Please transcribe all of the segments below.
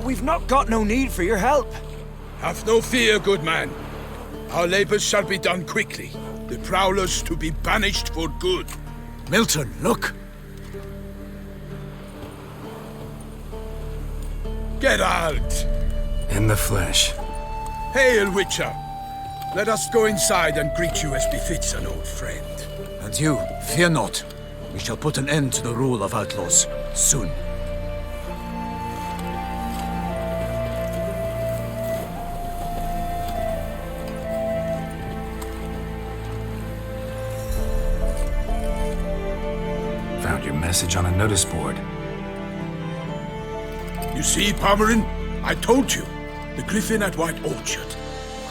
We've not got no need for your help. Have no fear, good man. Our labors shall be done quickly. The prowlers to be banished for good. Milton, look! Geralt! In the flesh. Hail, Witcher! Let us go inside and greet you as befits an old friend. And you, fear not. We shall put an end to the rule of outlaws, soon. Found your message on a notice board. You see, Palmerin? I told you. The griffin at White Orchard.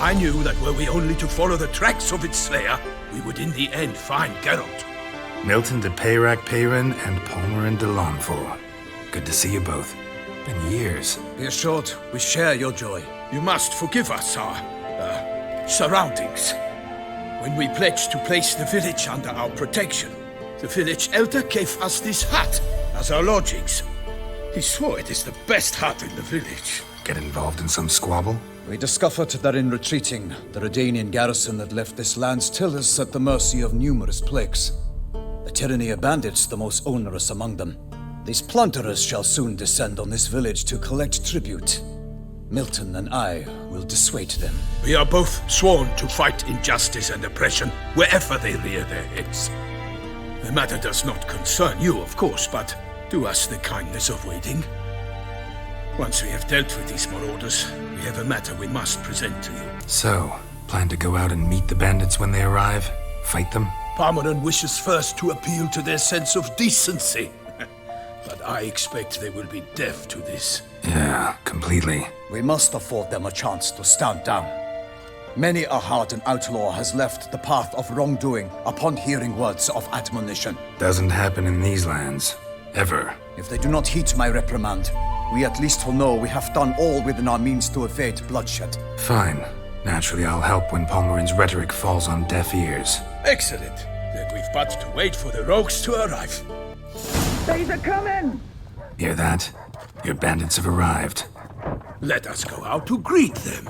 I knew that were we only to follow the tracks of its slayer, we would in the end find Geralt. Milton de Peyrac Peyrin and Palmerin de Lawnfall. Good to see you both. Been years. Be assured, we share your joy. You must forgive us our, surroundings. When we pledged to place the village under our protection, the village elder gave us this hut as our lodgings. He swore it is the best hut in the village. Get involved in some squabble? We discovered that in retreating, the Redanian garrison that left this land still is at the mercy of numerous plagues. The tyranny of bandits the most onerous among them. These plunderers shall soon descend on this village to collect tribute. Milton and I will dissuade them. We are both sworn to fight injustice and oppression wherever they rear their heads. The matter does not concern you, of course, but do us the kindness of waiting. Once we have dealt with these marauders, we have a matter we must present to you. So, plan to go out and meet the bandits when they arrive? Fight them? Palmerin wishes first to appeal to their sense of decency. But I expect they will be deaf to this. Yeah, completely. We must afford them a chance to stand down. Many a hardened outlaw has left the path of wrongdoing upon hearing words of admonition. Doesn't happen in these lands. Ever. If they do not heed my reprimand, we at least will know we have done all within our means to evade bloodshed. Fine. Naturally, I'll help when Palmerin's rhetoric falls on deaf ears. Excellent. Then we've but to wait for the rogues to arrive. They's a coming! Hear that? Your bandits have arrived. Let us go out to greet them.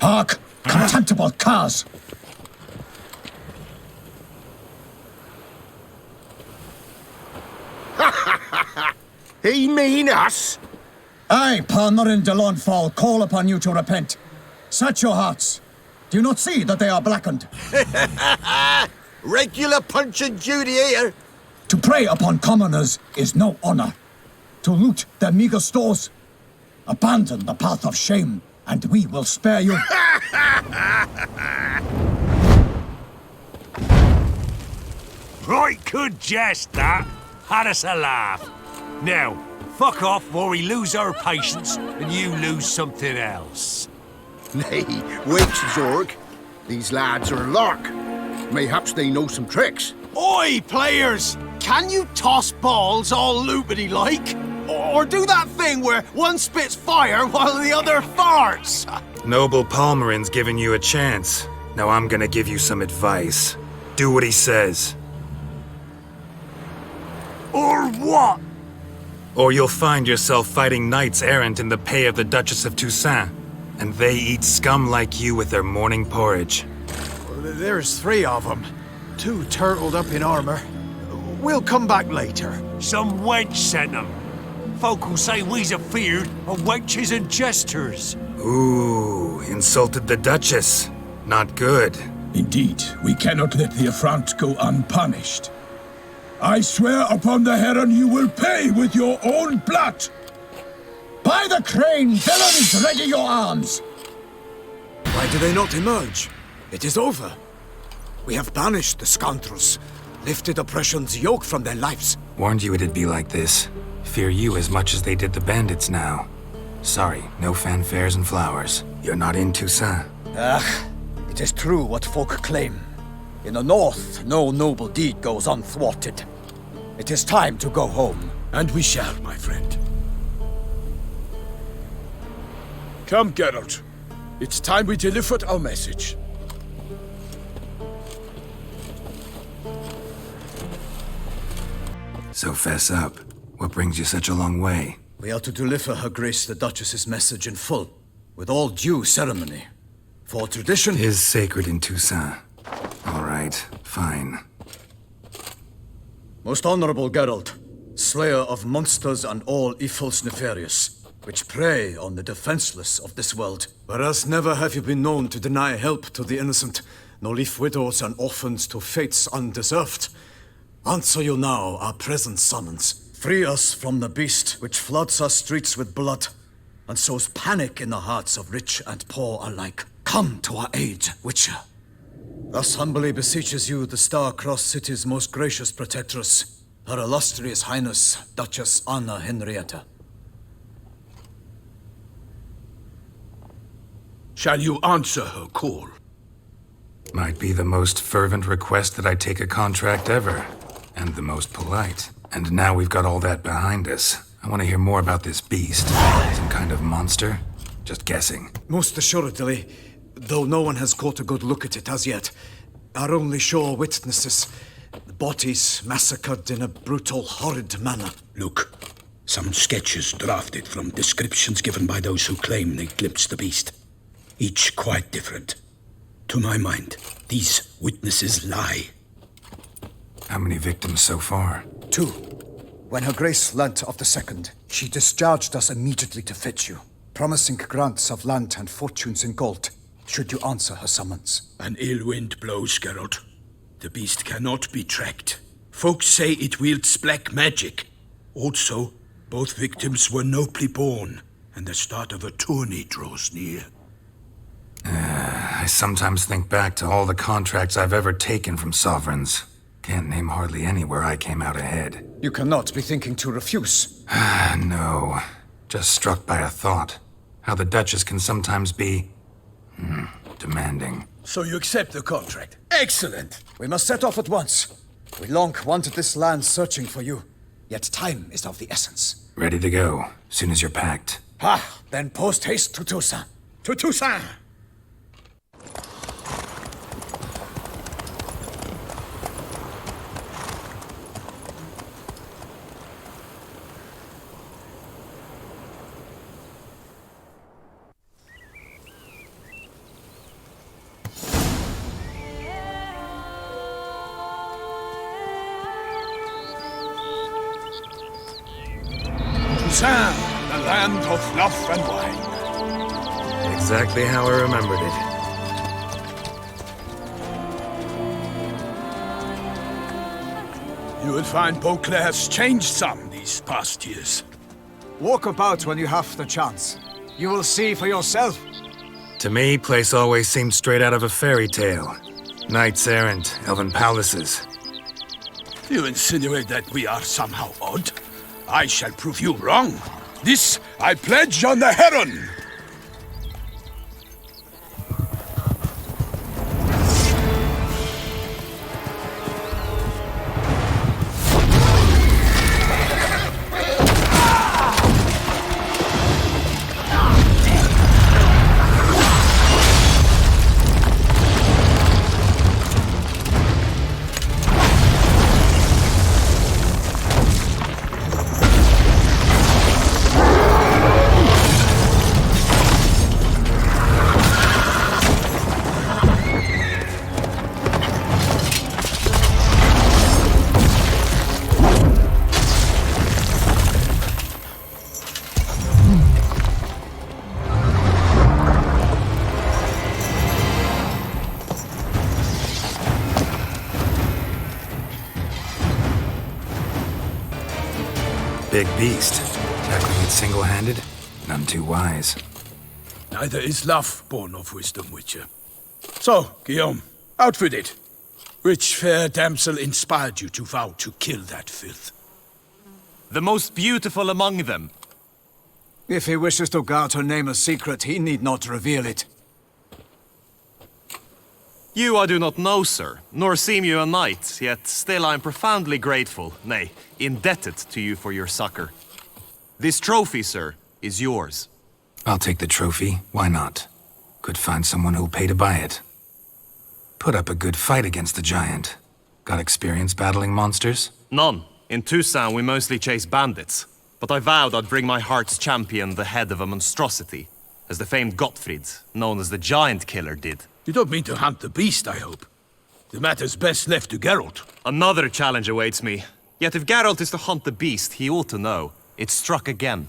Hark! Contemptible curs! He mean us? I, Palmerin de Lawnfall, call upon you to repent. Set your hearts. Do you not see that they are blackened? Regular Punch and Judy here. To prey upon commoners is no honor. To loot their meager stores, abandon the path of shame, and we will spare you. Right good jest, that. Had us a laugh. Now, fuck off or we lose our patience and you lose something else. Nay, wait, Zorg. These lads are a lark. Mayhaps they know some tricks. Oi, players! Can you toss balls all loopity-like? Or do that thing where one spits fire while the other farts? Noble Palmerin's giving you a chance. Now I'm gonna give you some advice. Do what he says. Or what? Or you'll find yourself fighting knights errant in the pay of the Duchess of Toussaint. And they eat scum like you with their morning porridge. There's 3 of them. 2 turtled up in armor. We'll come back later. Some wench sent them. Folk will say we's afeard of wenches and jesters. Ooh, insulted the Duchess. Not good. Indeed, we cannot let the affront go unpunished. I swear upon the heron you will pay with your own blood! By the crane, villains, ready your arms! Why do they not emerge? It is over. We have banished the scoundrels, lifted oppression's yoke from their lives. Warned you it'd be like this. fear you as much as they did the bandits now. Sorry, no fanfares and flowers. You're not in Toussaint. It is true what folk claim. In the north, no noble deed goes unthwarted. It is time to go home. And we shall, my friend. Come, Geralt. It's time we delivered our message. So fess up. What brings you such a long way? We are to deliver Her Grace the Duchess's message in full, with all due ceremony. For tradition... Is sacred in Toussaint. All right, fine. Most honorable Geralt, slayer of monsters and all evils nefarious, which prey on the defenseless of this world. Whereas never have you been known to deny help to the innocent, nor leave widows and orphans to fates undeserved. Answer you now our present summons. Free us from the beast which floods our streets with blood, and sows panic in the hearts of rich and poor alike. Come to our aid, Witcher. Thus humbly beseeches you the star-crossed city's most gracious protectress, Her illustrious Highness, Duchess Anna Henrietta. Shall you answer her call? Might be the most fervent request that I take a contract ever, and the most polite. And now we've got all that behind us. I want to hear more about this beast. Some kind of monster? Just guessing. Most assuredly, though no one has caught a good look at it as yet. Our only sure witnesses. The bodies massacred in a brutal, horrid manner. Look, some sketches drafted from descriptions given by those who claim they glimpsed the beast. Each quite different. To my mind, these witnesses lie. How many victims so far? 2. When Her Grace learnt of the second, she discharged us immediately to fetch you, promising grants of land and fortunes in gold, should you answer her summons. An ill wind blows, Geralt. The beast cannot be tracked. Folks say it wields black magic. Also, both victims were nobly born, and the start of a tourney draws near. I sometimes think back to all the contracts I've ever taken from sovereigns. Can't name hardly any where I came out ahead. You cannot be thinking to refuse. No. Just struck by a thought. How the Duchess can sometimes be... demanding. So you accept the contract? Excellent! We must set off at once. We long wanted this land searching for you, yet time is of the essence. Ready to go, soon as you're packed. Then post haste to Toussaint. To Toussaint! Toussaint, the land of love and wine. Exactly how I remembered it. You will find Beauclair has changed some these past years. Walk about when you have the chance. You will see for yourself. To me, place always seemed straight out of a fairy tale. Knights errant, elven palaces. You insinuate that we are somehow odd? I shall prove you wrong. This I pledge on the Heron! Big beast. Tackling it single-handed? None too wise. Neither is love born of wisdom, Witcher. So, Guillaume, out with it. Which fair damsel inspired you to vow to kill that filth? The most beautiful among them. If he wishes to guard her name a secret, he need not reveal it. You I do not know, sir, nor seem you a knight, yet still I am profoundly grateful, nay, indebted to you for your succor. This trophy, sir, is yours. I'll take the trophy. Why not? Could find someone who'll pay to buy it. Put up a good fight against the giant. Got experience battling monsters? None. In Toussaint, we mostly chase bandits. But I vowed I'd bring my heart's champion the head of a monstrosity, as the famed Gottfried, known as the Giant Killer, did. You don't mean to hunt the beast, I hope. The matter's best left to Geralt. Another challenge awaits me. Yet if Geralt is to hunt the beast, he ought to know. It struck again.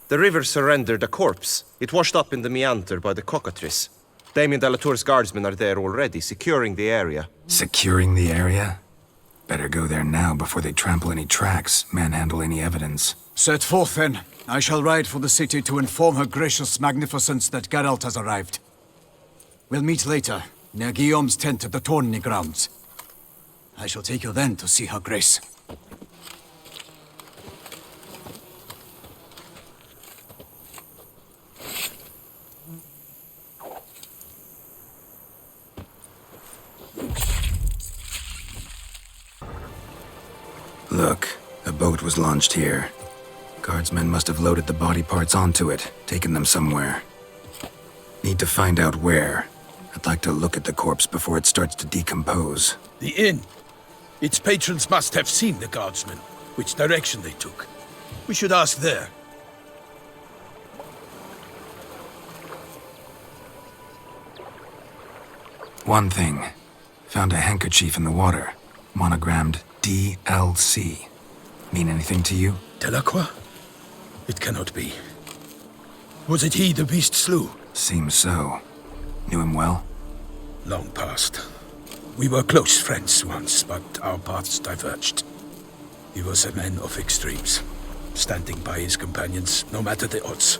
The river surrendered a corpse. It washed up in the meander by the cockatrice. Damien de la Tour's guardsmen are there already, securing the area. Securing the area? Better go there now before they trample any tracks, manhandle any evidence. Set forth, then. I shall ride for the city to inform her gracious magnificence that Geralt has arrived. We'll meet later, near Guillaume's tent at the tourney grounds. I shall take you then to see her grace. Look, a boat was launched here. Guardsmen must have loaded the body parts onto it, taken them somewhere. Need to find out where. I'd like to look at the corpse before it starts to decompose. The inn. Its patrons must have seen the guardsmen, which direction they took. We should ask there. One thing. Found a handkerchief in the water. Monogrammed DLC. Mean anything to you? Delacroix? It cannot be. Was it he the beast slew? Seems so. Knew him well? Long past. We were close friends once, but our paths diverged. He was a man of extremes, standing by his companions no matter the odds,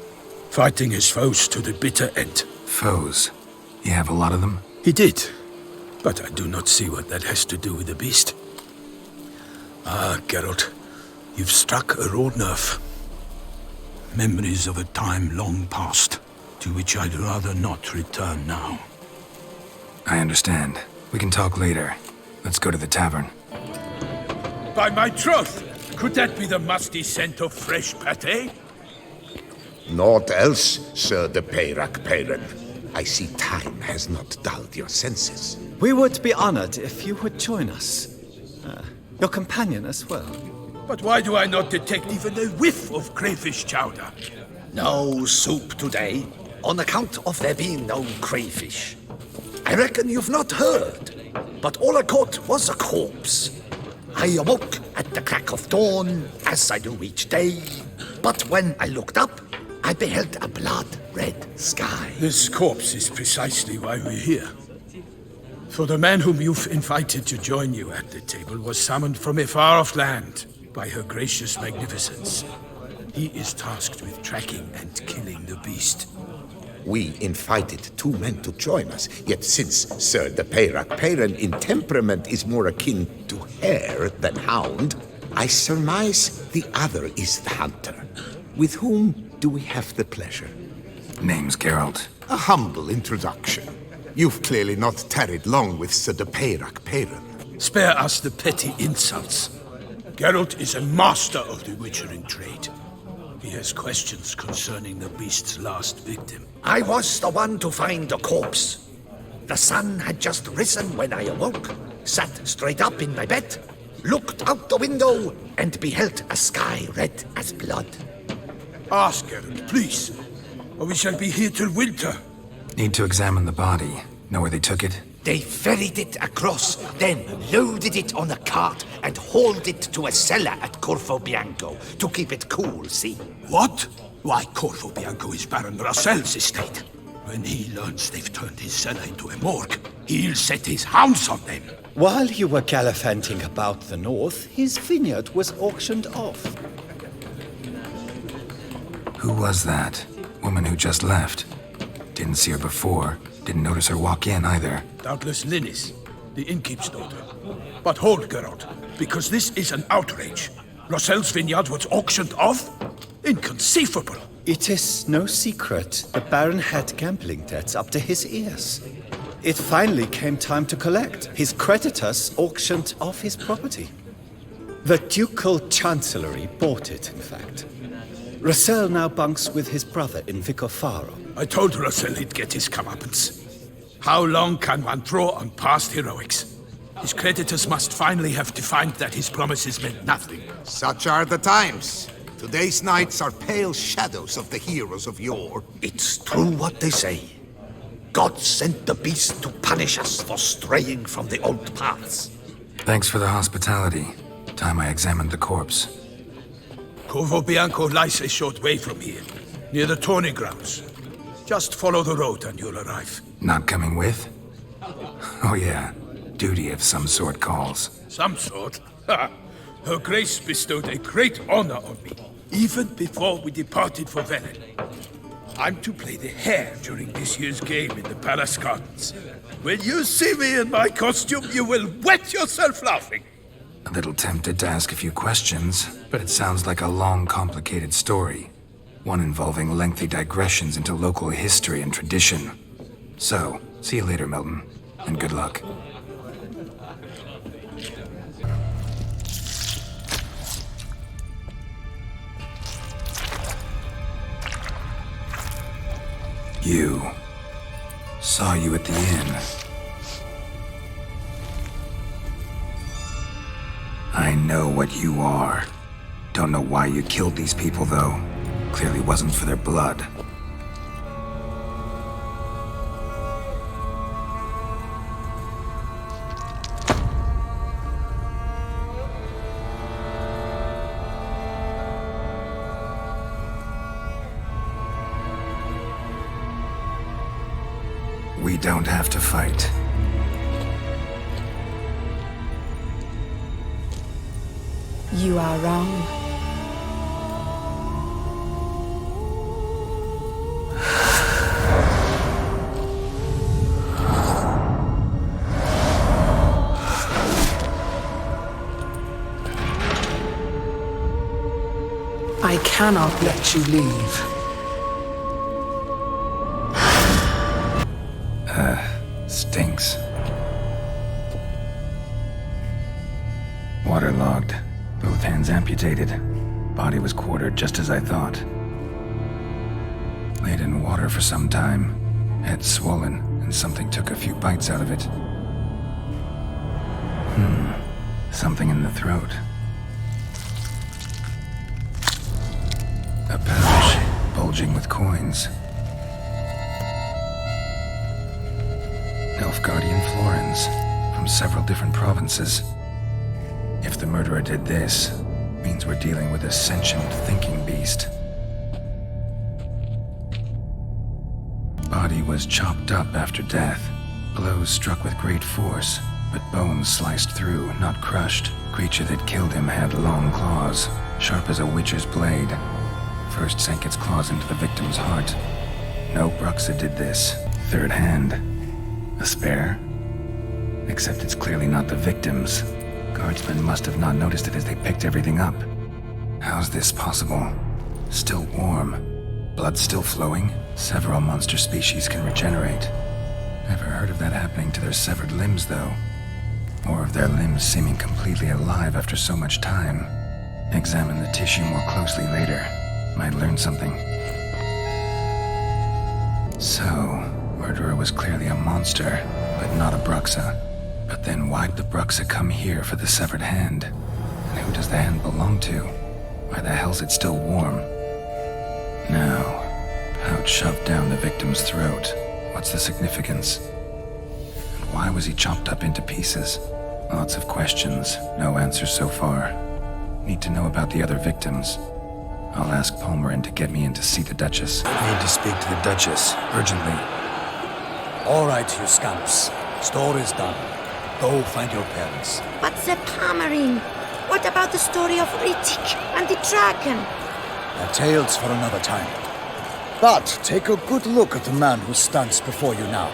fighting his foes to the bitter end. Foes? You have a lot of them? He did, but I do not see what that has to do with the beast. Ah, Geralt, you've struck a raw nerve. Memories of a time long past, to which I'd rather not return now. I understand. We can talk later. Let's go to the tavern. By my troth, could that be the musty scent of fresh pâté? Naught else, Sir de Peyrac-Peyran. I see time has not dulled your senses. We would be honored if you would join us. Your companion as well. But why do I not detect even a whiff of crayfish chowder? No soup today, on account of there being no crayfish. I reckon you've not heard, but all I caught was a corpse. I awoke at the crack of dawn, as I do each day, but when I looked up, I beheld a blood-red sky. This corpse is precisely why we're here. For the man whom you've invited to join you at the table was summoned from a far-off land by her gracious magnificence. He is tasked with tracking and killing the beast. We invited two men to join us, yet since Sir de Peyrac-Peyran in temperament is more akin to hare than hound, I surmise the other is the hunter. With whom do we have the pleasure? Name's Geralt. A humble introduction. You've clearly not tarried long with Sir de Peyrac-Peyran. Spare us the petty insults. Geralt is a master of the witchering trade. He has questions concerning the beast's last victim. I was the one to find the corpse. The sun had just risen when I awoke, sat straight up in my bed, looked out the window, and beheld a sky red as blood. Ask Geralt, please, or we shall be here till winter. Need to examine the body. Know where they took it? They ferried it across, then loaded it on a cart and hauled it to a cellar at Corvo Bianco to keep it cool, see? What? Why, Corvo Bianco is Baron Rassel's estate. When he learns they've turned his cellar into a morgue, he'll set his hounds on them. While you were gallivanting about the north, his vineyard was auctioned off. Who was that? Woman who just left. Didn't see her before. Didn't notice her walk in either. Doubtless Linnis, the innkeep's daughter. But hold, Geralt, because this is an outrage. Rossel's vineyard was auctioned off? Inconceivable. It is no secret the Baron had gambling debts up to his ears. It finally came time to collect. His creditors auctioned off his property. The Ducal Chancellery bought it, in fact. Rossel now bunks with his brother in Vicofaro. I told Rossel he'd get his comeuppance. How long can one draw on past heroics? His creditors must finally have defined that his promises meant nothing. Such are the times. Today's knights are pale shadows of the heroes of yore. It's true what they say. God sent the beast to punish us for straying from the old paths. Thanks for the hospitality. Time I examined the corpse. Corvo Bianco lies a short way from here, near the tourney grounds. Just follow the road and you'll arrive. Not coming with? Oh yeah, duty of some sort calls. Some sort? Ha! Her Grace bestowed a great honor on me, even before we departed for Velen. I'm to play the hare during this year's game in the palace gardens. When you see me in my costume, you will wet yourself laughing. A little tempted to ask a few questions, but it sounds like a long, complicated story. One involving lengthy digressions into local history and tradition. So, see you later, Milton, and good luck. You. Saw you at the inn. I know what you are. Don't know why you killed these people, though. Clearly wasn't for their blood. We don't have to fight. You are wrong. I cannot let you leave. Stinks. Waterlogged. Both hands amputated. Body was quartered just as I thought. Laid in water for some time. Head swollen, and something took a few bites out of it. Something in the throat. A pouch, bulging with coins. Nilfgaardian florins, from several different provinces. If the murderer did this, means we're dealing with a sentient, thinking beast. Body was chopped up after death. Blows struck with great force, but bones sliced through, not crushed. Creature that killed him had long claws, sharp as a witcher's blade. First sank its claws into the victim's heart. No Bruxa did this. Third hand. A spare? Except it's clearly not the victim's. Guardsmen must have not noticed it as they picked everything up. How's this possible? Still warm. Blood still flowing? Several monster species can regenerate. Never heard of that happening to their severed limbs, though. Or of their limbs seeming completely alive after so much time. Examine the tissue more closely later. Might learn something. So, murderer was clearly a monster, but not a Bruxa. But then why'd the Bruxa come here for the severed hand? And who does the hand belong to? Why the hell's it still warm? Now, pouch shoved down the victim's throat. What's the significance? And why was he chopped up into pieces? Lots of questions, no answers so far. Need to know about the other victims. I'll ask Palmerin to get me in to see the Duchess. I need to speak to the Duchess, urgently. All right, you scamps. Story's done. Go find your parents. But the Palmerin, what about the story of Rittik and the dragon? They're tales for another time. But take a good look at the man who stands before you now.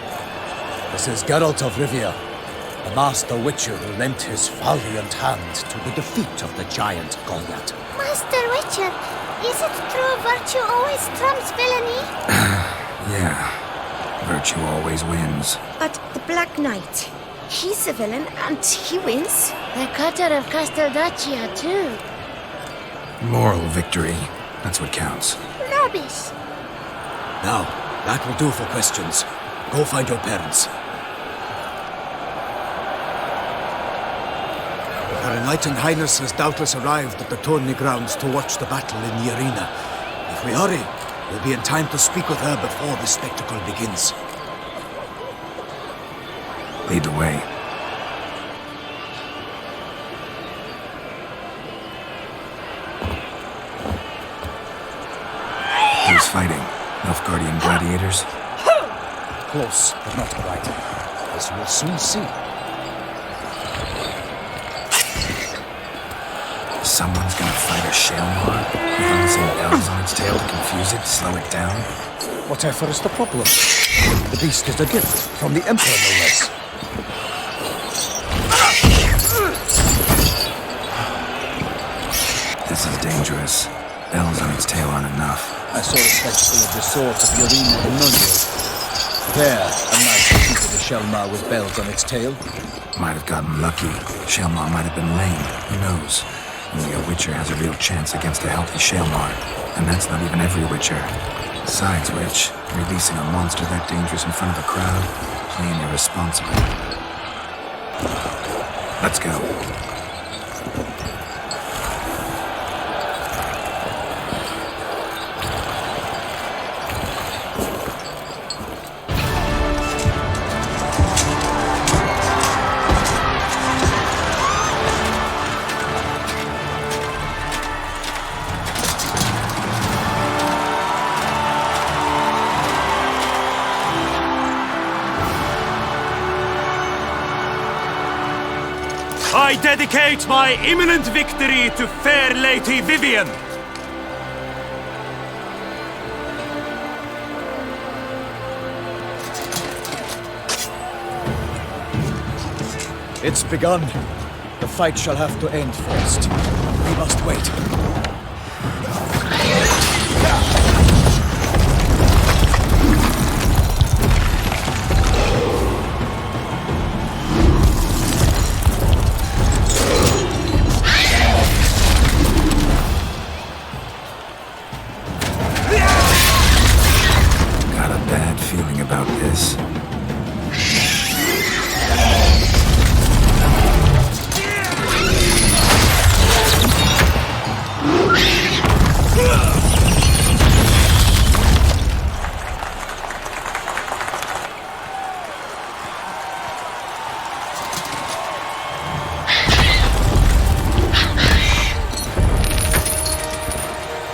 This is Geralt of Rivia, the master witcher who lent his valiant hand to the defeat of the giant Goliath. Master Witcher, is it true virtue always trumps villainy? Yeah. Virtue always wins. But the Black Knight, he's a villain and he wins. The cutter of Castelduccia too. Moral victory. That's what counts. Rubbish. Now, that will do for questions. Go find your parents. Her Enlightened Highness has doubtless arrived at the tourney grounds to watch the battle in the arena. If we hurry, we'll be in time to speak with her before the spectacle begins. Lead the way. Who's fighting? Nilfgaardian gladiators? Close, but not quite. As we'll soon see. Someone's gonna fight a Shalmar with unseen bells on its tail to confuse it, slow it down. Whatever is the problem? The beast is a gift from the Emperor, no less. This is dangerous. Bells on its tail aren't enough. I saw a spectacle of the swords at the arena in Nunio. There, a knight defeated a Shalmar with bells on its tail. Might have gotten lucky. Shalmar might have been lame. Who knows? Only a witcher has a real chance against a healthy Shalmar. And that's not even every witcher. Besides which, releasing a monster that dangerous in front of a crowd, plain irresponsible. Let's go. I dedicate my imminent victory to fair Lady Vivian. It's begun. The fight shall have to end first. We must wait. Got a bad feeling about this.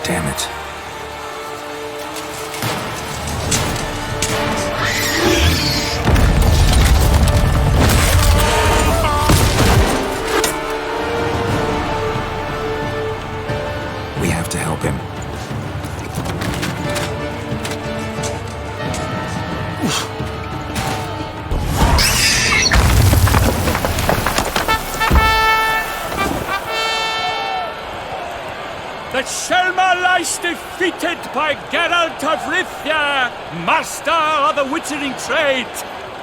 Damn it. We have to help him. The Shalmar lies defeated by Geralt of Rivia, master of the witchering trade.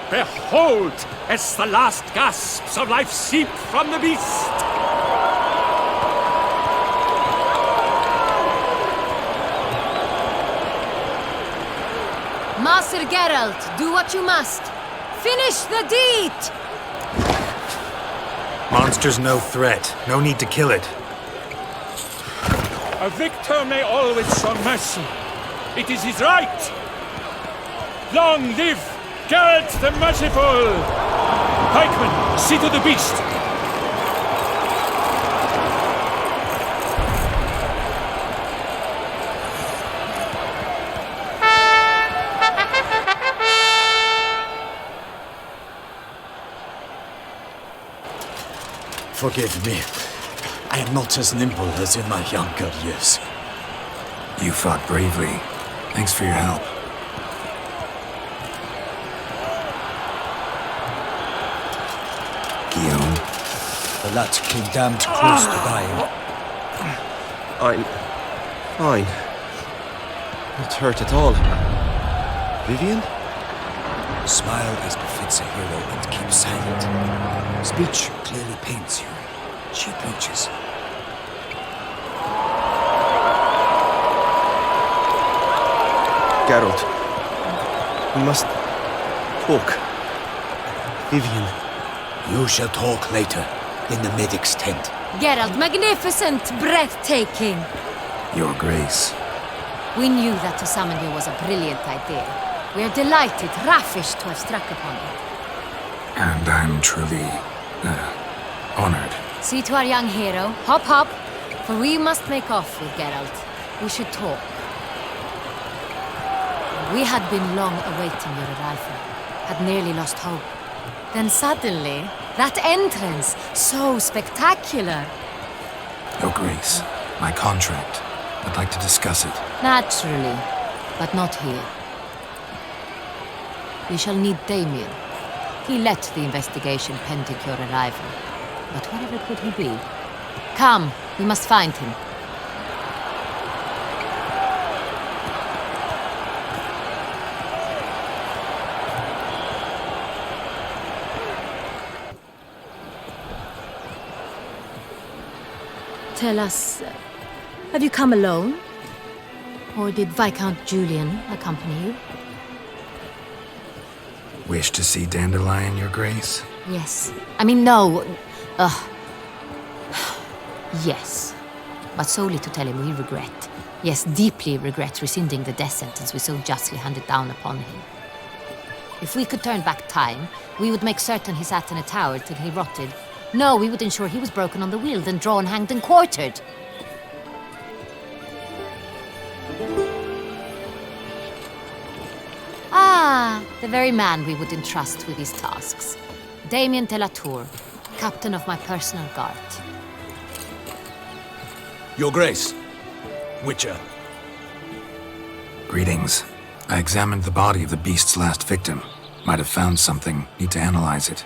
Behold, as the last gasps of life seep from the beast. Master Geralt, do what you must. Finish the deed! Monster's no threat. No need to kill it. A victor may always show mercy. It is his right. Long live Geralt the Merciful! Pikeman, see to the beast. Forgive me. I am not as nimble as in my younger years. You fought bravely. Thanks for your help. The lad came damned close to dying. I'm fine. Not hurt at all. Vivian? Smile as befits a hero and keep silent. Speech clearly pains you. She approaches. Geralt, we must talk. Vivian. You shall talk later, in the medic's tent. Geralt, magnificent, breathtaking. Your Grace. We knew that to summon you was a brilliant idea. We are delighted, ravished to have struck upon it. And I'm truly, honored. See to our young hero. Hop, hop. For we must make off with Geralt. We should talk. We had been long awaiting your arrival. Had nearly lost hope. Then suddenly, that entrance, so spectacular. Your Grace, my contract. I'd like to discuss it. Naturally, but not here. We shall need Damien. He led the investigation pending your arrival. But wherever could he be? Come, we must find him. Tell us, have you come alone? Or did Viscount Julian accompany you? Wish to see Dandelion, Your Grace? Yes. I mean, no. Yes. But solely to tell him we regret. Yes, deeply regret rescinding the death sentence we so justly handed down upon him. If we could turn back time, we would make certain he sat in a tower till he rotted. No, we would ensure he was broken on the wheel, then drawn, hanged, and quartered. Ah, the very man we would entrust with these tasks. Damien de la Tour, captain of my personal guard. Your Grace. Witcher. Greetings. I examined the body of the beast's last victim. Might have found something. Need to analyze it.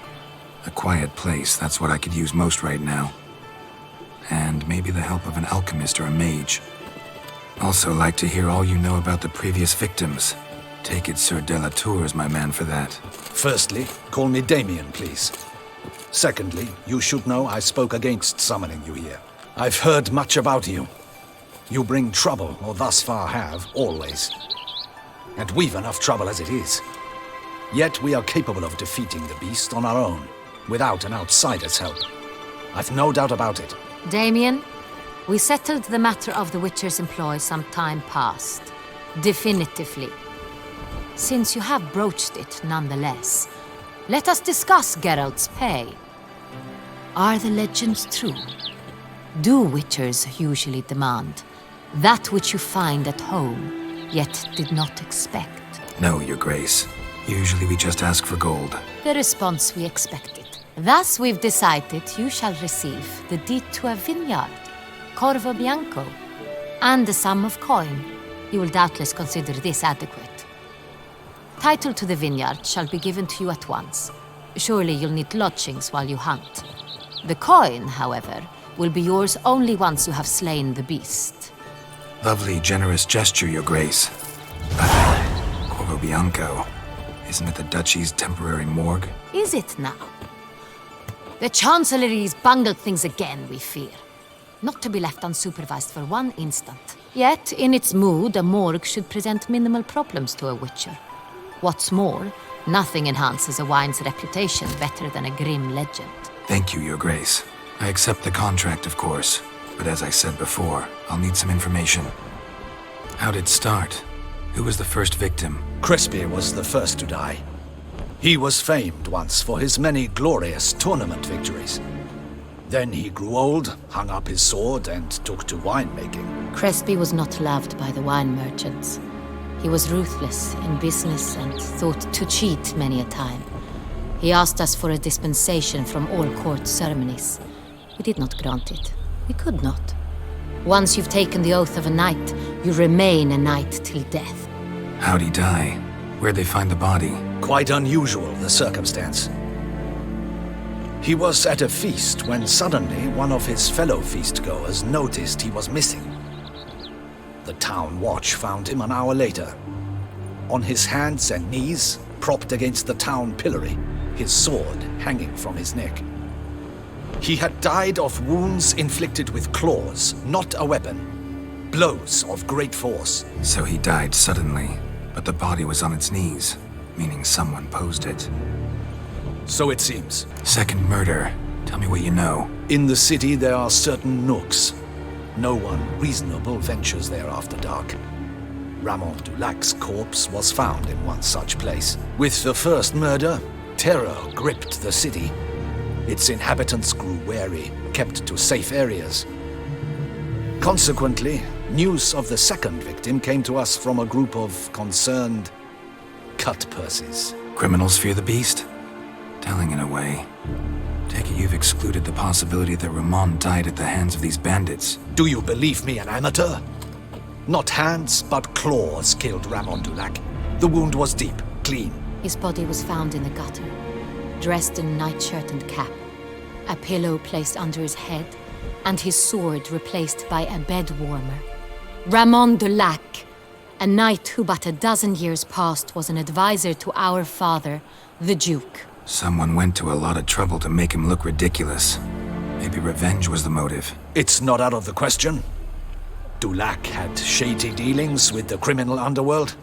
A quiet place, that's what I could use most right now. And maybe the help of an alchemist or a mage. Also like to hear all you know about the previous victims. Take it Sir de la Tour is my man for that. Firstly, call me Damien, please. Secondly, you should know I spoke against summoning you here. I've heard much about you. You bring trouble, or thus far have, always. And we've enough trouble as it is. Yet we are capable of defeating the beast on our own, without an outsider's help. I've no doubt about it. Damien, we settled the matter of the Witcher's employ some time past. Definitively. Since you have broached it nonetheless, let us discuss Geralt's pay. Are the legends true? Do Witchers usually demand that which you find at home, yet did not expect? No, Your Grace. Usually we just ask for gold. The response we expected. Thus we've decided you shall receive the deed to a vineyard, Corvo Bianco, and a sum of coin. You will doubtless consider this adequate. Title to the vineyard shall be given to you at once. Surely you'll need lodgings while you hunt. The coin, however, will be yours only once you have slain the beast. Lovely, generous gesture, Your Grace. Corvo Bianco. Isn't it the Duchy's temporary morgue? Is it now? The Chancellery's bungled things again, we fear. Not to be left unsupervised for one instant. Yet, in its mood, a morgue should present minimal problems to a Witcher. What's more, nothing enhances a wine's reputation better than a grim legend. Thank you, Your Grace. I accept the contract, of course. But as I said before, I'll need some information. How'd it start? Who was the first victim? Crespi was the first to die. He was famed once for his many glorious tournament victories. Then he grew old, hung up his sword, and took to winemaking. Crespi was not loved by the wine merchants. He was ruthless in business and thought to cheat many a time. He asked us for a dispensation from all court ceremonies. We did not grant it. We could not. Once you've taken the oath of a knight, you remain a knight till death. How'd he die? Where'd they find the body? Quite unusual, the circumstance. He was at a feast when suddenly one of his fellow feastgoers noticed he was missing. The town watch found him an hour later. On his hands and knees, propped against the town pillory, his sword hanging from his neck. He had died of wounds inflicted with claws, not a weapon. Blows of great force. So he died suddenly, but the body was on its knees, meaning someone posed it. So it seems. Second murder. Tell me what you know. In the city there are certain nooks. No one reasonable ventures there after dark. Ramon Dulac's corpse was found in one such place. With the first murder, terror gripped the city. Its inhabitants grew wary, kept to safe areas. Consequently, news of the second victim came to us from a group of concerned cut-purses. Criminals fear the beast? Telling in a way. Take it you've excluded the possibility that Ramon died at the hands of these bandits. Do you believe me an amateur? Not hands, but claws killed Ramon Dulac. The wound was deep, clean. His body was found in the gutter, dressed in nightshirt and cap, a pillow placed under his head, and his sword replaced by a bed warmer. Ramon Dulac, a knight who but a dozen years past was an advisor to our father, the Duke. Someone went to a lot of trouble to make him look ridiculous. Maybe revenge was the motive. It's not out of the question. Dulac had shady dealings with the criminal underworld,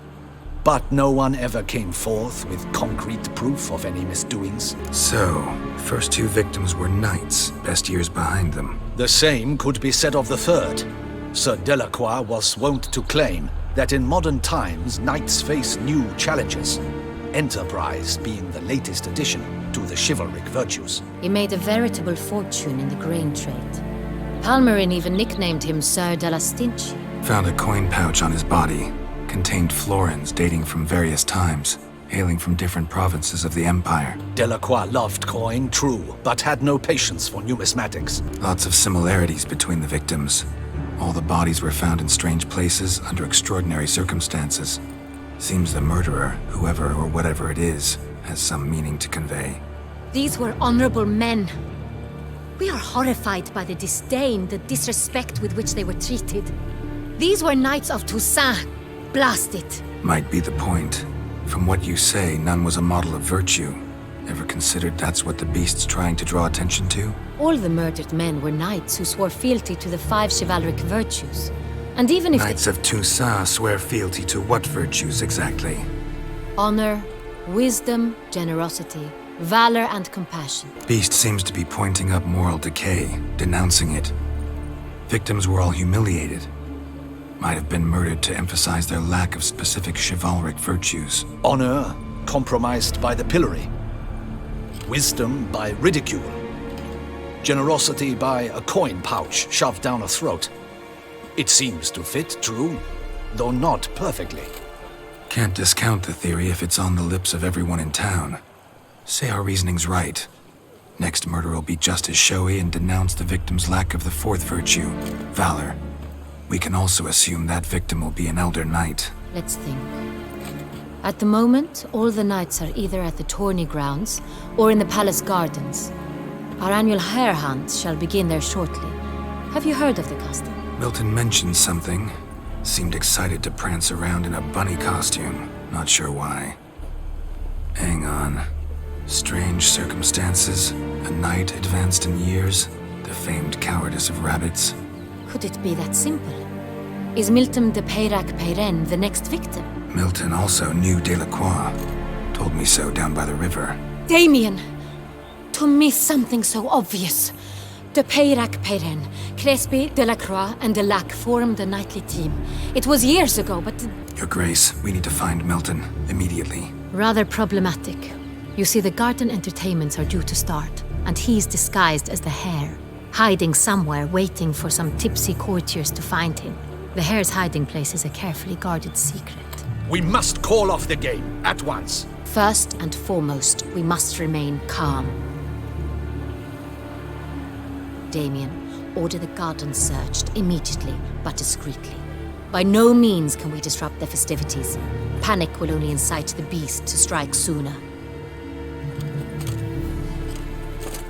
but no one ever came forth with concrete proof of any misdoings. So, first two victims were knights, best years behind them. The same could be said of the third. Sir Delacroix was wont to claim that in modern times knights face new challenges, enterprise being the latest addition to the chivalric virtues. He made a veritable fortune in the grain trade. Palmerin even nicknamed him Sir de la Stinchi. Found a coin pouch on his body. Contained florins dating from various times, hailing from different provinces of the Empire. Delacroix loved coin, true, but had no patience for numismatics. Lots of similarities between the victims. All the bodies were found in strange places under extraordinary circumstances. Seems the murderer, whoever or whatever it is, has some meaning to convey. These were honorable men. We are horrified by the disdain, the disrespect with which they were treated. These were knights of Toussaint. Blast it. Might be the point. From what you say, none was a model of virtue. Ever considered that's what the beast's trying to draw attention to? All the murdered men were knights who swore fealty to the 5 chivalric virtues. And even if Knights of Toussaint swear fealty to what virtues exactly? honor, wisdom, generosity, valor, and compassion. Beast seems to be pointing up moral decay, denouncing it. Victims were all humiliated. Might have been murdered to emphasize their lack of specific chivalric virtues. Honor compromised by the pillory. Wisdom by ridicule. Generosity by a coin pouch shoved down a throat. It seems to fit, true, though not perfectly. Can't discount the theory if it's on the lips of everyone in town. Say our reasoning's right. Next murder will be just as showy and denounce the victim's lack of the 4th virtue, valor. We can also assume that victim will be an elder knight. Let's think. At the moment, all the knights are either at the tourney grounds or in the palace gardens. Our annual hare hunt shall begin there shortly. Have you heard of the custom? Milton mentioned something. Seemed excited to prance around in a bunny costume. Not sure why. Hang on. Strange circumstances. A knight advanced in years. The famed cowardice of rabbits. Could it be that simple? Is Milton de Peyrac-Peyren the next victim? Milton also knew Delacroix. Told me so down by the river. Damien! To miss something so obvious. De Peyrac-Peyren, Crespi, Delacroix, and Delac formed a knightly team. It was years ago, but... Your Grace, we need to find Milton, immediately. Rather problematic. You see, the garden entertainments are due to start, and he's disguised as the hare, hiding somewhere, waiting for some tipsy courtiers to find him. The hare's hiding place is a carefully guarded secret. We must call off the game, at once. First and foremost, we must remain calm. Damien, order the garden searched immediately, but discreetly. By no means can we disrupt the festivities. Panic will only incite the beast to strike sooner.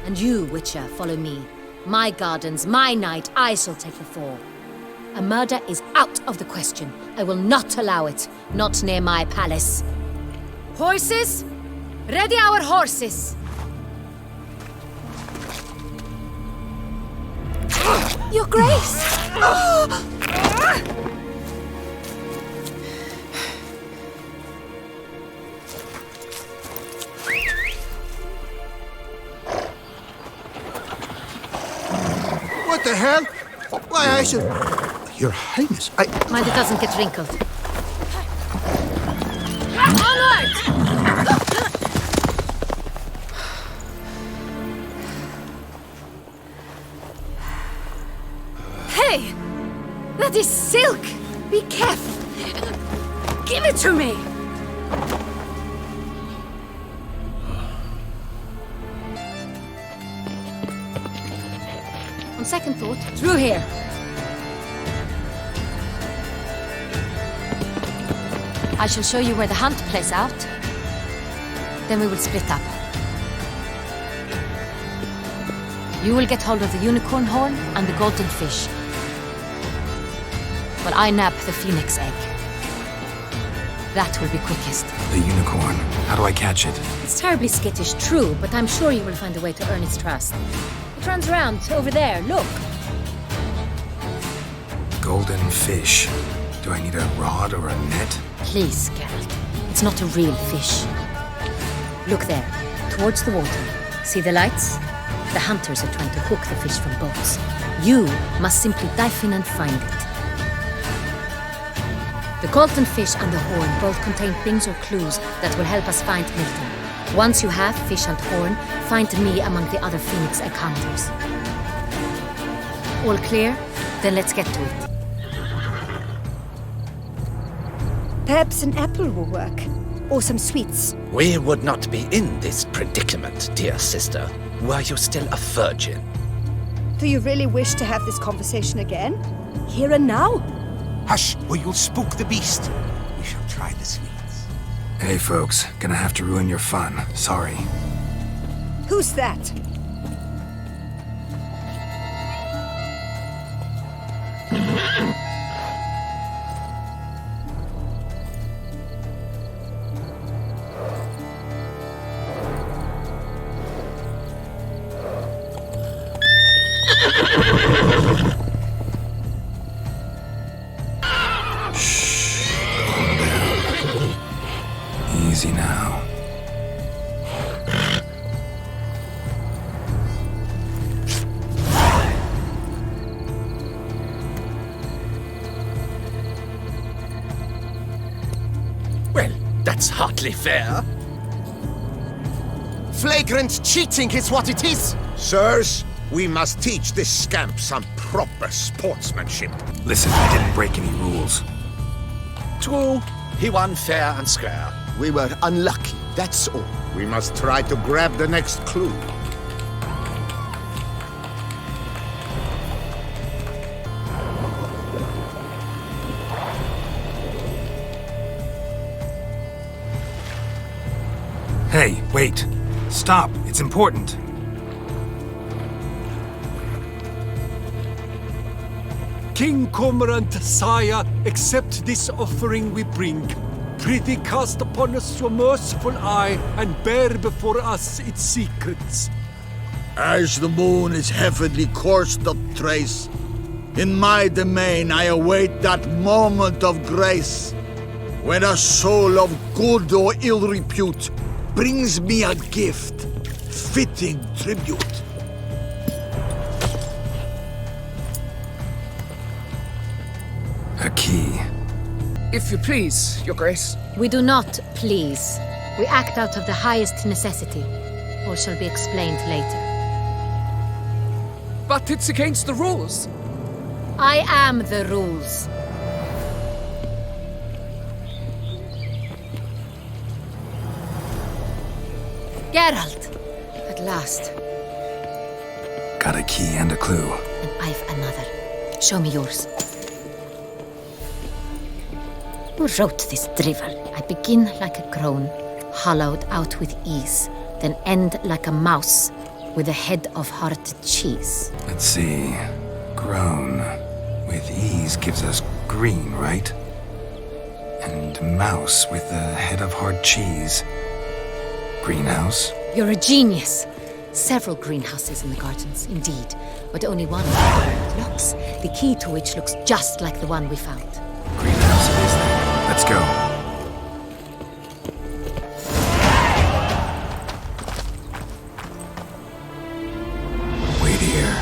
A And you, Witcher, follow me. My gardens, my night, I shall take the fall. A murder is out of the question. I will not allow it. Not near my palace. Horses? Ready our horses! Your Grace! What the hell? Why, I should... Your Highness, Mind it doesn't get wrinkled. Onward! Hey! That is silk! Be careful! Give it to me! On second thought, through here. I shall show you where the hunt plays out. Then we will split up. You will get hold of the unicorn horn and the golden fish, while I nab the phoenix egg. That will be quickest. The unicorn. How do I catch it? It's terribly skittish, true, but I'm sure you will find a way to earn its trust. It runs around over there, look. Golden fish. Do I need a rod or a net? Please, Geralt. It's not a real fish. Look there, towards the water. See the lights? The hunters are trying to hook the fish from boats. You must simply dive in and find it. The golden fish and the horn both contain things or clues that will help us find Milton. Once you have fish and horn, find me among the other Phoenix egg hunters. All clear? Then let's get to it. Perhaps an apple will work. Or some sweets. We would not be in this predicament, dear sister, were you still a virgin. Do you really wish to have this conversation again? Here and now? Hush, or you'll spook the beast. We shall try the sweets. Hey folks, gonna have to ruin your fun. Sorry. Who's that? Easy now. Well, that's hardly fair. Flagrant cheating is what it is! Sirs, we must teach this scamp some proper sportsmanship. Listen, I didn't break any rules. True, he won fair and square. We were unlucky, that's all. We must try to grab the next clue. Hey, wait. Stop. It's important. King Cormorant, sire, accept this offering we bring. Prithee cast upon us your merciful eye, and bear before us its secrets. As the moon is heavenly course doth trace, in my domain I await that moment of grace, when a soul of good or ill repute brings me a gift, fitting tribute. A key. If you please, Your Grace. We do not please. We act out of the highest necessity, or shall be explained later. But it's against the rules. I am the rules. Geralt! At last. Got a key and a clue. And I've another. Show me yours. Who wrote this drivel? I begin like a crone, hollowed out with ease, then end like a mouse, with a head of hard cheese. Let's see. Grown with ease gives us green, right? And mouse with a head of hard cheese. Greenhouse? You're a genius. Several greenhouses in the gardens, indeed, but only one locks, the key to which looks just like the one we found. Greenhouse it is then. Let's go. Wait here.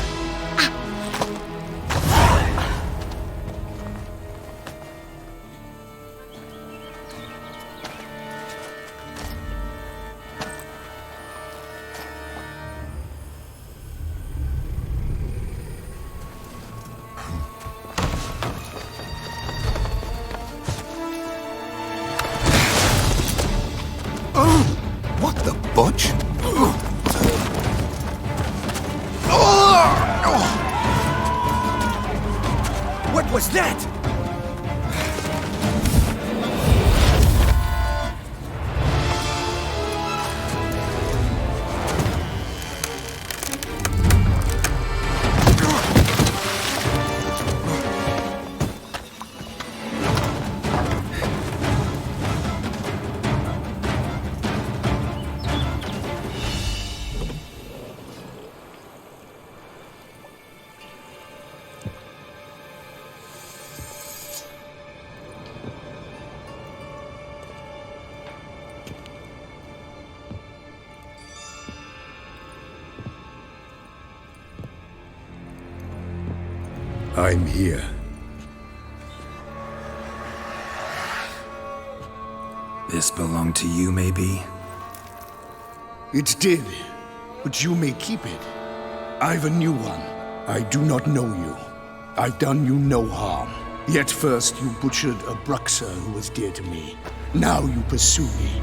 What the butch? What was that? I'm here. This belonged to you, maybe? It did, but you may keep it. I've a new one. I do not know you. I've done you no harm. Yet first you butchered a Bruxer who was dear to me. Now you pursue me.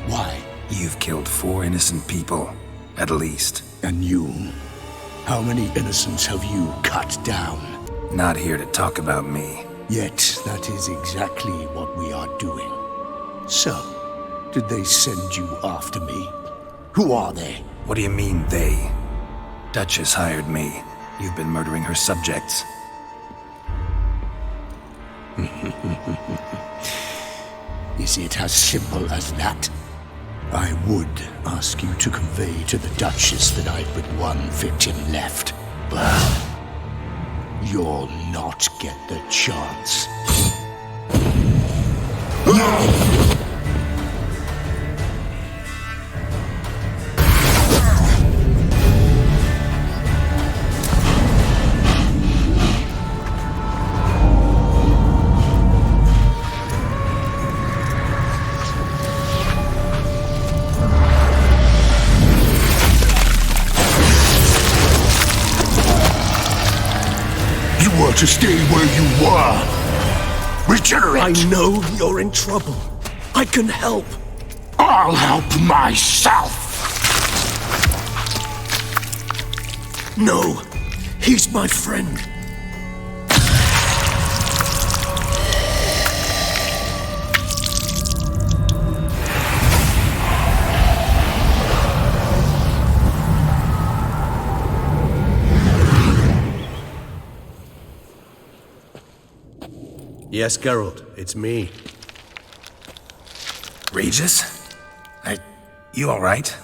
Why? You've killed 4 innocent people, at least. And you? How many innocents have you cut down? Not here to talk about me. Yet that is exactly what we are doing. So, did they send you after me? Who are they? What do you mean, they? Duchess hired me. You've been murdering her subjects. Is it as simple as that? I would ask you to convey to the Duchess that I've but one victim left, but you'll not get the chance. To stay where you were. Regenerate! I know you're in trouble. I can help. I'll help myself! No, he's my friend. Yes, Geralt, it's me. Regis? You alright?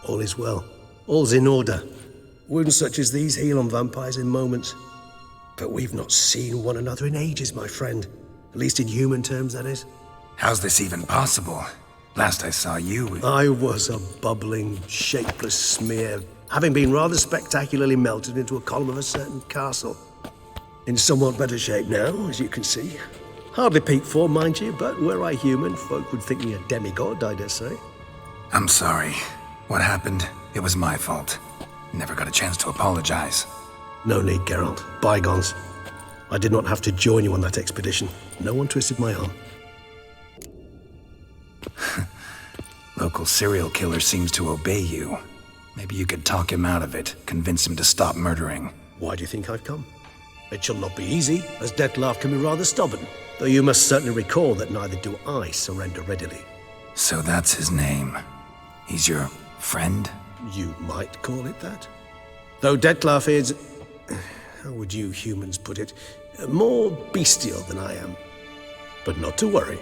All is well. All's in order. Wounds such as these heal on vampires in moments. But we've not seen one another in ages, my friend. At least in human terms, that is. How's this even possible? Last I saw you... I was a bubbling, shapeless smear, having been rather spectacularly melted into a column of a certain castle. In somewhat better shape now, as you can see. Hardly peak form, mind you, but were I human, folk would think me a demigod, I dare say. I'm sorry. What happened? It was my fault. Never got a chance to apologize. No need, Geralt. Bygones. I did not have to join you on that expedition. No one twisted my arm. Local serial killer seems to obey you. Maybe you could talk him out of it, convince him to stop murdering. Why do you think I've come? It shall not be easy, as Dettlaff can be rather stubborn. Though you must certainly recall that neither do I surrender readily. So that's his name. He's your friend? You might call it that. Though Detlef is... how would you humans put it? More bestial than I am. But not to worry.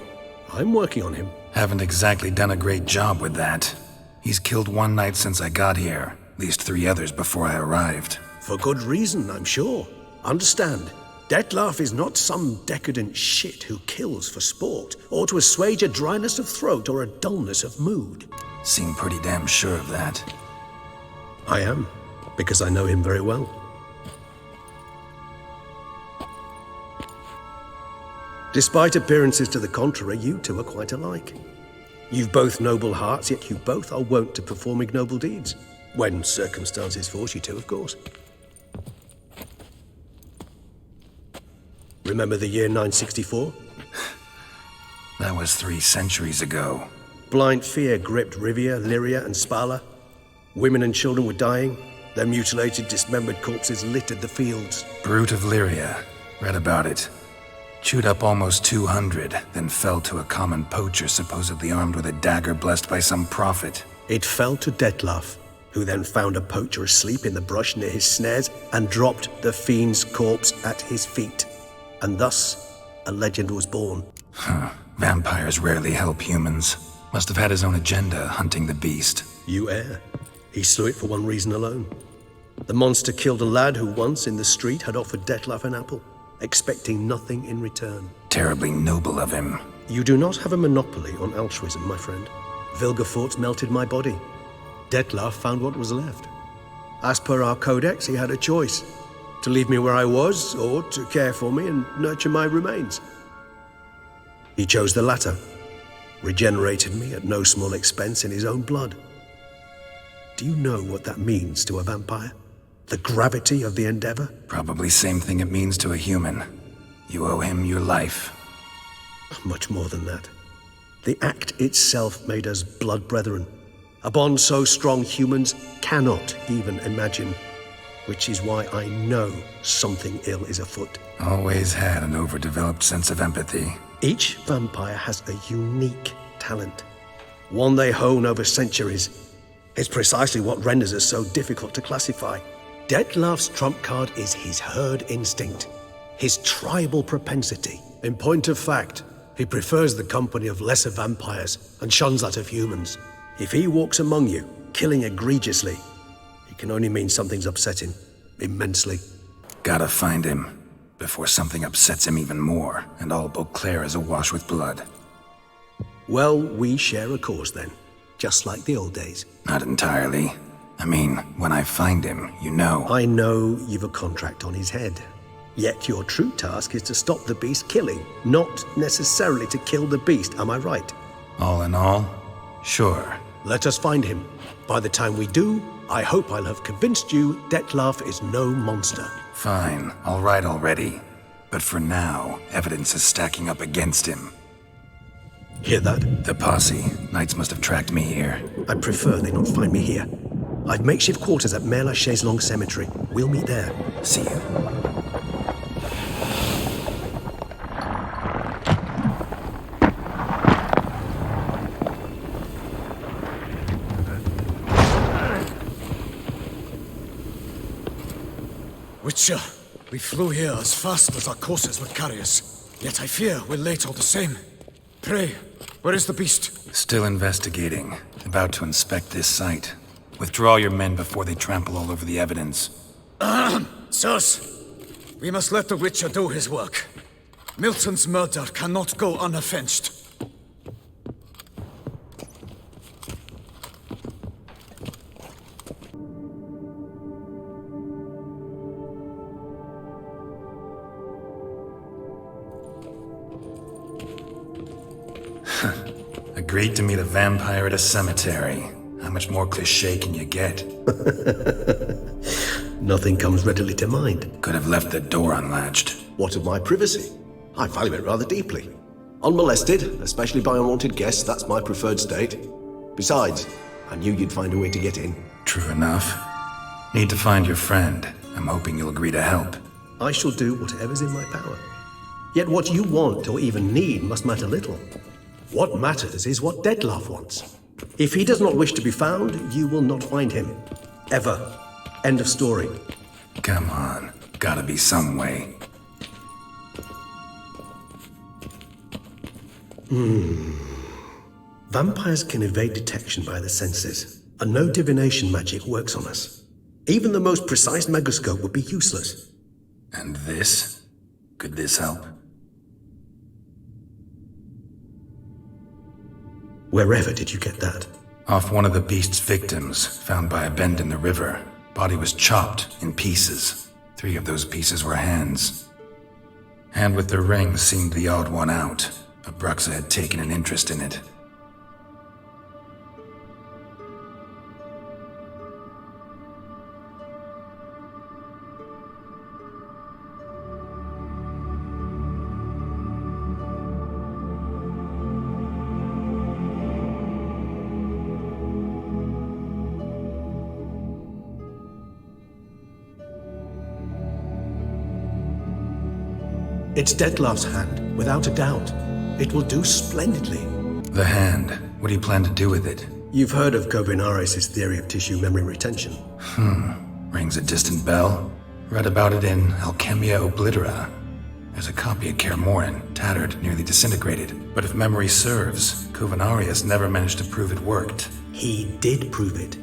I'm working on him. Haven't exactly done a great job with that. He's killed one knight since I got here. At least 3 others before I arrived. For good reason, I'm sure. Understand, Detlef is not some decadent shit who kills for sport, or to assuage a dryness of throat or a dullness of mood. Seem pretty damn sure of that. I am, because I know him very well. Despite appearances to the contrary, you two are quite alike. You've both noble hearts, yet you both are wont to perform ignoble deeds. When circumstances force you to, of course. Remember the year 964? That was 3 centuries ago. Blind fear gripped Rivia, Lyria, and Spala. Women and children were dying. Their mutilated, dismembered corpses littered the fields. Brute of Lyria. Read about it. Chewed up almost 200, then fell to a common poacher supposedly armed with a dagger blessed by some prophet. It fell to Detlef, who then found a poacher asleep in the brush near his snares and dropped the fiend's corpse at his feet. And thus, a legend was born. Vampires rarely help humans. Must have had his own agenda, hunting the beast. You err. He slew it for one reason alone. The monster killed a lad who once, in the street, had offered Detlef an apple, expecting nothing in return. Terribly noble of him. You do not have a monopoly on altruism, my friend. Vilgefortz melted my body. Detlef found what was left. As per our codex, he had a choice. To leave me where I was, or to care for me and nurture my remains. He chose the latter. Regenerated me at no small expense in his own blood. Do you know what that means to a vampire? The gravity of the endeavor? Probably same thing it means to a human. You owe him your life. Much more than that. The act itself made us blood brethren. A bond so strong humans cannot even imagine. Which is why I know something ill is afoot. Always had an overdeveloped sense of empathy. Each vampire has a unique talent. One they hone over centuries. It's precisely what renders us so difficult to classify. Detlef's trump card is his herd instinct. His tribal propensity. In point of fact, he prefers the company of lesser vampires and shuns that of humans. If he walks among you, killing egregiously, it can only mean something's upsetting. Immensely. Gotta find him, before something upsets him even more, and all Beauclair is awash with blood. Well, we share a cause then. Just like the old days. Not entirely. I mean, when I find him, you know. I know you've a contract on his head. Yet your true task is to stop the beast killing, not necessarily to kill the beast, am I right? All in all, sure. Let us find him. By the time we do, I hope I'll have convinced you Detlef is no monster. Fine, all right already. But for now, evidence is stacking up against him. Hear that? The posse. Knights must have tracked me here. I prefer they not find me here. I've makeshift quarters at Mère Lachaise Long Cemetery. We'll meet there. See you. Witcher, we flew here as fast as our courses would carry us. Yet I fear we're late all the same. Pray, where is the beast? Still investigating. About to inspect this site. Withdraw your men before they trample all over the evidence. Sirs, we must let the Witcher do his work. Milton's murder cannot go unavenged. Agreed to meet a vampire at a cemetery. How much more cliché can you get? Nothing comes readily to mind. Could have left the door unlatched. What of my privacy? I value it rather deeply. Unmolested, especially by unwanted guests, that's my preferred state. Besides, I knew you'd find a way to get in. True enough. Need to find your friend. I'm hoping you'll agree to help. I shall do whatever's in my power. Yet what you want or even need must matter little. What matters is what Detlef wants. If he does not wish to be found, you will not find him. Ever. End of story. Come on. Gotta be some way. Vampires can evade detection by the senses, and no divination magic works on us. Even the most precise megascope would be useless. And this? Could this help? Wherever did you get that? Off one of the beast's victims, found by a bend in the river. Body was chopped in pieces. 3 of those pieces were hands. Hand with the ring seemed the odd one out. Abruxa had taken an interest in it. It's Dettlaff's hand, without a doubt. It will do splendidly. The hand. What do you plan to do with it? You've heard of Kovinaris' theory of tissue memory retention. Rings a distant bell. Read about it in Alchemia Oblitera. There's a copy at Kaer Morhen, tattered, nearly disintegrated. But if memory serves, Kovinaris never managed to prove it worked. He did prove it,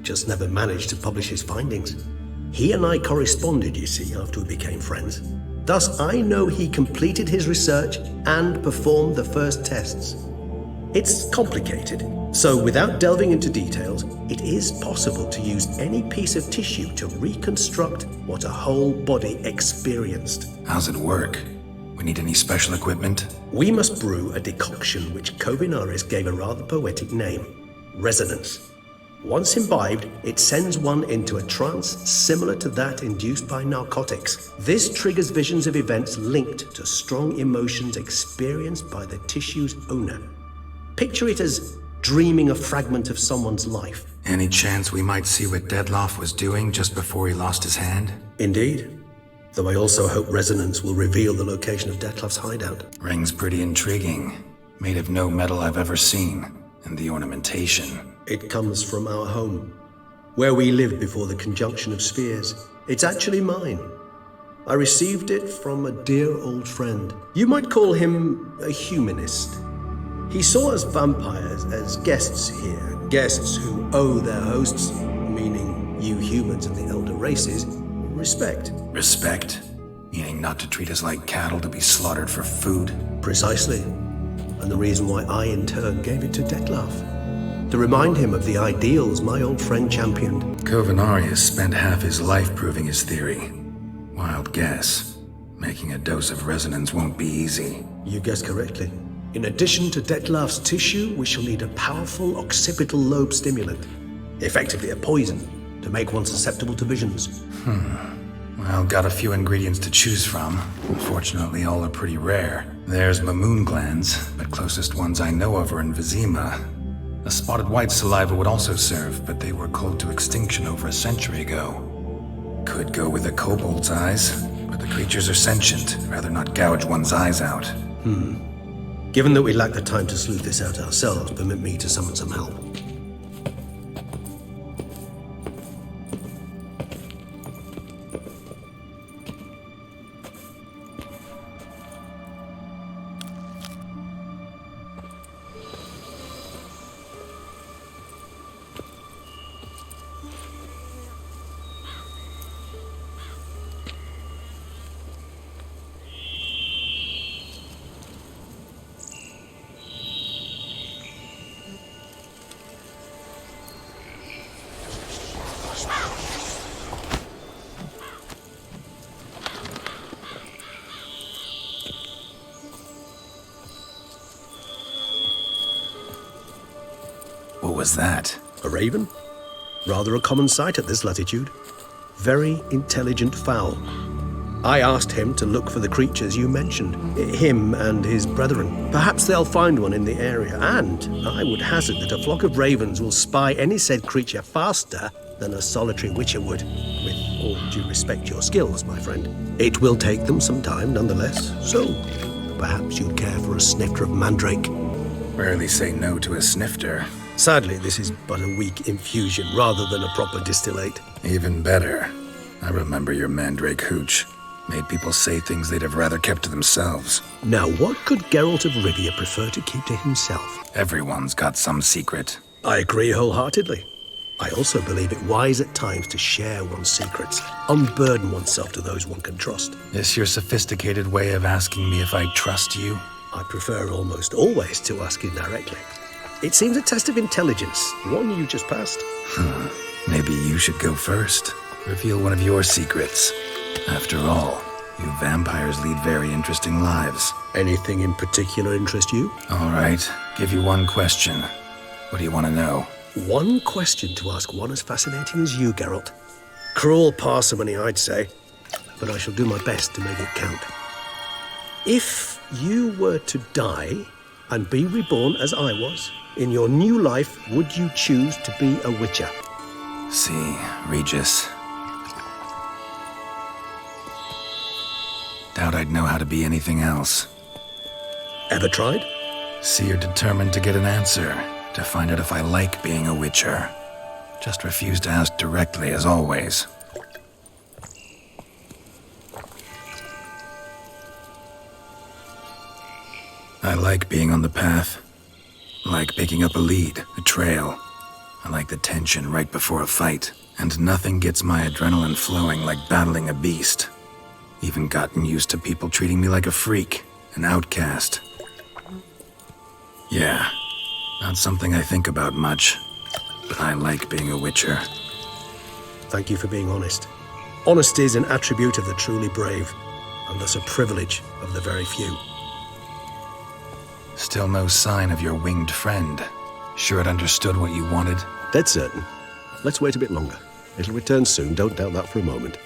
just never managed to publish his findings. He and I corresponded, you see, after we became friends. Thus, I know he completed his research and performed the first tests. It's complicated, so without delving into details, it is possible to use any piece of tissue to reconstruct what a whole body experienced. How's it work? We need any special equipment? We must brew a decoction which Kovinaris gave a rather poetic name, resonance. Once imbibed, it sends one into a trance similar to that induced by narcotics. This triggers visions of events linked to strong emotions experienced by the tissue's owner. Picture it as dreaming a fragment of someone's life. Any chance we might see what Dettlaff was doing just before he lost his hand? Indeed. Though I also hope resonance will reveal the location of Dettlaff's hideout. Ring's pretty intriguing. Made of no metal I've ever seen. And the ornamentation. It comes from our home, where we lived before the conjunction of spheres. It's actually mine. I received it from a dear old friend. You might call him a humanist. He saw us vampires as guests here, guests who owe their hosts, meaning you humans and the elder races, respect. Respect? Meaning not to treat us like cattle to be slaughtered for food? Precisely. And the reason why I in turn gave it to Dettlaff. To remind him of the ideals my old friend championed. Kovinaris spent half his life proving his theory. Wild guess. Making a dose of resonance won't be easy. You guessed correctly. In addition to Dettlaff's tissue, we shall need a powerful occipital lobe stimulant. Effectively a poison, to make one susceptible to visions. Well, got a few ingredients to choose from. Unfortunately, all are pretty rare. There's Mamoon glands, but closest ones I know of are in Vizima. A spotted white saliva would also serve, but they were cold to extinction over a century ago. Could go with a kobold's eyes, but the creatures are sentient. Rather not gouge one's eyes out. Given that we lack the time to sleuth this out ourselves, permit me to summon some help. What was that? A raven? Rather a common sight at this latitude. Very intelligent fowl. I asked him to look for the creatures you mentioned, him and his brethren. Perhaps they'll find one in the area, and I would hazard that a flock of ravens will spy any said creature faster than a solitary witcher would. With all due respect to your skills, my friend. It will take them some time, nonetheless, so perhaps you'd care for a snifter of mandrake. Rarely say no to a snifter. Sadly, this is but a weak infusion rather than a proper distillate. Even better. I remember your mandrake hooch. Made people say things they'd have rather kept to themselves. Now, what could Geralt of Rivia prefer to keep to himself? Everyone's got some secret. I agree wholeheartedly. I also believe it wise at times to share one's secrets, unburden oneself to those one can trust. This your sophisticated way of asking me if I trust you? I prefer almost always to ask you directly. It seems a test of intelligence, one you just passed. Maybe you should go first. Reveal one of your secrets. After all, you vampires lead very interesting lives. Anything in particular interest you? All right, give you one question. What do you want to know? One question to ask one as fascinating as you, Geralt. Cruel parsimony, I'd say, but I shall do my best to make it count. If you were to die and be reborn as I was, in your new life, would you choose to be a witcher? See, Regis. Doubt I'd know how to be anything else. Ever tried? See, you're determined to get an answer, to find out if I like being a witcher. Just refuse to ask directly, as always. I like being on the path. Like picking up a lead, a trail. I like the tension right before a fight. And nothing gets my adrenaline flowing like battling a beast. Even gotten used to people treating me like a freak, an outcast. Yeah, not something I think about much, but I like being a witcher. Thank you for being honest. Honesty is an attribute of the truly brave, and thus a privilege of the very few. Still no sign of your winged friend. Sure it understood what you wanted? Dead certain. Let's wait a bit longer. It'll return soon, don't doubt that for a moment.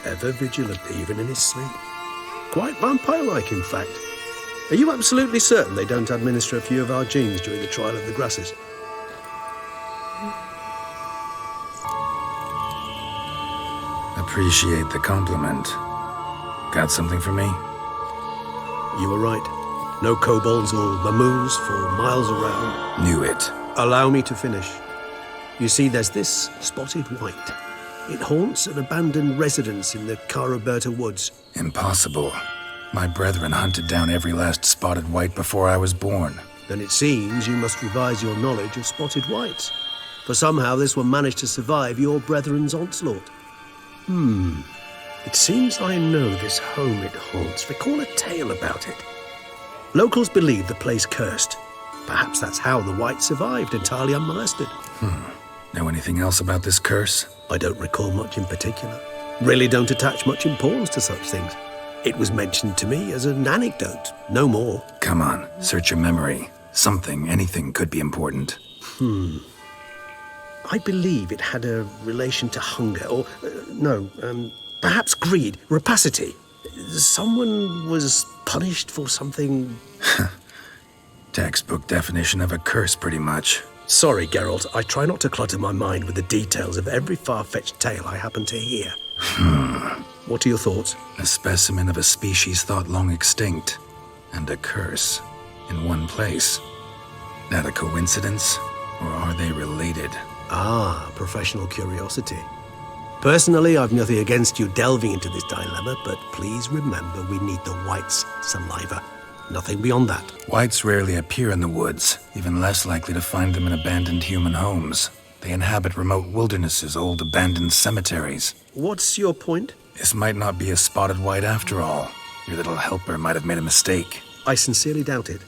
Ever vigilant, even in his sleep. Quite vampire-like, in fact. Are you absolutely certain they don't administer a few of our genes during the trial of the grasses? Appreciate the compliment. Got something for me? You were right. No kobolds or mamoons for miles around. Knew it. Allow me to finish. You see, there's this spotted white. It haunts an abandoned residence in the Caraberta woods. Impossible. My brethren hunted down every last spotted white before I was born. Then it seems you must revise your knowledge of spotted whites. For somehow this one managed to survive your brethren's onslaught. It seems I know this home it haunts. Recall a tale about it. Locals believe the place cursed. Perhaps that's how the white survived, entirely unmolested. Know anything else about this curse? I don't recall much in particular. Really don't attach much importance to such things. It was mentioned to me as an anecdote, no more. Come on, search your memory. Something, anything could be important. I believe it had a relation to hunger, or, perhaps greed, rapacity. Someone was punished for something... Textbook definition of a curse, pretty much. Sorry, Geralt, I try not to clutter my mind with the details of every far-fetched tale I happen to hear. What are your thoughts? A specimen of a species thought long extinct, and a curse, in one place. That a coincidence, or are they related? Ah, professional curiosity. Personally, I've nothing against you delving into this dilemma, but please remember we need the white's saliva. Nothing beyond that. Whites rarely appear in the woods, even less likely to find them in abandoned human homes. They inhabit remote wildernesses, old abandoned cemeteries. What's your point? This might not be a spotted white after all. Your little helper might have made a mistake. I sincerely doubt it.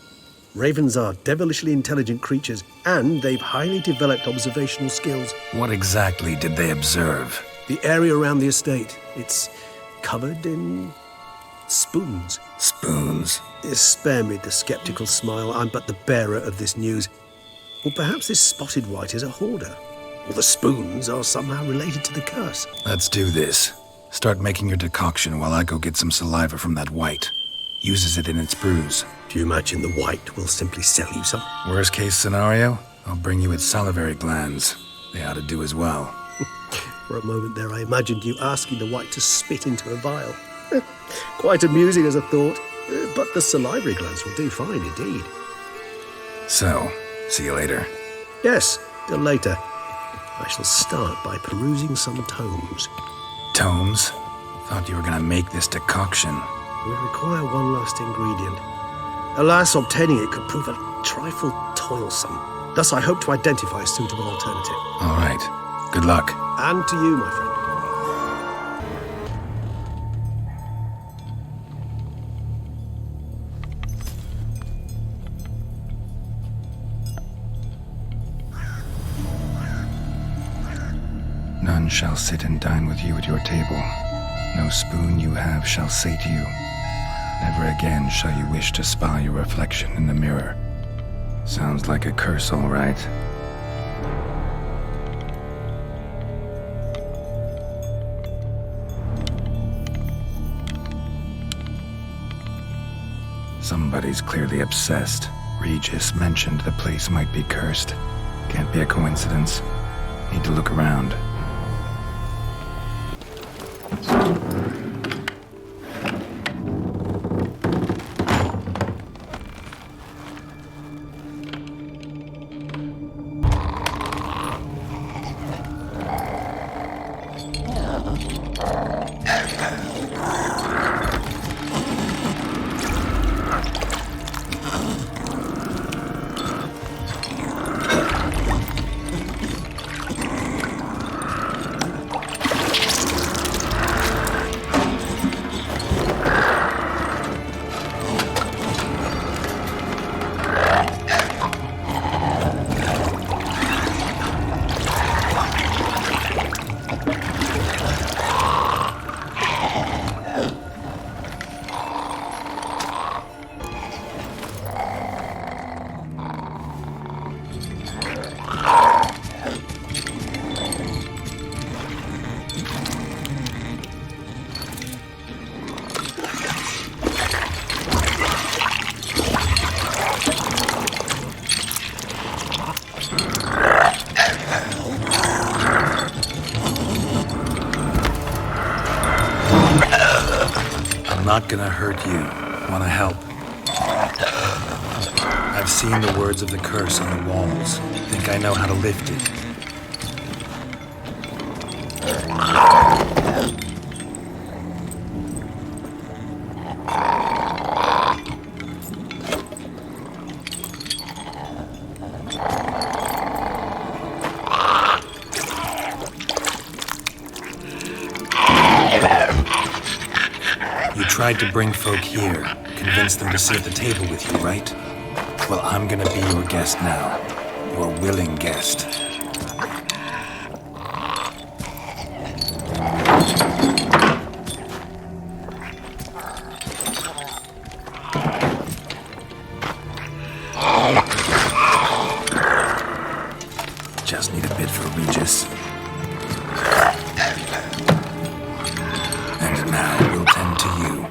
Ravens are devilishly intelligent creatures, and they've highly developed observational skills. What exactly did they observe? The area around the estate. It's covered in spoons. Spoons? Spare me the skeptical smile. I'm but the bearer of this news. Or perhaps this spotted white is a hoarder. Or the spoons are somehow related to the curse. Let's do this. Start making your decoction while I go get some saliva from that white. Uses it in its brews. Do you imagine the white will simply sell you some? Worst case scenario, I'll bring you its salivary glands. They ought to do as well. For a moment there, I imagined you asking the white to spit into a vial. Quite amusing as a thought, but the salivary glands will do fine indeed. So, see you later. Yes, till later. I shall start by perusing some tomes. Tomes? Thought you were gonna make this decoction. We require one last ingredient. Alas, obtaining it could prove a trifle toilsome. Thus, I hope to identify a suitable alternative. All right. Good luck. And to you, my friend. None shall sit and dine with you at your table. No spoon you have shall say to you, never again shall you wish to spy your reflection in the mirror. Sounds like a curse, all right. Somebody's clearly obsessed. Regis mentioned the place might be cursed. Can't be a coincidence. Need to look around. Not gonna hurt you. Wanna help? I've seen the words of the curse on the walls. Think I know how to lift it. Tried to bring folk here, convince them to sit at the table with you, right? Well, I'm gonna be your guest now. Your willing guest. Just need a bit for Regis. And now we'll tend to you.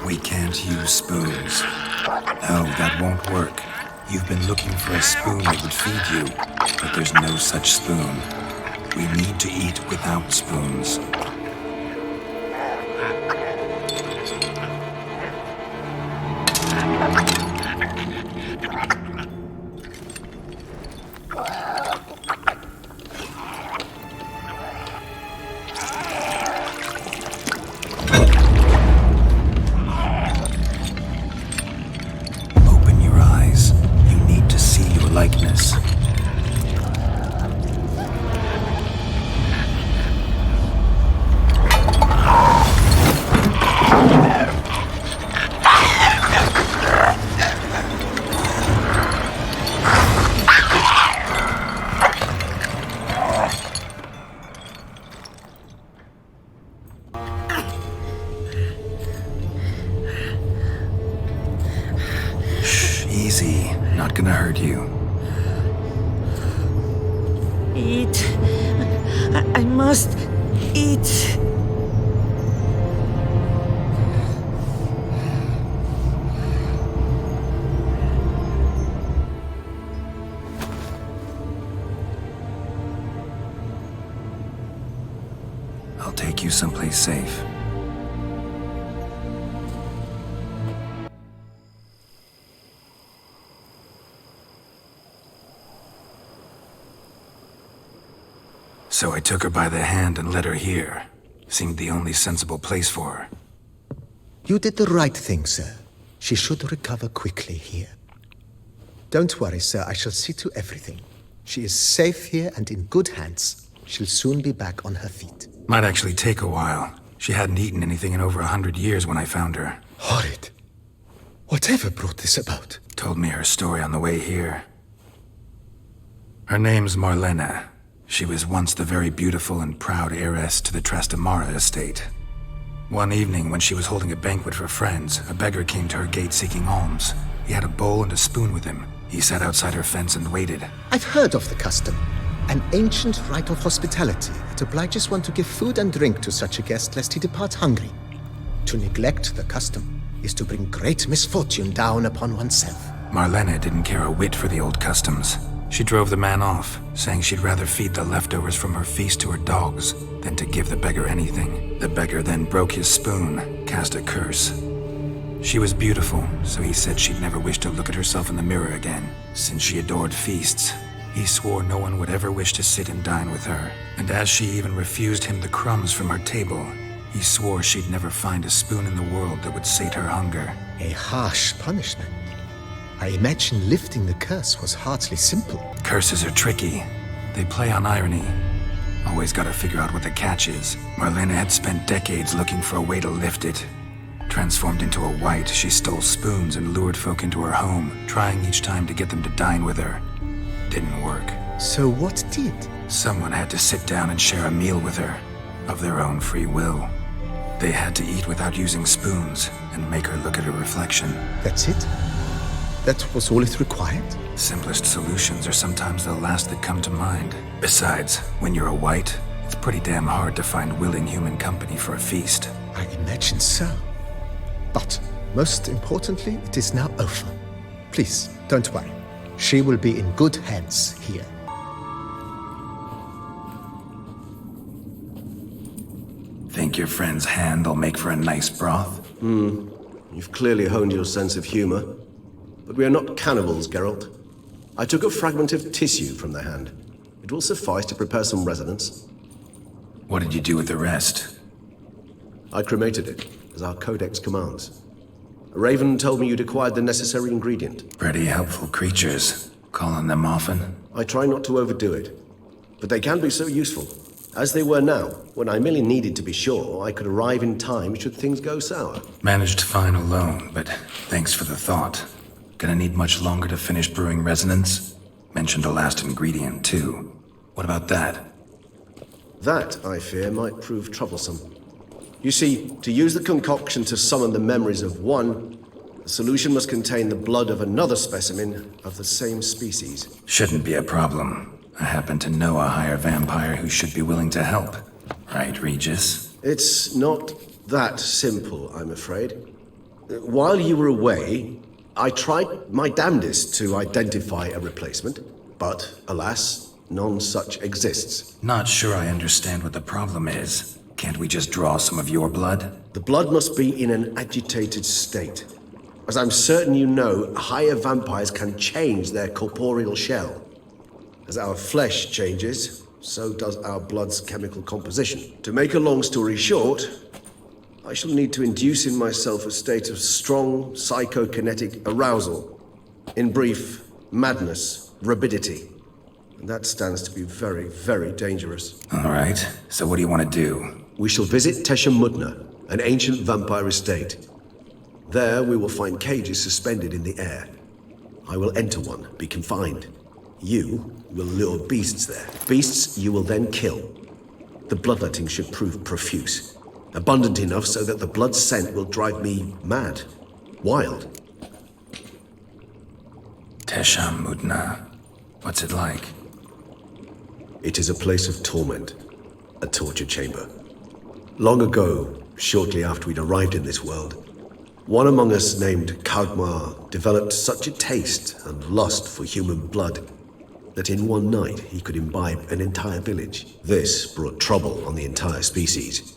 We can't use spoons. No, that won't work. You've been looking for a spoon that would feed you, but there's no such spoon. We need to eat without spoons. Likeness. Shh, easy. Not gonna hurt you. Eat. I must eat. I'll take you someplace safe. So I took her by the hand and led her here. Seemed the only sensible place for her. You did the right thing, sir. She should recover quickly here. Don't worry, sir. I shall see to everything. She is safe here and in good hands. She'll soon be back on her feet. Might actually take a while. She hadn't eaten anything in over 100 years when I found her. Horrid. Whatever brought this about? Told me her story on the way here. Her name's Marlena. She was once the very beautiful and proud heiress to the Trastamara estate. One evening, when she was holding a banquet for friends, a beggar came to her gate seeking alms. He had a bowl and a spoon with him. He sat outside her fence and waited. I've heard of the custom. An ancient rite of hospitality that obliges one to give food and drink to such a guest lest he depart hungry. To neglect the custom is to bring great misfortune down upon oneself. Marlena didn't care a whit for the old customs. She drove the man off, saying she'd rather feed the leftovers from her feast to her dogs than to give the beggar anything. The beggar then broke his spoon, cast a curse. She was beautiful, so he said she'd never wish to look at herself in the mirror again. Since she adored feasts, he swore no one would ever wish to sit and dine with her. And as she even refused him the crumbs from her table, he swore she'd never find a spoon in the world that would sate her hunger. A harsh punishment. I imagine lifting the curse was hardly simple. Curses are tricky. They play on irony. Always gotta figure out what the catch is. Marlena had spent decades looking for a way to lift it. Transformed into a wight, she stole spoons and lured folk into her home, trying each time to get them to dine with her. Didn't work. So what did? Someone had to sit down and share a meal with her, of their own free will. They had to eat without using spoons, and make her look at her reflection. That's it? That was all it required? Simplest solutions are sometimes the last that come to mind. Besides, when you're a wight, it's pretty damn hard to find willing human company for a feast. I imagine so. But, most importantly, it is now over. Please, don't worry. She will be in good hands here. Think your friend's hand will make for a nice broth? You've clearly honed your sense of humor. But we are not cannibals, Geralt. I took a fragment of tissue from the hand. It will suffice to prepare some resonance. What did you do with the rest? I cremated it, as our codex commands. A raven told me you'd acquired the necessary ingredient. Pretty helpful creatures. Calling them often? I try not to overdo it, but they can be so useful. As they were now, when I merely needed to be sure I could arrive in time should things go sour. Managed fine alone, but thanks for the thought. Gonna need much longer to finish brewing resonance? Mentioned a last ingredient, too. What about that? That, I fear, might prove troublesome. You see, to use the concoction to summon the memories of one, the solution must contain the blood of another specimen of the same species. Shouldn't be a problem. I happen to know a higher vampire who should be willing to help. Right, Regis? It's not that simple, I'm afraid. While you were away, I tried my damnedest to identify a replacement, but alas, none such exists. Not sure I understand what the problem is. Can't we just draw some of your blood? The blood must be in an agitated state. As I'm certain you know, higher vampires can change their corporeal shell. As our flesh changes, so does our blood's chemical composition. To make a long story short, I shall need to induce in myself a state of strong psychokinetic arousal. In brief, madness, rabidity. And that stands to be very, very dangerous. All right, so what do you want to do? We shall visit Tesha Mudna, an ancient vampire estate. There we will find cages suspended in the air. I will enter one, be confined. You will lure beasts there. Beasts you will then kill. The bloodletting should prove profuse. Abundant enough so that the blood scent will drive me mad. Wild. Tesha Mudna. What's it like? It is a place of torment, a torture chamber. Long ago, shortly after we'd arrived in this world, one among us named Kagmar developed such a taste and lust for human blood that in one night he could imbibe an entire village. This brought trouble on the entire species.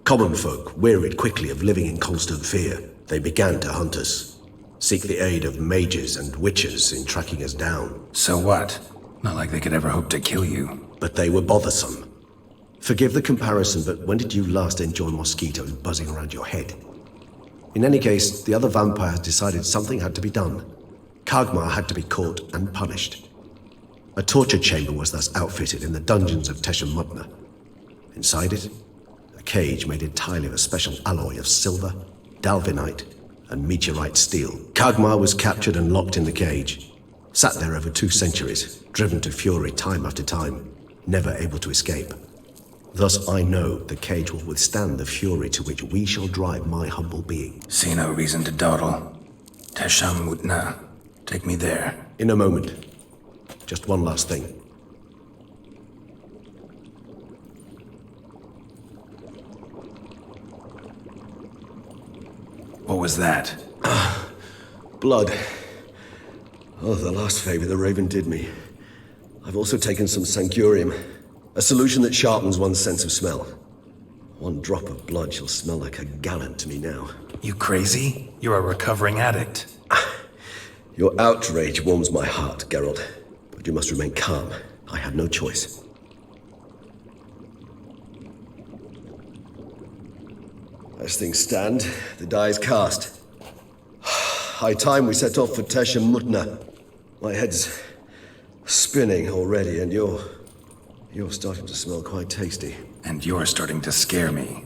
Common folk wearied quickly of living in constant fear. They began to hunt us, seek the aid of mages and witches in tracking us down. So what? Not like they could ever hope to kill you. But they were bothersome. Forgive the comparison, but when did you last enjoy mosquitoes buzzing around your head? In any case, the other vampires decided something had to be done. Kagmar had to be caught and punished. A torture chamber was thus outfitted in the dungeons of Toussaint. Inside it, a cage made entirely of a special alloy of silver, dalvinite, and meteorite steel. Kagmar was captured and locked in the cage. Sat there over 2 centuries, driven to fury time after time, never able to escape. Thus I know the cage will withstand the fury to which we shall drive my humble being. See no reason to dawdle. Toussaint. Take me there. In a moment. Just one last thing. What was that? Blood. Oh, the last favor the Raven did me. I've also taken some sancurium, a solution that sharpens one's sense of smell. One drop of blood shall smell like a gallon to me now. You crazy? You're a recovering addict. Your outrage warms my heart, Geralt. But you must remain calm. I had no choice. As things stand, the die is cast. High time we set off for Toussaint. My head's spinning already, and you're starting to smell quite tasty. And you're starting to scare me.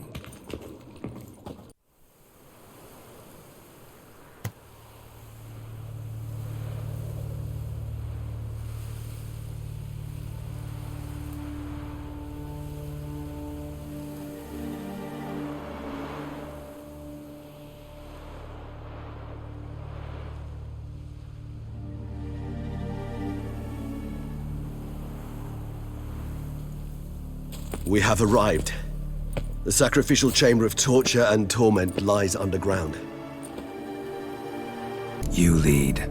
We have arrived. The sacrificial chamber of torture and torment lies underground. You lead.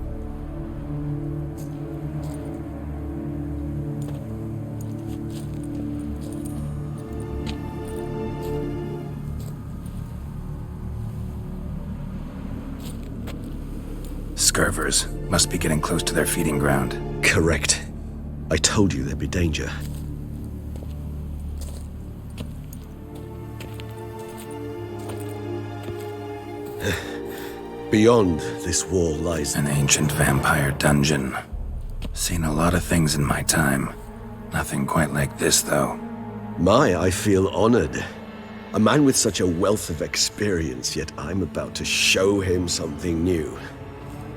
Scurvers. Must be getting close to their feeding ground. Correct. I told you there'd be danger. Beyond this wall lies an ancient vampire dungeon. Seen a lot of things in my time. Nothing quite like this, though. I feel honored. A man with such a wealth of experience, yet I'm about to show him something new.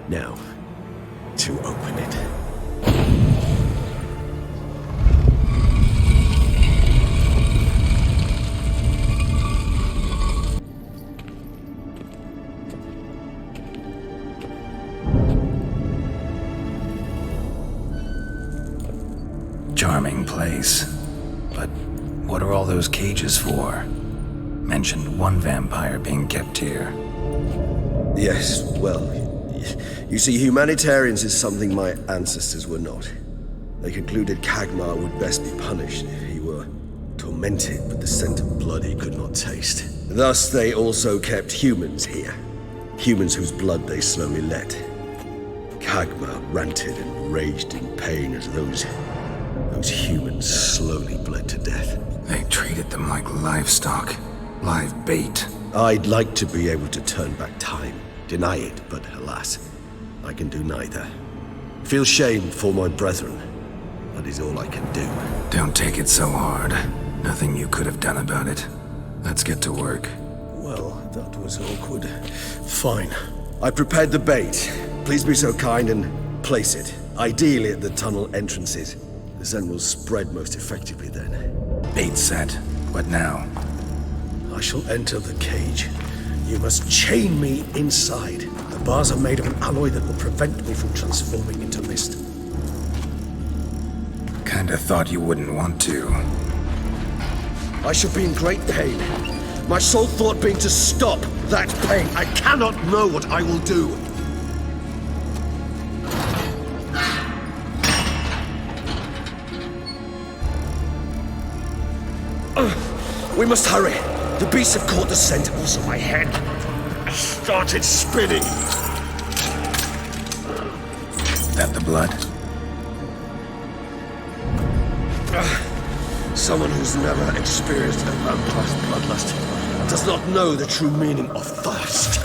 Now, to open it. Charming place. But what are all those cages for? Mentioned one vampire being kept here. Yes, well, you see, humanitarians is something my ancestors were not. They concluded Kagmar would best be punished if he were tormented with the scent of blood he could not taste. Thus, they also kept humans here. Humans whose blood they slowly let. Kagmar ranted and raged in pain as those humans slowly bled to death. They treated them like livestock. Live bait. I'd like to be able to turn back time. Deny it, but alas, I can do neither. Feel shame for my brethren. That is all I can do. Don't take it so hard. Nothing you could have done about it. Let's get to work. Well, that was awkward. Fine. I prepared the bait. Please be so kind and place it. Ideally at the tunnel entrances. The scent will spread most effectively then. Bait set. What now? I shall enter the cage. You must chain me inside. The bars are made of an alloy that will prevent me from transforming into mist. Kinda thought you wouldn't want to. I shall be in great pain. My sole thought being to stop that pain. I cannot know what I will do. We must hurry. The beasts have caught the scent. Also, my head started spinning. That the blood? Someone who's never experienced a vampire's bloodlust does not know the true meaning of thirst.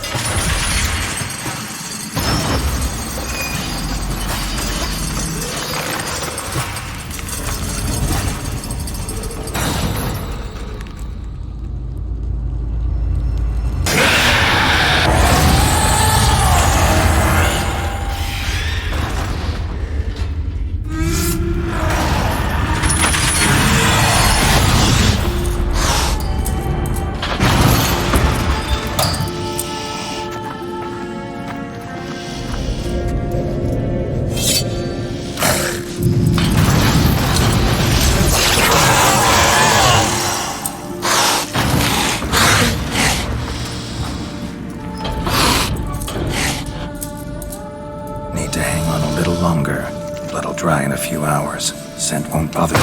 Scent won't bother you.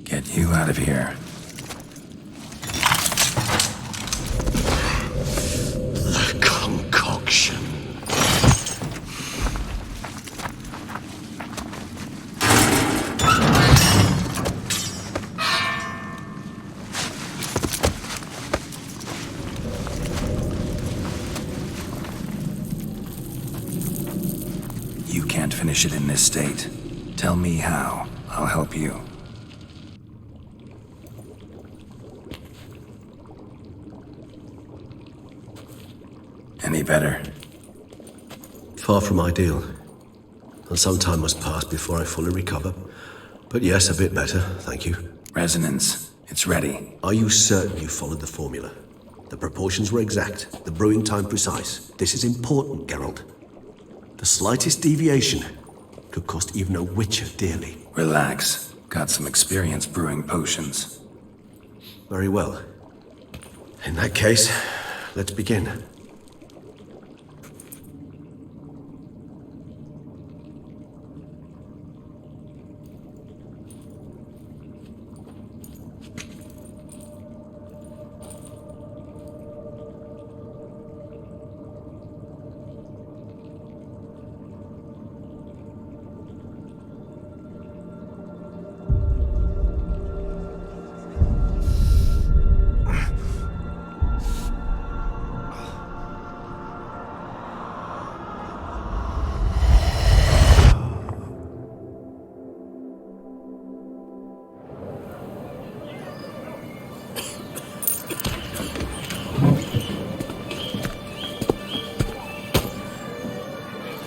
Get you out of here. The concoction. Finish it in this state. Tell me how. I'll help you. Any better? Far from ideal. And some time must pass before I fully recover. But yes, a bit better, thank you. Resonance. It's ready. Are you certain you followed the formula? The proportions were exact, the brewing time precise. This is important, Geralt. The slightest deviation could cost even a witcher dearly. Relax. Got some experience brewing potions. Very well. In that case, let's begin.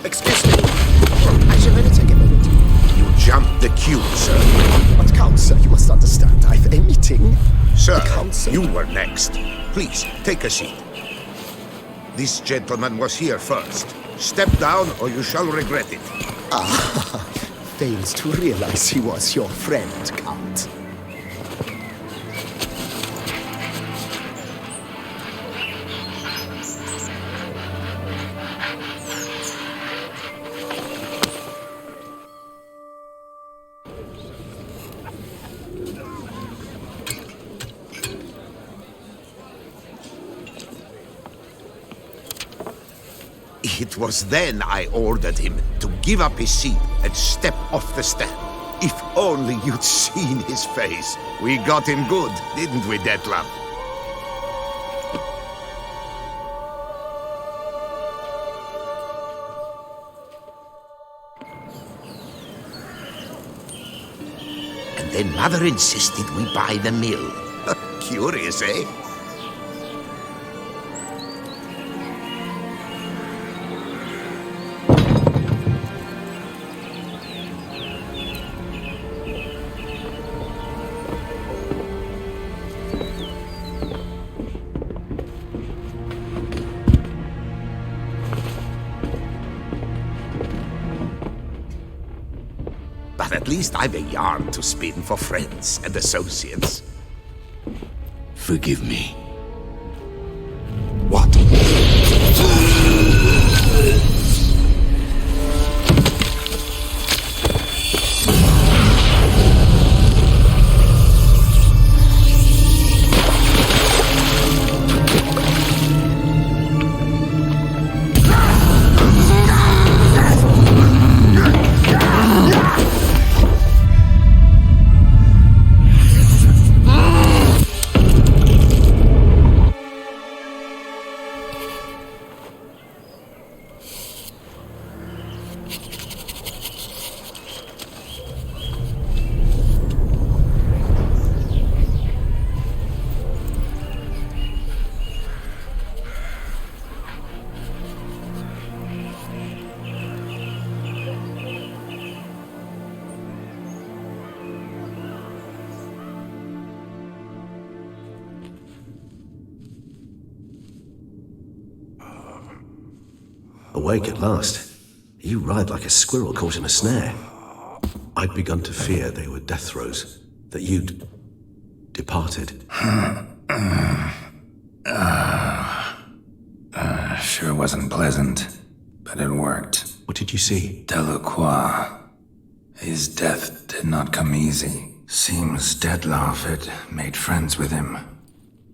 Excuse me. I should really take a minute. You jumped the queue, sir. But Count, sir, you must understand. I've a meeting. Sir, Count, you were next. Please, take a seat. This gentleman was here first. Step down or you shall regret it. Ah, fails to realize he was your friend, Count. It was then I ordered him to give up his seat and step off the stand. If only you'd seen his face. We got him good, didn't we, Detlef? And then Mother insisted we buy the mill. Curious, eh? At least I've a yarn to spin for friends and associates. Forgive me. What? Awake at last. You ride like a squirrel caught in a snare. I'd begun to fear they were death throes, that you'd departed. Sure wasn't pleasant, but it worked. What did you see? Delacroix. His death did not come easy. Seems Detlaff had made friends with him.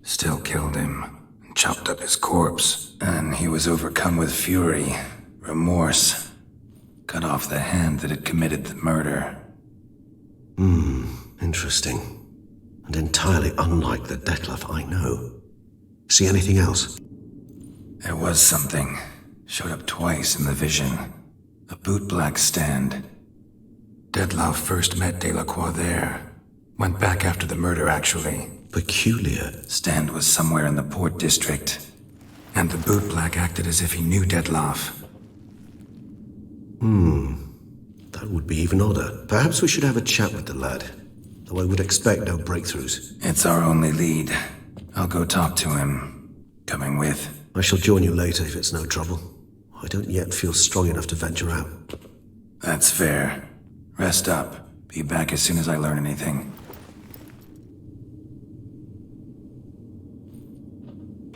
Still killed him. Chopped up his corpse, and he was overcome with fury, remorse. Cut off the hand that had committed the murder. Interesting. And entirely unlike the Detlaff I know. See anything else? There was something. Showed up twice in the vision. A bootblack stand. Detlaff first met Delacroix there. Went back after the murder, actually. Peculiar. Stand was somewhere in the port district. And the bootblack acted as if he knew Detlaff. That would be even odder. Perhaps we should have a chat with the lad. Though I would expect no breakthroughs. It's our only lead. I'll go talk to him. Coming with? I shall join you later if it's no trouble. I don't yet feel strong enough to venture out. That's fair. Rest up. Be back as soon as I learn anything.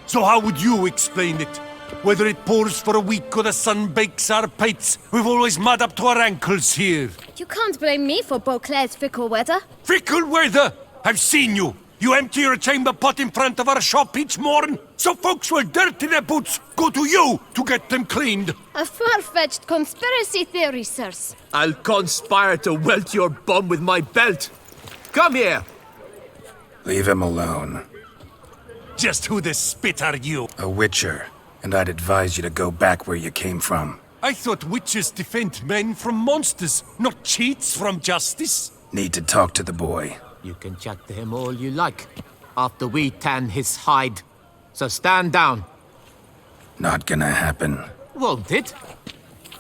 So how would you explain it? Whether it pours for a week or the sun bakes our pates, we've always mud up to our ankles here. You can't blame me for Beauclair's fickle weather. Fickle weather? I've seen you. You empty your chamber pot in front of our shop each morn, so folks will dirty their boots go to you to get them cleaned. A far-fetched conspiracy theory, sirs. I'll conspire to welt your bum with my belt. Come here. Leave him alone. Just who the spit are you? A witcher, and I'd advise you to go back where you came from. I thought witches defend men from monsters, not cheats from justice. Need to talk to the boy. You can chat to him all you like, after we tan his hide. So stand down. Not gonna happen. Won't it?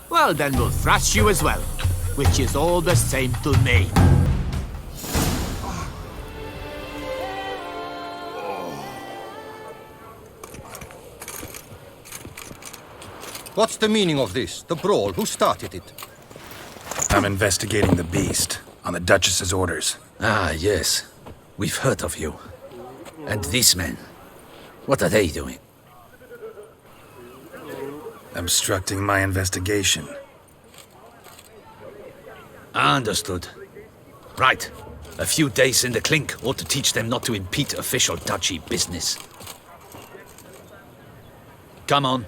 Well, then we'll thrash you as well, which is all the same to me. What's the meaning of this? The brawl? Who started it? I'm investigating the beast, on the Duchess's orders. Ah, yes. We've heard of you. And these men, what are they doing? Obstructing my investigation. Understood. Right. A few days in the clink ought to teach them not to impede official duchy business. Come on.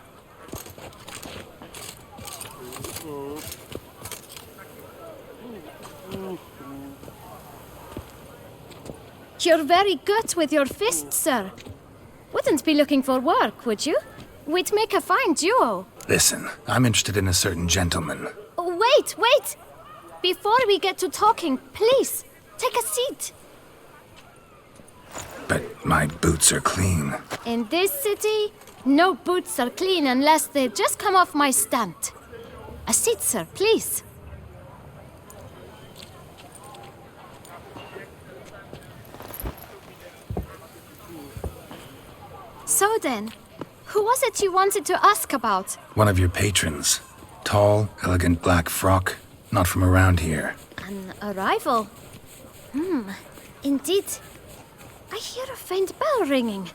You're very good with your fists, sir. Wouldn't be looking for work, would you? We'd make a fine duo. Listen, I'm interested in a certain gentleman. Wait! Before we get to talking, please, take a seat. But my boots are clean. In this city, no boots are clean unless they just come off my stand. A seat, sir, please. So then, who was it you wanted to ask about? One of your patrons. Tall, elegant black frock. Not from around here. An arrival? Indeed. I hear a faint bell ringing.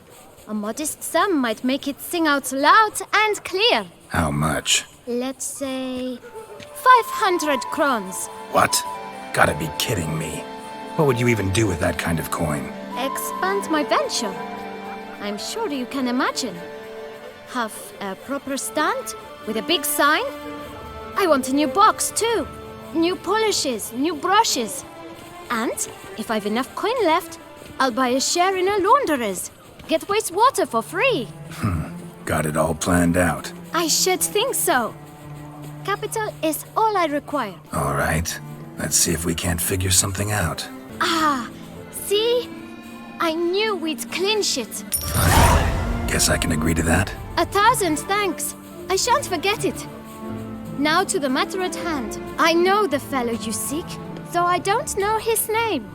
A modest sum might make it sing out loud and clear. How much? Let's say 500 crowns. What? Gotta be kidding me. What would you even do with that kind of coin? Expand my venture. I'm sure you can imagine. Have a proper stand with a big sign. I want a new box too. New polishes, new brushes. And if I've enough coin left, I'll buy a share in a launderer's. Get wastewater for free. Got it all planned out. I should think so. Capital is all I require. All right. Let's see if we can't figure something out. Ah, see? I knew we'd clinch it. Guess I can agree to that. 1,000 thanks. I shan't forget it. Now to the matter at hand. I know the fellow you seek, though I don't know his name.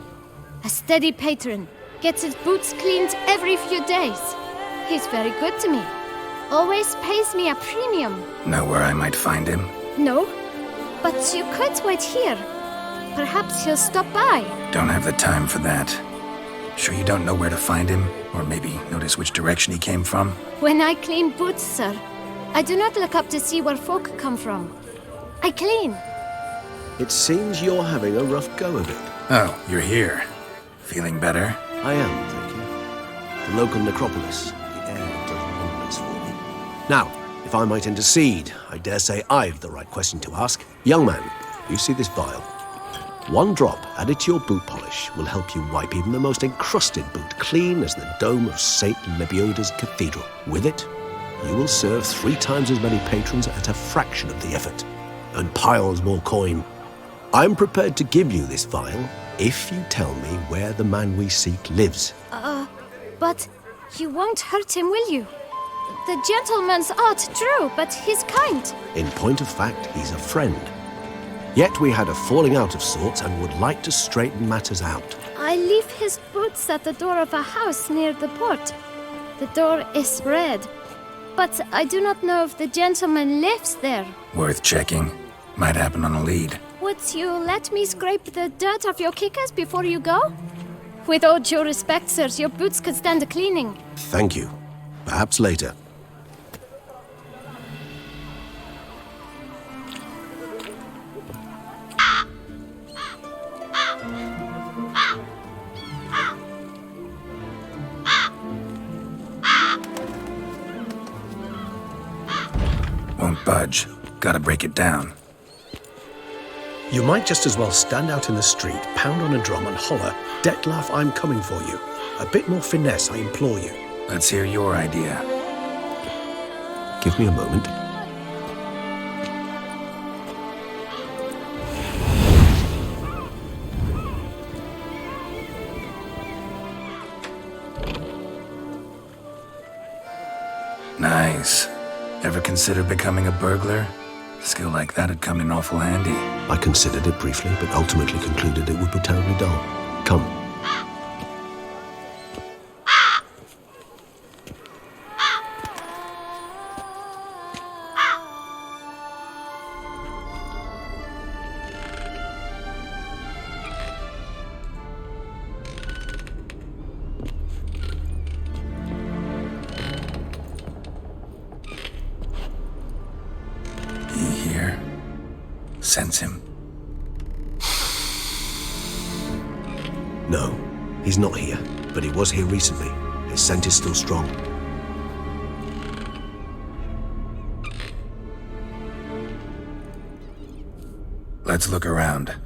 A steady patron. Gets his boots cleaned every few days. He's very good to me. Always pays me a premium. Know where I might find him? No, but you could wait here. Perhaps he'll stop by. Don't have the time for that. Sure you don't know where to find him? Or maybe notice which direction he came from? When I clean boots, sir, I do not look up to see where folk come from. I clean. It seems you're having a rough go of it. Oh, you're here. Feeling better? I am, thank you. The local necropolis. The air does wonders for me. Now, if I might intercede, I dare say I've the right question to ask. Young man, you see this vial? One drop added to your boot polish will help you wipe even the most encrusted boot clean as the dome of St. Lebioda's cathedral. With it, you will serve 3 times as many patrons at a fraction of the effort, and piles more coin. I'm prepared to give you this vial if you tell me where the man we seek lives. But you won't hurt him, will you? The gentleman's art, true, but he's kind. In point of fact, he's a friend. Yet we had a falling out of sorts and would like to straighten matters out. I leave his boots at the door of a house near the port. The door is red, but I do not know if the gentleman lives there. Worth checking. Might happen on a lead. Would you let me scrape the dirt off your kickers before you go? With all due respect, sirs, your boots could stand a cleaning. Thank you. Perhaps later. Won't budge. Gotta break it down. You might just as well stand out in the street, pound on a drum and holler, "Detlef, I'm coming for you." A bit more finesse, I implore you. Let's hear your idea. Give me a moment. Nice. Ever consider becoming a burglar? A skill like that'd come in awful handy. I considered it briefly, but ultimately concluded it would be terribly dull. Come. Sense him? No, he's not here, but he was here recently. His scent is still strong. Let's look around.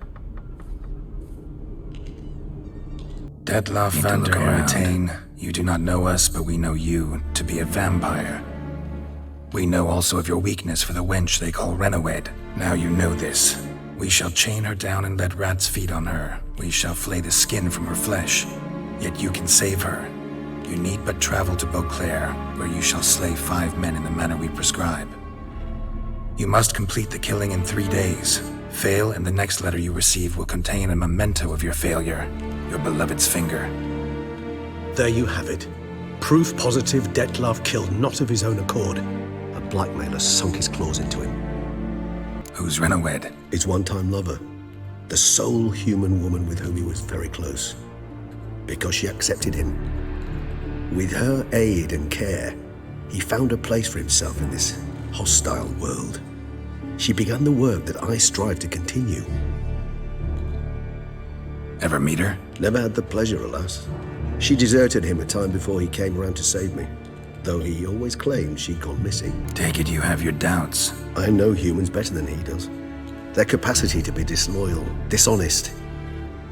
Detlef van der Hertain, you do not know us, but we know you to be a vampire. We know also of your weakness for the wench they call Renawed. Now you know this. We shall chain her down and let rats feed on her. We shall flay the skin from her flesh. Yet you can save her. You need but travel to Beauclair, where you shall slay 5 men in the manner we prescribe. You must complete the killing in 3 days. Fail, and the next letter you receive will contain a memento of your failure. Your beloved's finger. There you have it. Proof positive Detlef killed not of his own accord. A blackmailer sunk his claws into him. Who's Renawed? His one-time lover. The sole human woman with whom he was very close. Because she accepted him. With her aid and care, he found a place for himself in this hostile world. She began the work that I strive to continue. Ever meet her? Never had the pleasure, alas. She deserted him a time before he came around to save me, though he always claimed she'd gone missing. Take it you have your doubts. I know humans better than he does. Their capacity to be disloyal, dishonest.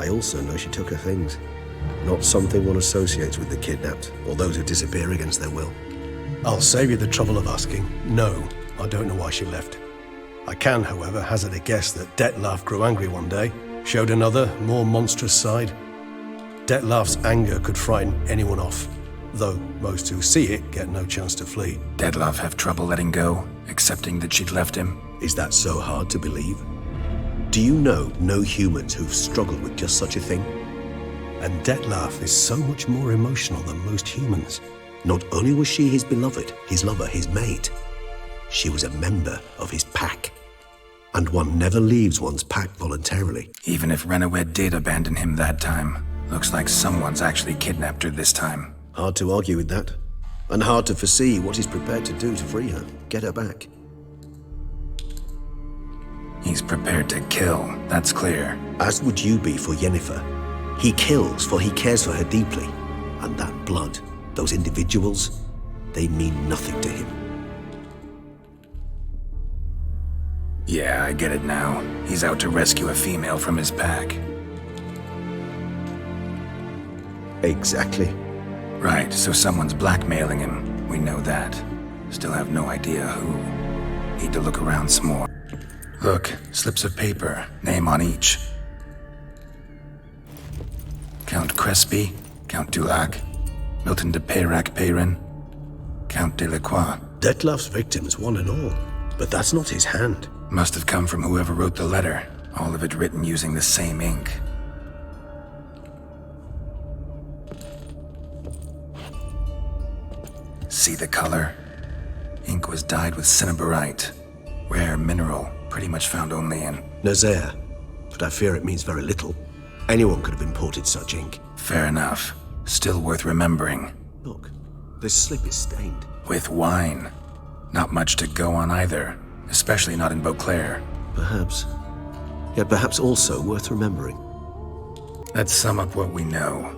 I also know she took her things. Not something one associates with the kidnapped, or those who disappear against their will. I'll save you the trouble of asking. No, I don't know why she left. I can, however, hazard a guess that Detlef grew angry one day, showed another, more monstrous side. Detlef's anger could frighten anyone off, though most who see it get no chance to flee. Detlef have trouble letting go, accepting that she'd left him? Is that so hard to believe? Do you know no humans who've struggled with just such a thing? And Detlef is so much more emotional than most humans. Not only was she his beloved, his lover, his mate, she was a member of his pack. And one never leaves one's pack voluntarily. Even if Renowed did abandon him that time, looks like someone's actually kidnapped her this time. Hard to argue with that. And hard to foresee what he's prepared to do to free her, get her back. He's prepared to kill, that's clear. As would you be for Yennefer. He kills for he cares for her deeply. And that blood, those individuals, they mean nothing to him. Yeah, I get it now. He's out to rescue a female from his pack. Exactly. Right, so someone's blackmailing him. We know that. Still have no idea who. Need to look around some more. Look, slips of paper, name on each. Count Crespi, Count Dulac, Milton de Peyrac-Peyrin, Count Delacroix. Detlef's victims, one and all. But that's not his hand. Must have come from whoever wrote the letter. All of it written using the same ink. See the color? Ink was dyed with cinnabarite. Rare mineral, pretty much found only in Nazaire, but I fear it means very little. Anyone could have imported such ink. Fair enough. Still worth remembering. Look, this slip is stained. With wine. Not much to go on either, especially not in Beauclair. Perhaps. Yet perhaps also worth remembering. Let's sum up what we know.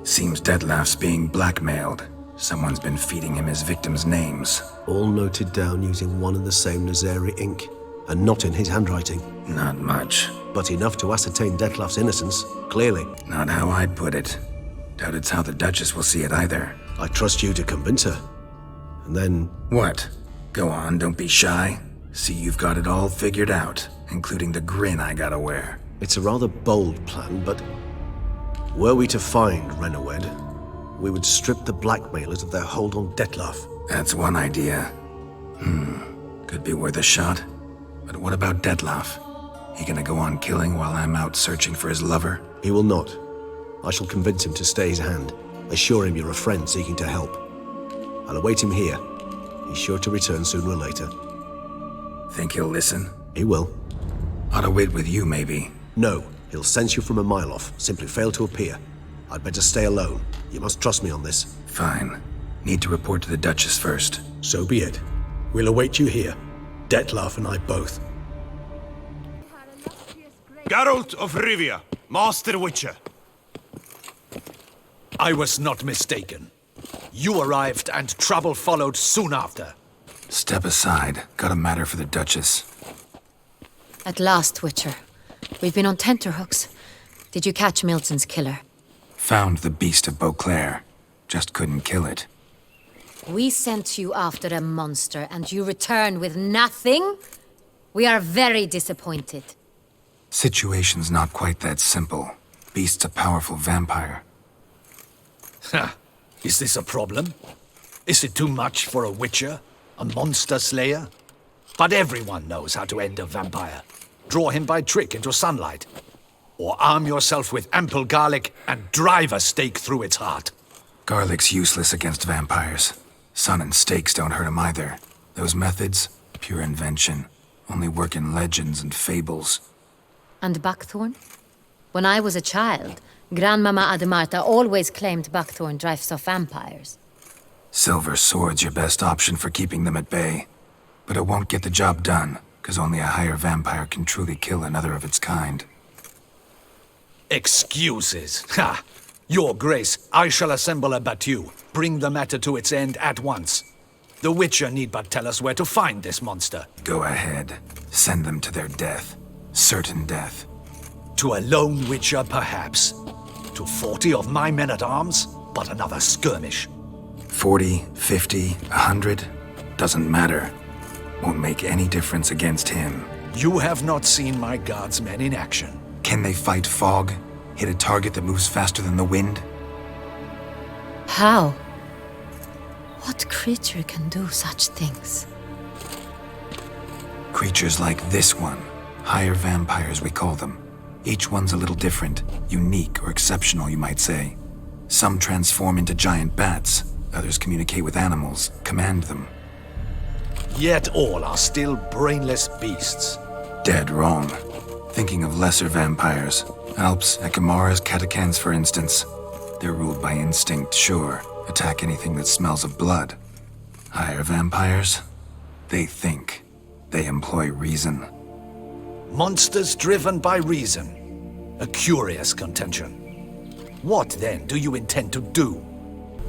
Seems Detlef's being blackmailed. Someone's been feeding him his victims' names. All noted down using one and the same Nazaire ink, and not in his handwriting. Not much. But enough to ascertain Detlef's innocence, clearly. Not how I'd put it. Doubt it's how the Duchess will see it either. I trust you to convince her. And then... What? Go on, don't be shy. See you've got it all figured out, including the grin I gotta wear. It's a rather bold plan, but... Were we to find Renowed, we would strip the blackmailers of their hold on Detlef. That's one idea. Could be worth a shot. But what about Detlef? He gonna go on killing while I'm out searching for his lover? He will not. I shall convince him to stay his hand. Assure him you're a friend seeking to help. I'll await him here. He's sure to return sooner or later. Think he'll listen? He will. Ought to wait with you, maybe. No, he'll sense you from a mile off. Simply fail to appear. I'd better stay alone. You must trust me on this. Fine. Need to report to the Duchess first. So be it. We'll await you here. Detlef and I both. Geralt of Rivia, Master Witcher. I was not mistaken. You arrived and trouble followed soon after. Step aside. Got a matter for the Duchess. At last, Witcher. We've been on tenterhooks. Did you catch Milton's killer? Found the beast of Beauclair. Just couldn't kill it. We sent you after a monster, and you return with nothing? We are very disappointed. Situation's not quite that simple. Beast's a powerful vampire. Ha! Is this a problem? Is it too much for a witcher? A monster slayer? But everyone knows how to end a vampire. Draw him by trick into sunlight. Or arm yourself with ample garlic and drive a stake through its heart. Garlic's useless against vampires. Sun and stakes don't hurt him either. Those methods, pure invention. Only work in legends and fables. And buckthorn? When I was a child, Grandmama Ademarta always claimed buckthorn drives off vampires. Silver sword's your best option for keeping them at bay. But it won't get the job done, because only a higher vampire can truly kill another of its kind. Excuses. Ha! Your Grace, I shall assemble a battue. Bring the matter to its end at once. The Witcher need but tell us where to find this monster. Go ahead. Send them to their death. Certain death. To a lone Witcher, perhaps. To 40 of my men-at-arms, but another skirmish. 40, 50, 100, doesn't matter. Won't make any difference against him. You have not seen my guardsmen in action. Can they fight fog? Hit a target that moves faster than the wind? How? What creature can do such things? Creatures like this one. Higher vampires, we call them. Each one's a little different. Unique or exceptional, you might say. Some transform into giant bats. Others communicate with animals, command them. Yet all are still brainless beasts. Dead wrong. Thinking of lesser vampires. Alps, Ekamaras, Catechans, for instance. They're ruled by instinct, sure. Attack anything that smells of blood. Higher vampires? They think. They employ reason. Monsters driven by reason. A curious contention. What, then, do you intend to do?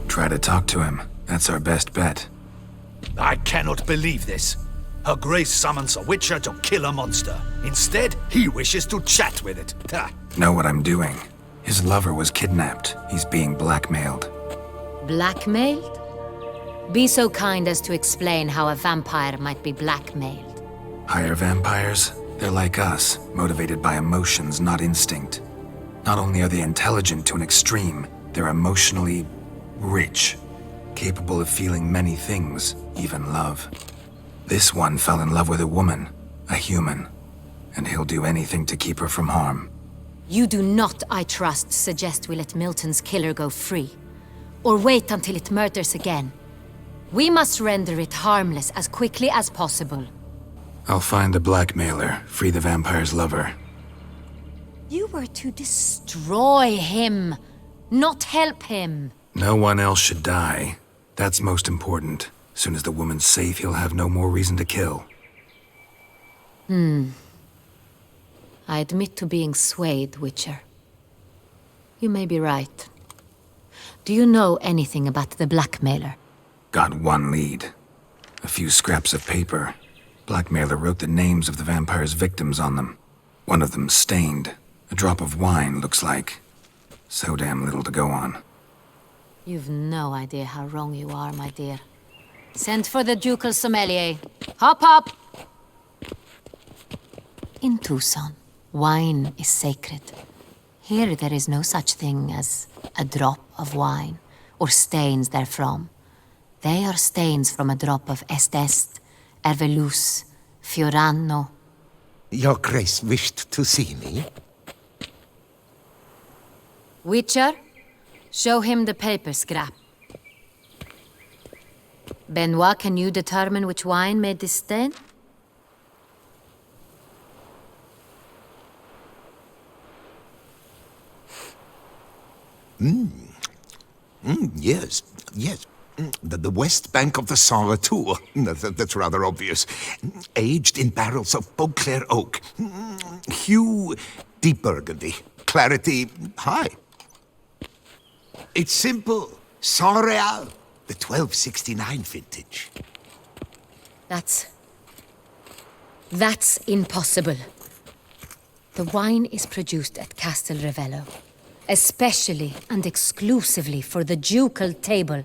Try to talk to him. That's our best bet. I cannot believe this. Her Grace summons a Witcher to kill a monster. Instead, he wishes to chat with it. Ha. Know what I'm doing. His lover was kidnapped. He's being blackmailed. Blackmailed? Be so kind as to explain how a vampire might be blackmailed. Higher vampires? They're like us, motivated by emotions, not instinct. Not only are they intelligent to an extreme, they're emotionally rich, capable of feeling many things, even love. This one fell in love with a woman, a human, and he'll do anything to keep her from harm. You do not, I trust, suggest we let Milton's killer go free, or wait until it murders again. We must render it harmless as quickly as possible. I'll find the blackmailer, free the vampire's lover. You were to destroy him, not help him. No one else should die. That's most important. Soon as the woman's safe, he'll have no more reason to kill. I admit to being swayed, Witcher. You may be right. Do you know anything about the blackmailer? Got one lead. A few scraps of paper. Blackmailer wrote the names of the vampire's victims on them. One of them stained. A drop of wine, looks like. So damn little to go on. You've no idea how wrong you are, my dear. Send for the ducal sommelier. Hop, hop! In Toussaint, wine is sacred. Here there is no such thing as a drop of wine, or stains therefrom. They are stains from a drop of Est, Ervelus, Fiorano. Your Grace wished to see me? Witcher, show him the paper scrap. Benoit, can you determine which wine made this stain? Yes, yes. The west bank of the Sarre too. That's rather obvious. Aged in barrels of Beauclair oak. Hue, deep burgundy. Clarity, high. It's simple. Saint-Réal, the 1269 vintage. That's impossible. The wine is produced at Castel Ravello, especially and exclusively for the ducal table.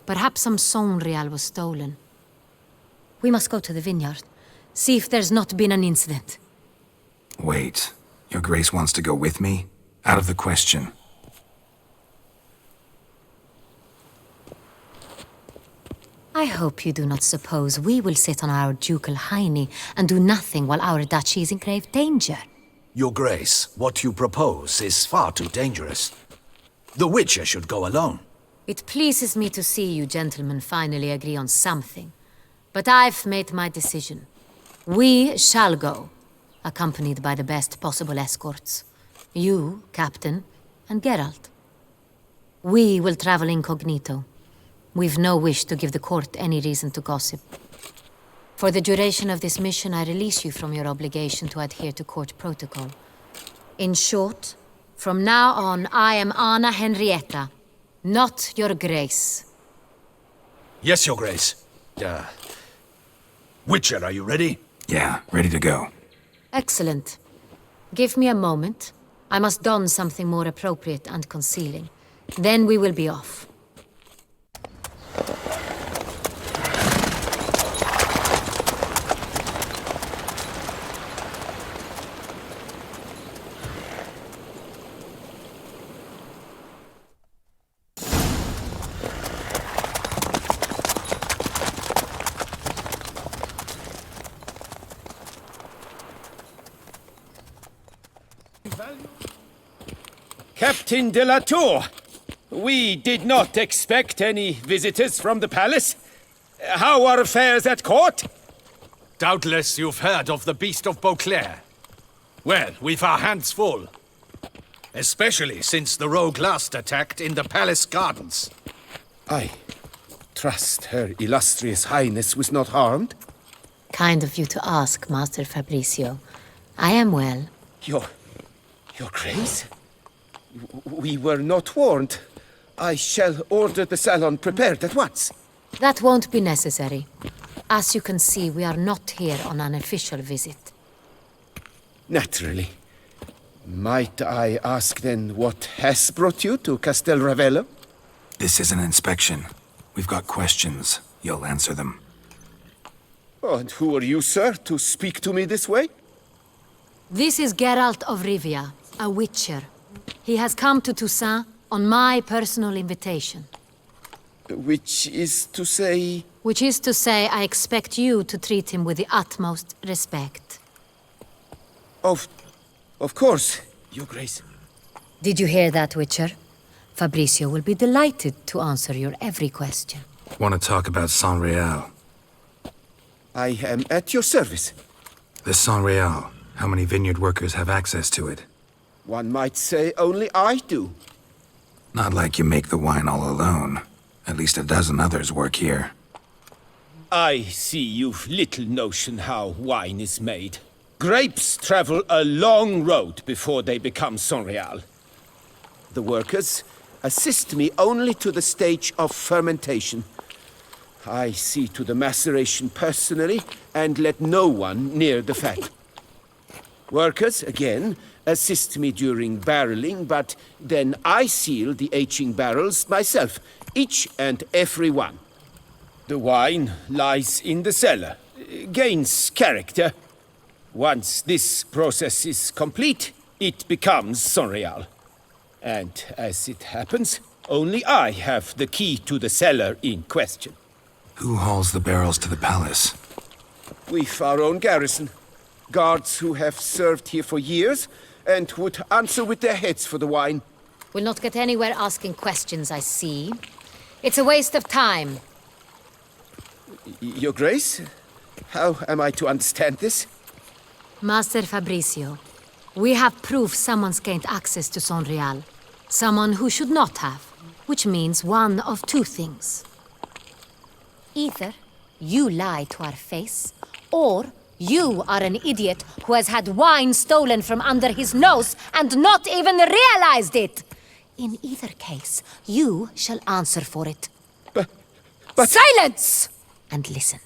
Perhaps some Saint-Réal was stolen. We must go to the vineyard, see if there's not been an incident. Wait, Your Grace wants to go with me? Out of the question. I hope you do not suppose we will sit on our ducal hiney and do nothing while our duchy is in grave danger. Your Grace, what you propose is far too dangerous. The Witcher should go alone. It pleases me to see you gentlemen finally agree on something. But I've made my decision. We shall go. accompanied by the best possible escorts. You, Captain, and Geralt. We will travel incognito. We've no wish to give the court any reason to gossip. For the duration of this mission, I release you from your obligation to adhere to court protocol. In short, from now on, I am Anna Henrietta, not your grace. Yes, your grace. Witcher, are you ready? Yeah, ready to go. Excellent. Give me a moment. I must don something more appropriate and concealing. Then we will be off. Captain de la Tour, we did not expect any visitors from the palace. How are affairs at court? Doubtless you've heard of the Beast of Beauclair. Well, we've our hands full. Especially since the rogue last attacked in the palace gardens. I trust Her Illustrious Highness was not harmed? Kind of you to ask, Master Fabricio. I am well. Your Grace? We were not warned. I shall order the salon prepared at once. That won't be necessary. As you can see, we are not here on an official visit. Naturally. Might I ask then what has brought you to Castel Ravello? This is an inspection. We've got questions. You'll answer them. Oh, and who are you, sir, to speak to me this way? This is Geralt of Rivia, a witcher. He has come to Toussaint on my personal invitation. Which is to say... Which is to say, I expect you to treat him with the utmost respect. Of course, Your Grace. Did you hear that, Witcher? Fabricio will be delighted to answer your every question. Want to talk about Saint-Réal? I am at your service. The Saint-Réal. How many vineyard workers have access to it? One might say only I do. Not like you make the wine all alone. At least a dozen others work here. I see you've little notion how wine is made. Grapes travel a long road before they become Saint-Réal. The workers assist me only to the stage of fermentation. I see to the maceration personally and let no one near the fat. Workers, again, assist me during barreling, but then I seal the aging barrels myself, each and every one. The wine lies in the cellar, gains character. Once this process is complete, it becomes Saint-Réal. And as it happens, only I have the key to the cellar in question. Who hauls the barrels to the palace? We've our own garrison. Guards who have served here for years and would answer with their heads for the wine. We'll not get anywhere asking questions, I see. It's a waste of time. Your Grace, how am I to understand this? Master Fabricio, we have proof someone's gained access to Saint-Réal. Someone who should not have, which means one of two things. Either you lie to our face, or you are an idiot who has had wine stolen from under his nose and not even realized it. In either case, you shall answer for it. But... Silence! And listen.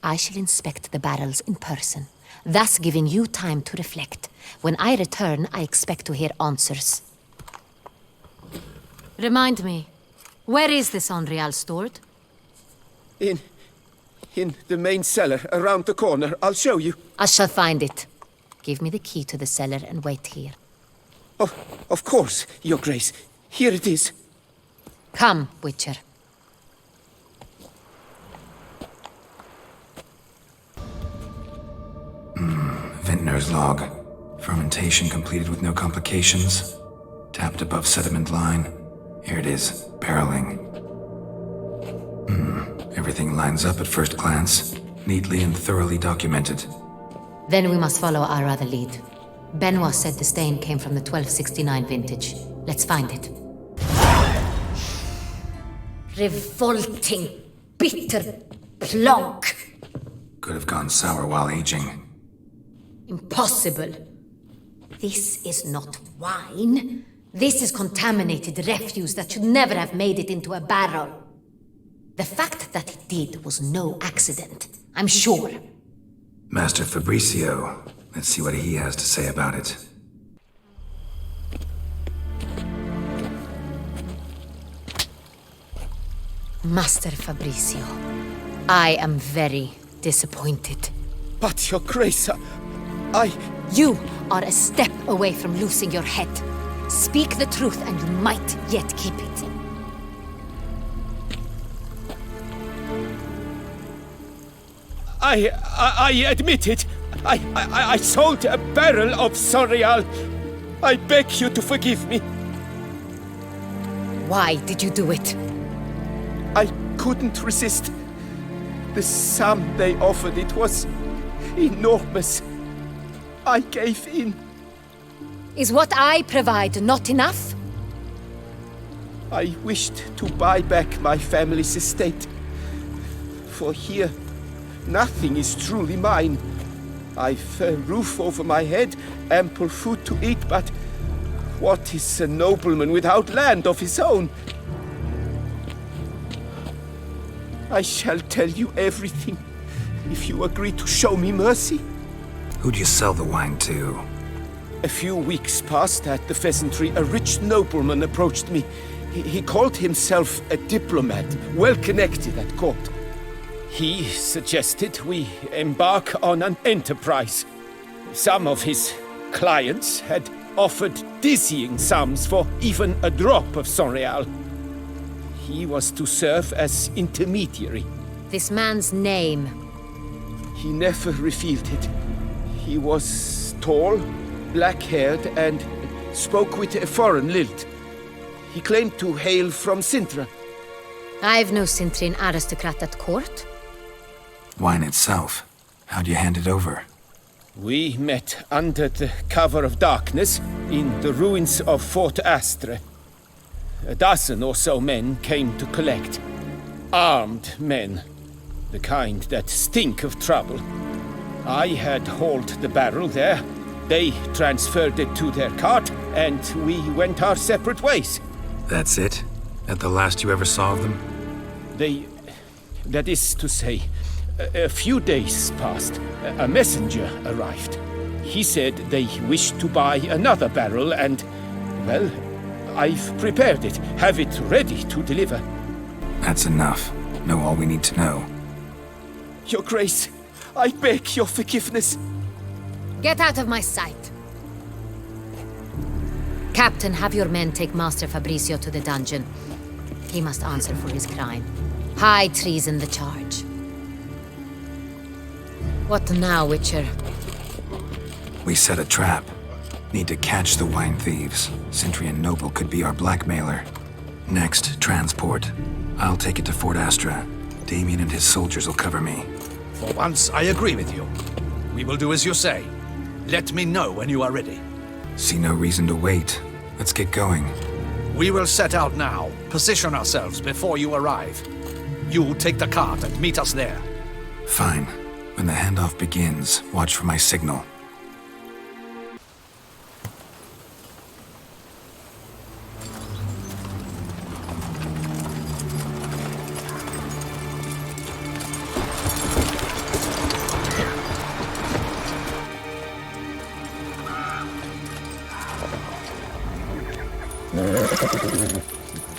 I shall inspect the barrels in person, thus giving you time to reflect. When I return, I expect to hear answers. Remind me, where is the Saint-Réal stored? In the main cellar, around the corner. I'll show you. I shall find it. Give me the key to the cellar and wait here. Oh, of course, Your Grace. Here it is. Come, Witcher. Vintner's log. Fermentation completed with no complications. Tapped above sediment line. Here it is. Barreling. Everything lines up at first glance. Neatly and thoroughly documented. Then we must follow our other lead. Benoit said the stain came from the 1269 vintage. Let's find it. Revolting, bitter plonk. Could have gone sour while aging. Impossible. This is not wine. This is contaminated refuse that should never have made it into a barrel. The fact that it did was no accident, I'm sure. Master Fabricio. Let's see what he has to say about it. Master Fabricio, I am very disappointed. But, Your Grace, You are a step away from losing your head. Speak the truth and you might yet keep it. I admit it. I sold a barrel of Sorial. I beg you to forgive me. Why did you do it? I couldn't resist. The sum they offered, it was enormous. I gave in. Is what I provide not enough? I wished to buy back my family's estate. For here, nothing is truly mine. I've a roof over my head, ample food to eat, but what is a nobleman without land of his own? I shall tell you everything, if you agree to show me mercy. Who'd you sell the wine to? A few weeks past at the Pheasantry, a rich nobleman approached me. He called himself a diplomat, well connected at court. He suggested we embark on an enterprise. Some of his clients had offered dizzying sums for even a drop of Sorial. He was to serve as intermediary. This man's name? He never revealed it. He was tall, black-haired, and spoke with a foreign lilt. He claimed to hail from Sintra. I've no Sintrian aristocrat at court. Wine itself. How'd you hand it over? We met under the cover of darkness in the ruins of Fort Astre. A dozen or so men came to collect. Armed men. The kind that stink of trouble. I had hauled the barrel there. They transferred it to their cart, and we went our separate ways. That's it? That the last you ever saw of them? That is to say, a few days passed. A messenger arrived. He said they wished to buy another barrel and, well, I've prepared it. Have it ready to deliver. That's enough. Know all we need to know. Your Grace, I beg your forgiveness. Get out of my sight. Captain, have your men take Master Fabricio to the dungeon. He must answer for his crime. High treason the charge. What now, Witcher? We set a trap. Need to catch the wine thieves. Sintrian Noble could be our blackmailer. Next, transport. I'll take it to Fort Astra. Damien and his soldiers will cover me. For once, I agree with you. We will do as you say. Let me know when you are ready. See no reason to wait. Let's get going. We will set out now. Position ourselves before you arrive. You take the cart and meet us there. Fine. When the handoff begins, watch for my signal.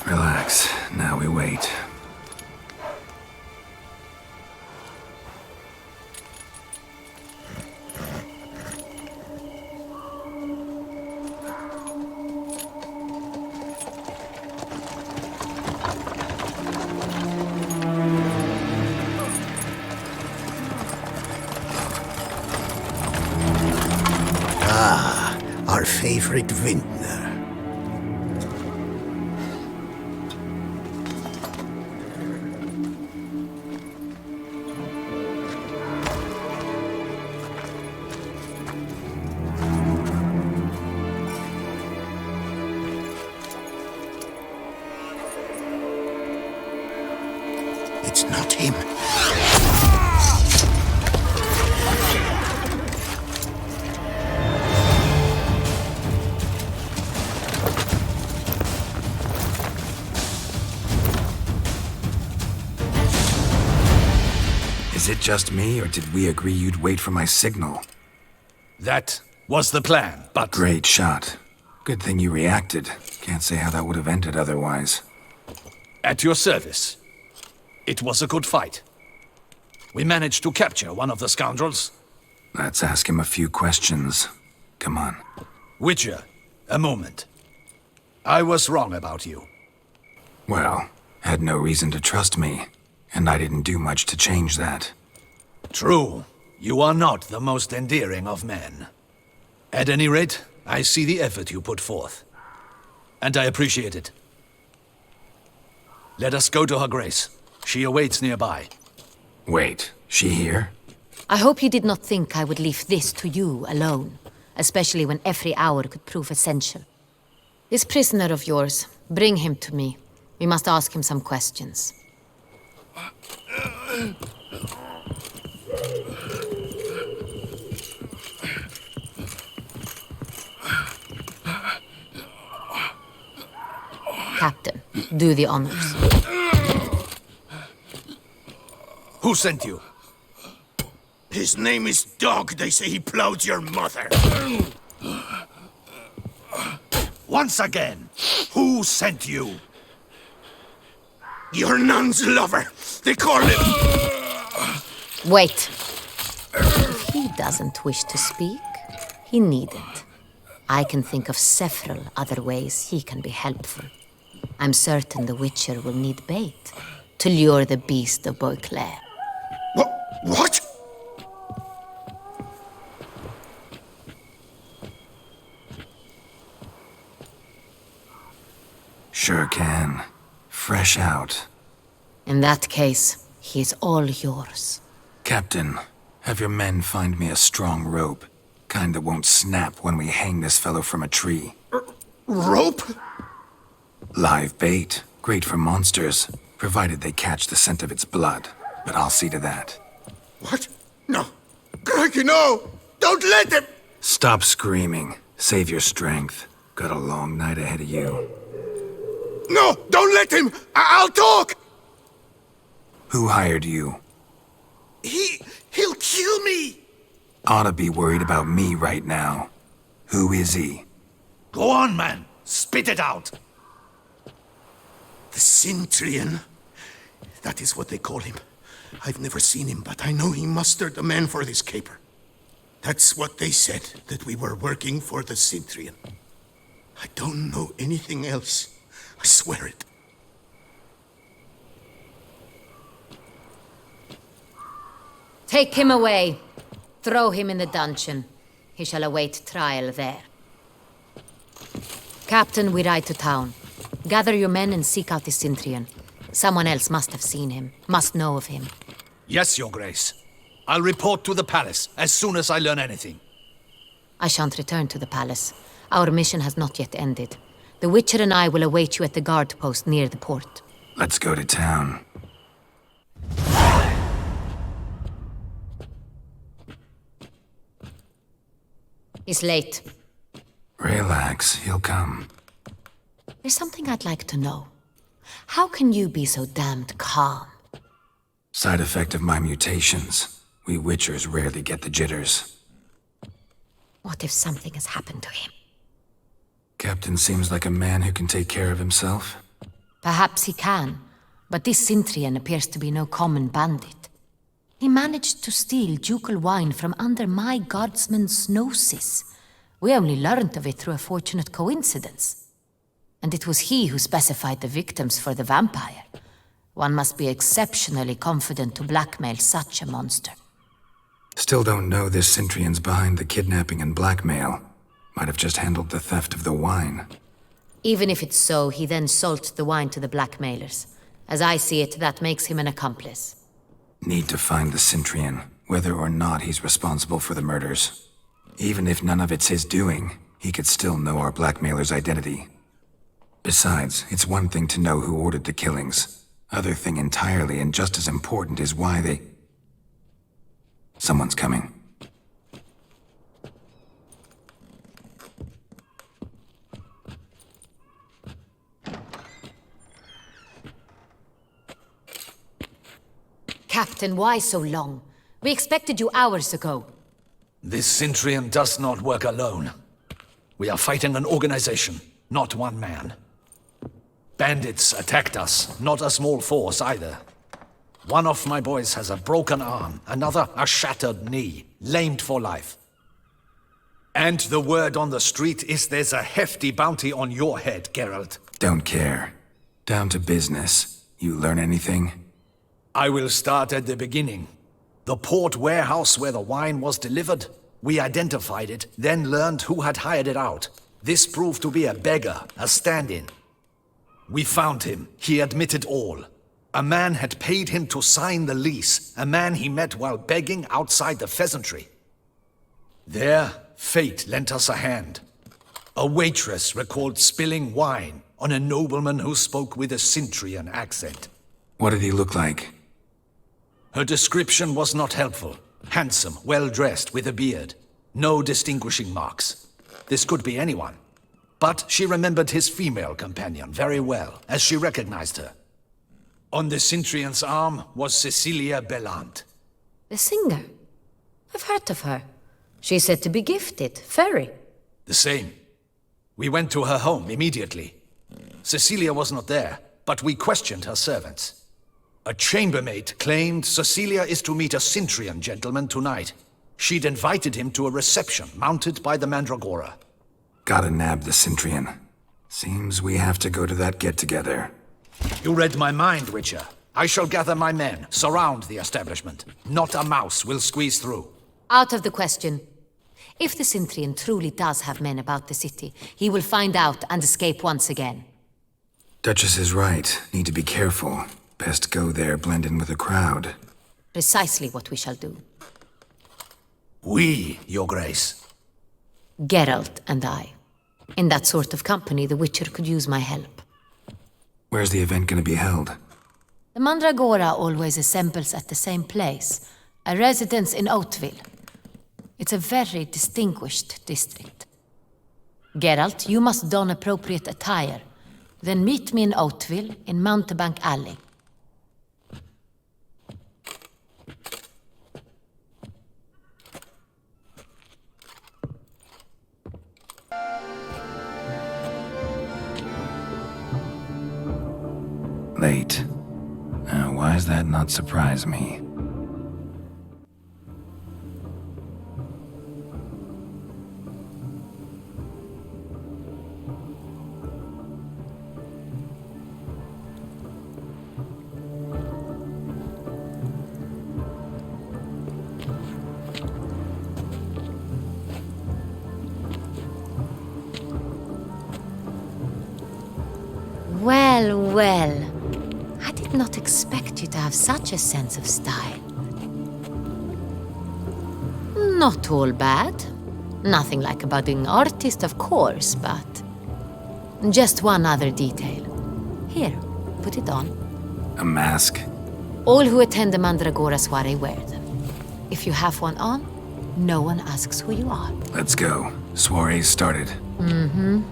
Relax. Now we wait. Ah, our favorite vintner. It's not him. Is it just me, or did we agree you'd wait for my signal? That was the plan, but... Great shot. Good thing you reacted. Can't say how that would have ended otherwise. At your service. It was a good fight. We managed to capture one of the scoundrels. Let's ask him a few questions. Come on. Witcher, a moment. I was wrong about you. Well, had no reason to trust me, and I didn't do much to change that. True. You are not the most endearing of men. At any rate, I see the effort you put forth. And I appreciate it. Let us go to her grace. She awaits nearby. Wait, she here? I hope you did not think I would leave this to you alone, especially when every hour could prove essential. This prisoner of yours, bring him to me. We must ask him some questions. Captain, do the honors. Who sent you? His name is Dog. They say he plowed your mother. Once again, who sent you? Your nun's lover. They call him... Wait. If he doesn't wish to speak, he needn't. I can think of several other ways he can be helpful. I'm certain the Witcher will need bait to lure the beast of Beauclair. What? Sure can. Fresh out. In that case, he is all yours. Captain, have your men find me a strong rope. Kind that won't snap when we hang this fellow from a tree. Rope? Live bait. Great for monsters, provided they catch the scent of its blood. But I'll see to that. What? No. Crikey, no! Don't let him! Stop screaming. Save your strength. Got a long night ahead of you. No! Don't let him! I'll talk! Who hired you? He'll kill me! Ought to be worried about me right now. Who is he? Go on, man. Spit it out. The Cintrian. That is what they call him. I've never seen him, but I know he mustered the men for this caper. That's what they said, that we were working for the Cintrian. I don't know anything else. I swear it. Take him away. Throw him in the dungeon. He shall await trial there. Captain, we ride to town. Gather your men and seek out the Cintrian. Someone else must have seen him, must know of him. Yes, Your Grace. I'll report to the palace as soon as I learn anything. I shan't return to the palace. Our mission has not yet ended. The Witcher and I will await you at the guard post near the port. Let's go to town. He's late. Relax, he'll come. There's something I'd like to know. How can you be so damned calm? Side effect of my mutations. We Witchers rarely get the jitters. What if something has happened to him? Captain seems like a man who can take care of himself. Perhaps he can, but this Cintrian appears to be no common bandit. He managed to steal ducal wine from under my guardsman's noses. We only learned of it through a fortunate coincidence. And it was he who specified the victims for the vampire. One must be exceptionally confident to blackmail such a monster. Still don't know this Cintrian's behind the kidnapping and blackmail. Might have just handled the theft of the wine. Even if it's so, he then sold the wine to the blackmailers. As I see it, that makes him an accomplice. Need to find the Cintrian, whether or not he's responsible for the murders. Even if none of it's his doing, he could still know our blackmailer's identity. Besides, it's one thing to know who ordered the killings. Other thing entirely, and just as important, is why they... Someone's coming. Captain, why so long? We expected you hours ago. This Centurion does not work alone. We are fighting an organization, not one man. Bandits attacked us, not a small force either. One of my boys has a broken arm, another a shattered knee, lamed for life. And the word on the street is there's a hefty bounty on your head, Geralt. Don't care. Down to business. You learn anything? I will start at the beginning. The port warehouse where the wine was delivered. We identified it, then learned who had hired it out. This proved to be a beggar, a stand-in. We found him. He admitted all. A man had paid him to sign the lease, a man he met while begging outside the pheasantry. There, fate lent us a hand. A waitress recalled spilling wine on a nobleman who spoke with a Cintrian accent. What did he look like? Her description was not helpful. Handsome, well-dressed, with a beard. No distinguishing marks. This could be anyone. But she remembered his female companion very well, as she recognized her. On the Cintrian's arm was Cecilia Bellant. The singer? I've heard of her. She's said to be gifted, fairy. The same. We went to her home immediately. Cecilia was not there, but we questioned her servants. A chambermaid claimed Cecilia is to meet a Cintrian gentleman tonight. She'd invited him to a reception mounted by the Mandragora. Gotta nab the Cintrian. Seems we have to go to that get-together. You read my mind, Witcher. I shall gather my men, surround the establishment. Not a mouse will squeeze through. Out of the question. If the Cintrian truly does have men about the city, he will find out and escape once again. Duchess is right. Need to be careful. Best go there, blend in with the crowd. Precisely what we shall do. We, Your Grace. Geralt and I. In that sort of company, the Witcher could use my help. Where's the event gonna be held? The Mandragora always assembles at the same place, a residence in Oatville. It's a very distinguished district. Geralt, you must don appropriate attire. Then meet me in Oatville, in Mountebank Alley. Late. Why does that not surprise me? Well, well. I did not expect you to have such a sense of style. Not all bad. Nothing like a budding artist, of course, but... just one other detail. Here, put it on. A mask? All who attend the Mandragora soiree wear them. If you have one on, no one asks who you are. Let's go. Soiree's started. Mm-hmm.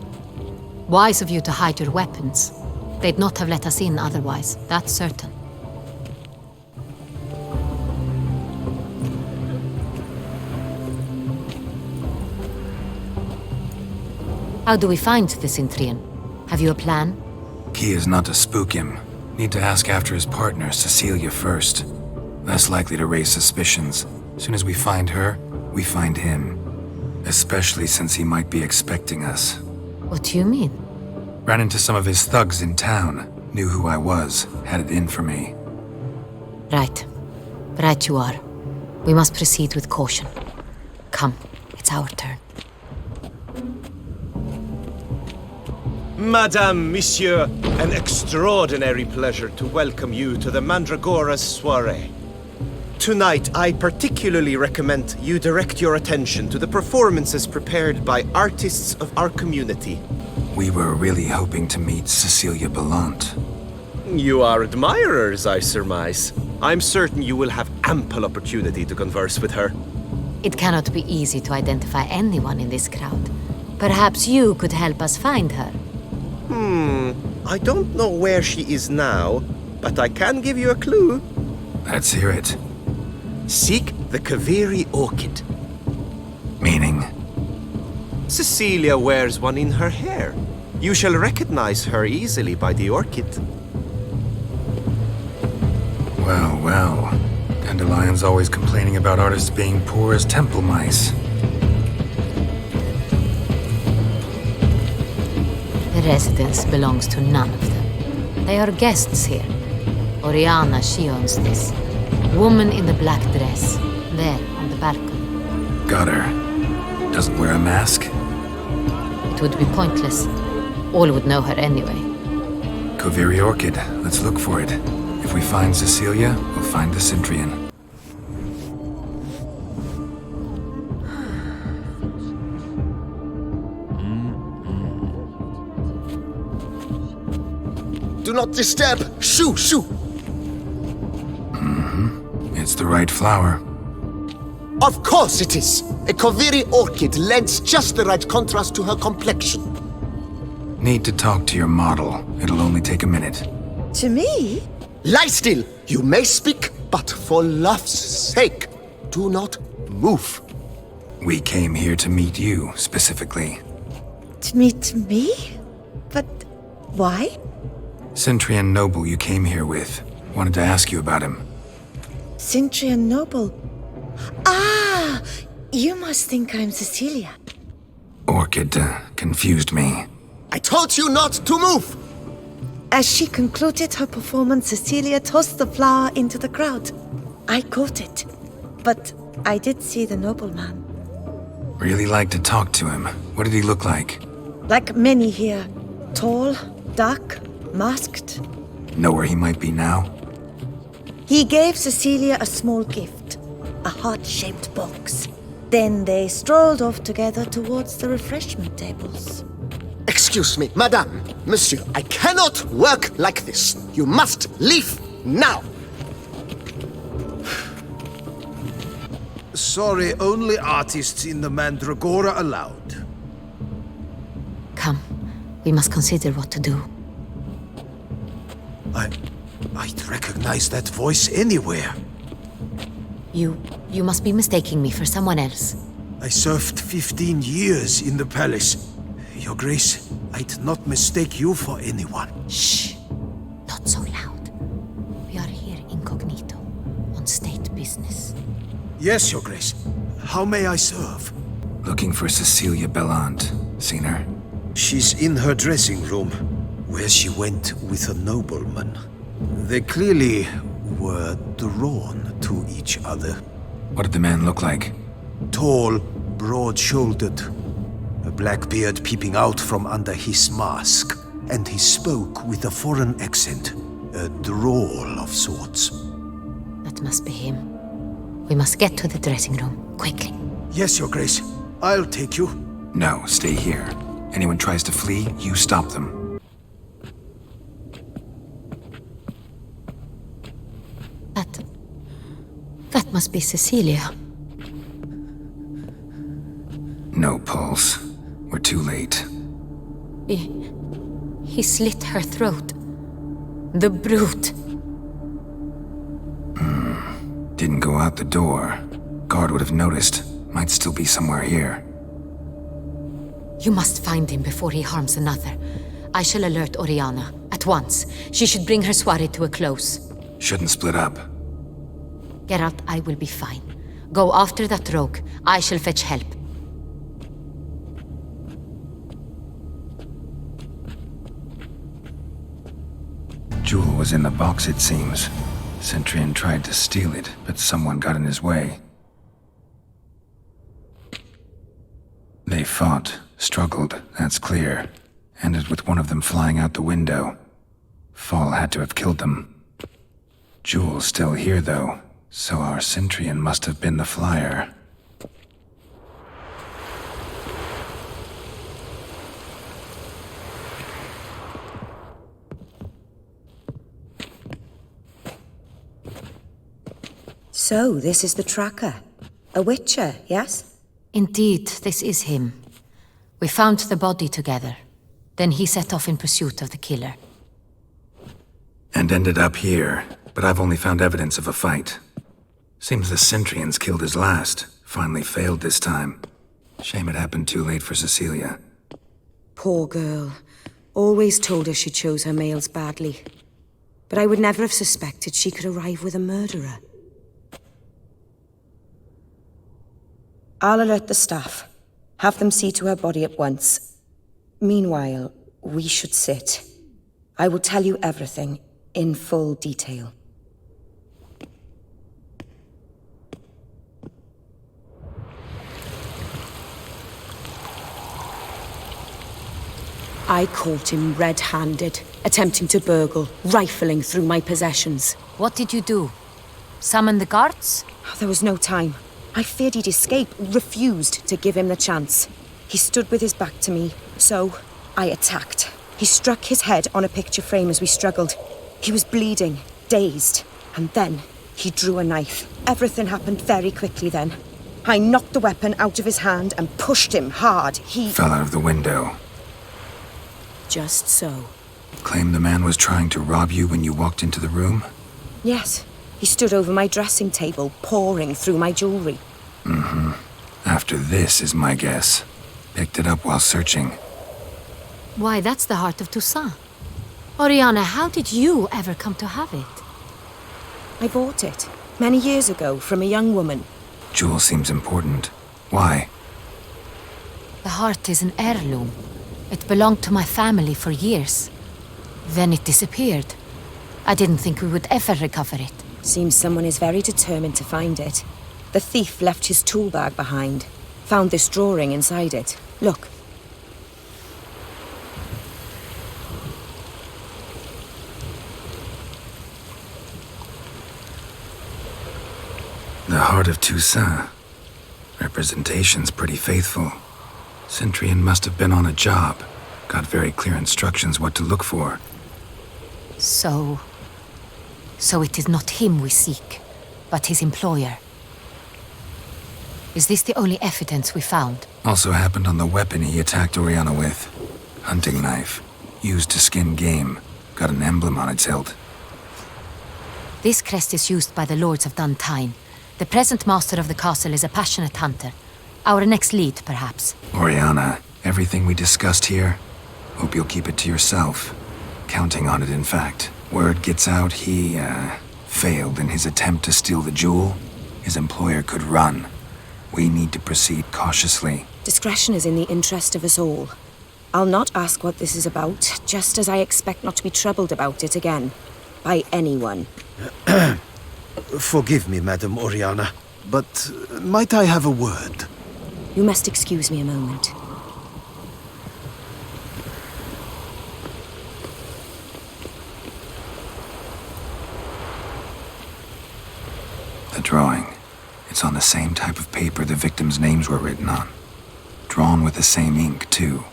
Wise of you to hide your weapons. They'd not have let us in otherwise, that's certain. How do we find the Cintrian? Have you a plan? Key is not to spook him. Need to ask after his partner, Cecilia, first. Less likely to raise suspicions. Soon as we find her, we find him. Especially since he might be expecting us. What do you mean? Ran into some of his thugs in town. Knew who I was. Had it in for me. Right. Right you are. We must proceed with caution. Come, it's our turn. Madame, Monsieur, an extraordinary pleasure to welcome you to the Mandragora's soiree. Tonight, I particularly recommend you direct your attention to the performances prepared by artists of our community. We were really hoping to meet Cecilia Bellant. You are admirers, I surmise. I'm certain you will have ample opportunity to converse with her. It cannot be easy to identify anyone in this crowd. Perhaps you could help us find her. I don't know where she is now, but I can give you a clue. Let's hear it. Seek the Kaviri orchid. Meaning? Cecilia wears one in her hair. You shall recognize her easily by the orchid. Well, well. Dandelion's always complaining about artists being poor as temple mice. The residence belongs to none of them. They are guests here. Oriana, she owns this. Woman in the black dress. There, on the balcony. Got her. Doesn't wear a mask? It would be pointless. All would know her anyway. Kaviri orchid. Let's look for it. If we find Cecilia, we'll find the Centurion. Do not disturb! Shoo! Shoo! It's the right flower. Of course it is! A Kaviri orchid lends just the right contrast to her complexion. Need to talk to your model. It'll only take a minute. To me? Lie still! You may speak, but for love's sake, do not move. We came here to meet you, specifically. To meet me? But why? Centurion Noble you came here with. Wanted to ask you about him. Centurion Noble. Ah! You must think I'm Cecilia. Orchid confused me. I told you not to move! As she concluded her performance, Cecilia tossed the flower into the crowd. I caught it, but I did see the nobleman. Really like to talk to him. What did he look like? Like many here. Tall, dark, masked. Know where he might be now? He gave Cecilia a small gift, a heart-shaped box. Then they strolled off together towards the refreshment tables. Excuse me, madame, monsieur, I cannot work like this. You must leave now. Sorry, only artists in the Mandragora allowed. Come, we must consider what to do. I'd recognize that voice anywhere. You must be mistaking me for someone else. I served 15 years in the palace. Your Grace, I'd not mistake you for anyone. Shh! Not so loud. We are here incognito, on state business. Yes, Your Grace. How may I serve? Looking for Cecilia Bellant. Seen her? She's in her dressing room, where she went with a nobleman. They clearly were drawn to each other. What did the man look like? Tall, broad-shouldered. A black beard peeping out from under his mask. And he spoke with a foreign accent. A drawl of sorts. That must be him. We must get to the dressing room, quickly. Yes, Your Grace. I'll take you. No, stay here. Anyone tries to flee, you stop them. That must be Cecilia. No pulse. We're too late. He slit her throat. The brute. Didn't go out the door. Guard would have noticed. Might still be somewhere here. You must find him before he harms another. I shall alert Oriana. At once. She should bring her soirée to a close. Shouldn't split up. Geralt, I will be fine. Go after that rogue. I shall fetch help. Jewel was in the box, it seems. Centurion tried to steal it, but someone got in his way. They fought, struggled, that's clear. Ended with one of them flying out the window. Fall had to have killed them. Jewel's still here, though, so our Centurion must have been the flyer. So, this is the tracker. A witcher, yes? Indeed, this is him. We found the body together. Then he set off in pursuit of the killer. And ended up here, but I've only found evidence of a fight. Seems the Centrians killed his last. Finally failed this time. Shame it happened too late for Cecilia. Poor girl. Always told her she chose her males badly. But I would never have suspected she could arrive with a murderer. I'll alert the staff. Have them see to her body at once. Meanwhile, we should sit. I will tell you everything, in full detail. I caught him red-handed, attempting to burgle, rifling through my possessions. What did you do? Summon the guards? There was no time. I feared he'd escape, refused to give him the chance. He stood with his back to me, so I attacked. He struck his head on a picture frame as we struggled. He was bleeding, dazed, and then he drew a knife. Everything happened very quickly then. I knocked the weapon out of his hand and pushed him hard. He fell out of the window. Just so. Claim the man was trying to rob you when you walked into the room? Yes. He stood over my dressing table, pouring through my jewelry. Mm-hmm. After this is my guess. Picked it up while searching. Why, that's the heart of Toussaint. Oriana, how did you ever come to have it? I bought it, many years ago, from a young woman. Jewel seems important. Why? The heart is an heirloom. It belonged to my family for years. Then it disappeared. I didn't think we would ever recover it. Seems someone is very determined to find it. The thief left his tool bag behind. Found this drawing inside it. Look. The heart of Toussaint. Representation's pretty faithful. Centurion must have been on a job. Got very clear instructions what to look for. So it is not him we seek, but his employer. Is this the only evidence we found? Also happened on the weapon he attacked Oriana with. Hunting knife. Used to skin game. Got an emblem on its hilt. This crest is used by the lords of Duntine. The present master of the castle is a passionate hunter. Our next lead, perhaps. Oriana, everything we discussed here, hope you'll keep it to yourself. Counting on it, in fact. Word gets out he, failed in his attempt to steal the jewel. His employer could run. We need to proceed cautiously. Discretion is in the interest of us all. I'll not ask what this is about, just as I expect not to be troubled about it again. By anyone. Forgive me, Madam Oriana, but might I have a word? You must excuse me a moment. The drawing. It's on the same type of paper the victims' names were written on. Drawn with the same ink, too.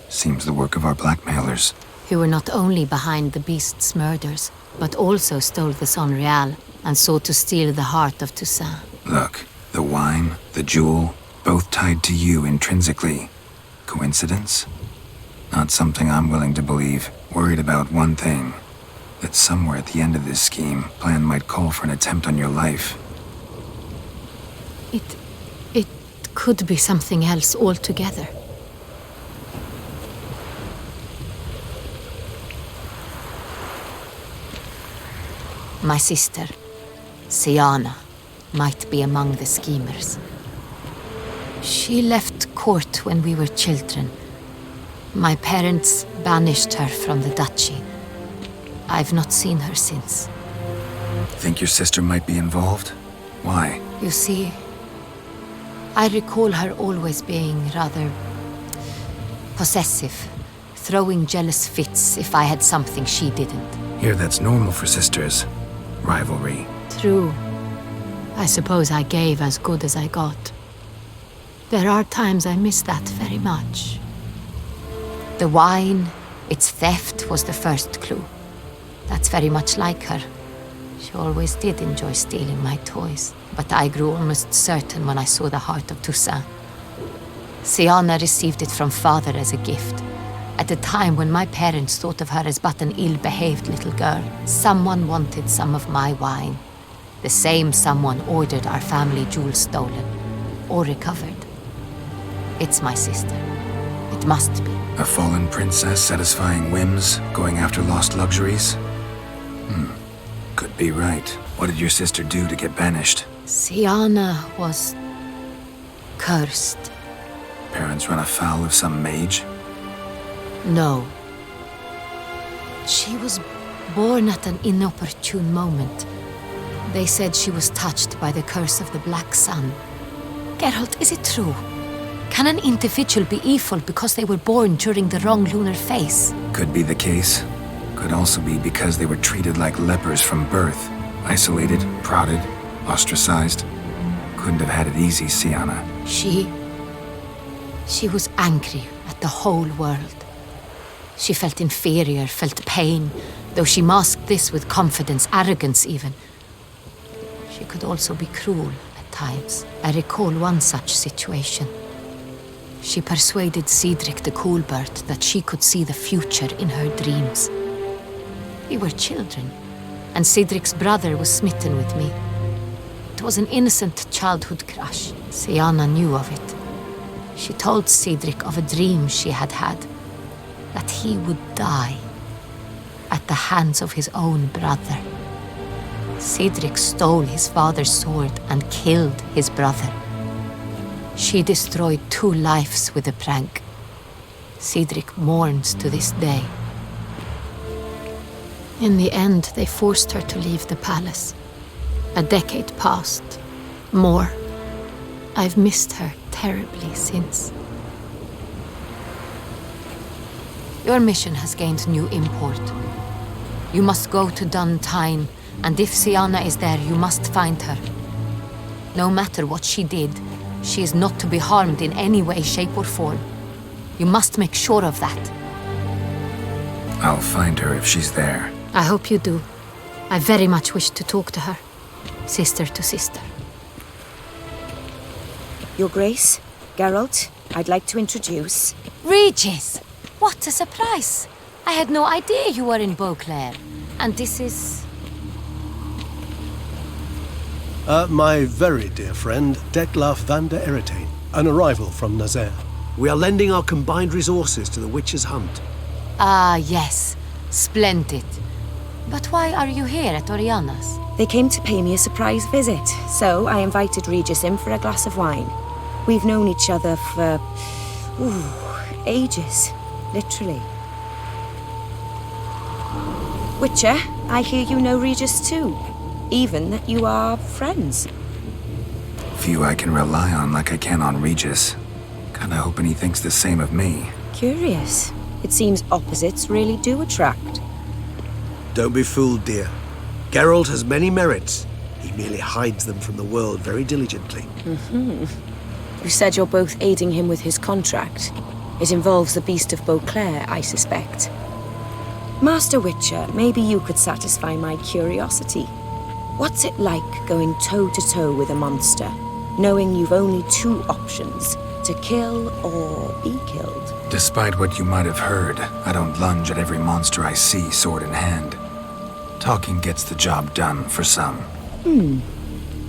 Seems the work of our blackmailers. Who were not only behind the beast's murders, but also stole the Son Real and sought to steal the heart of Toussaint. Look, the wine, the jewel, both tied to you intrinsically. Coincidence? Not something I'm willing to believe. Worried about one thing. That somewhere at the end of this scheme, plan might call for an attempt on your life. It could be something else altogether. My sister, Siana, might be among the schemers. She left court when we were children. My parents banished her from the duchy. I've not seen her since. Think your sister might be involved? Why? You see, I recall her always being rather possessive, throwing jealous fits if I had something she didn't. Here, that's normal for sisters. Rivalry. True. I suppose I gave as good as I got. There are times I miss that very much. The wine, its theft was the first clue. That's very much like her. She always did enjoy stealing my toys, but I grew almost certain when I saw the heart of Toussaint. Siana received it from father as a gift. At a time when my parents thought of her as but an ill-behaved little girl, someone wanted some of my wine. The same someone ordered our family jewels stolen, or recovered. It's my sister. It must be. A fallen princess satisfying whims, going after lost luxuries? Could be right. What did your sister do to get banished? Siana was cursed. Parents run afoul of some mage? No. She was born at an inopportune moment. They said she was touched by the curse of the Black Sun. Geralt, is it true? Can an individual be evil because they were born during the wrong lunar phase? Could be the case. Could also be because they were treated like lepers from birth. Isolated, prodded, ostracized. Couldn't have had it easy, Siana. She was angry at the whole world. She felt inferior, felt pain, though she masked this with confidence, arrogance even. She could also be cruel at times. I recall one such situation. She persuaded Cedric the Coolbird that she could see the future in her dreams. We were children, and Cedric's brother was smitten with me. It was an innocent childhood crush. Siana knew of it. She told Cedric of a dream she had had, that he would die at the hands of his own brother. Cedric stole his father's sword and killed his brother. She destroyed 2 lives with a prank. Cedric mourns to this day. In the end, they forced her to leave the palace. A decade passed. More. I've missed her terribly since. Your mission has gained new import. You must go to Duntine, and if Siana is there, you must find her. No matter what she did, she is not to be harmed in any way, shape, or form. You must make sure of that. I'll find her if she's there. I hope you do. I very much wish to talk to her. Sister to sister. Your Grace, Geralt, I'd like to introduce... Regis! What a surprise! I had no idea you were in Beauclair. And this is... My very dear friend, Detlef van der Eretain, an arrival from Nazaire. We are lending our combined resources to the Witch's Hunt. Ah, yes. Splendid. But why are you here at Oriana's? They came to pay me a surprise visit, so I invited Regis in for a glass of wine. We've known each other for... ages. Literally. Witcher, I hear you know Regis too. Even that you are friends. Few I can rely on like I can on Regis. Kinda hoping he thinks the same of me. Curious. It seems opposites really do attract. Don't be fooled, dear. Geralt has many merits. He merely hides them from the world very diligently. You said you're both aiding him with his contract. It involves the Beast of Beauclair, I suspect. Master Witcher, maybe you could satisfy my curiosity. What's it like going toe-to-toe with a monster, knowing you've only 2 options, to kill or be killed? Despite what you might have heard, I don't lunge at every monster I see sword in hand. Talking gets the job done for some.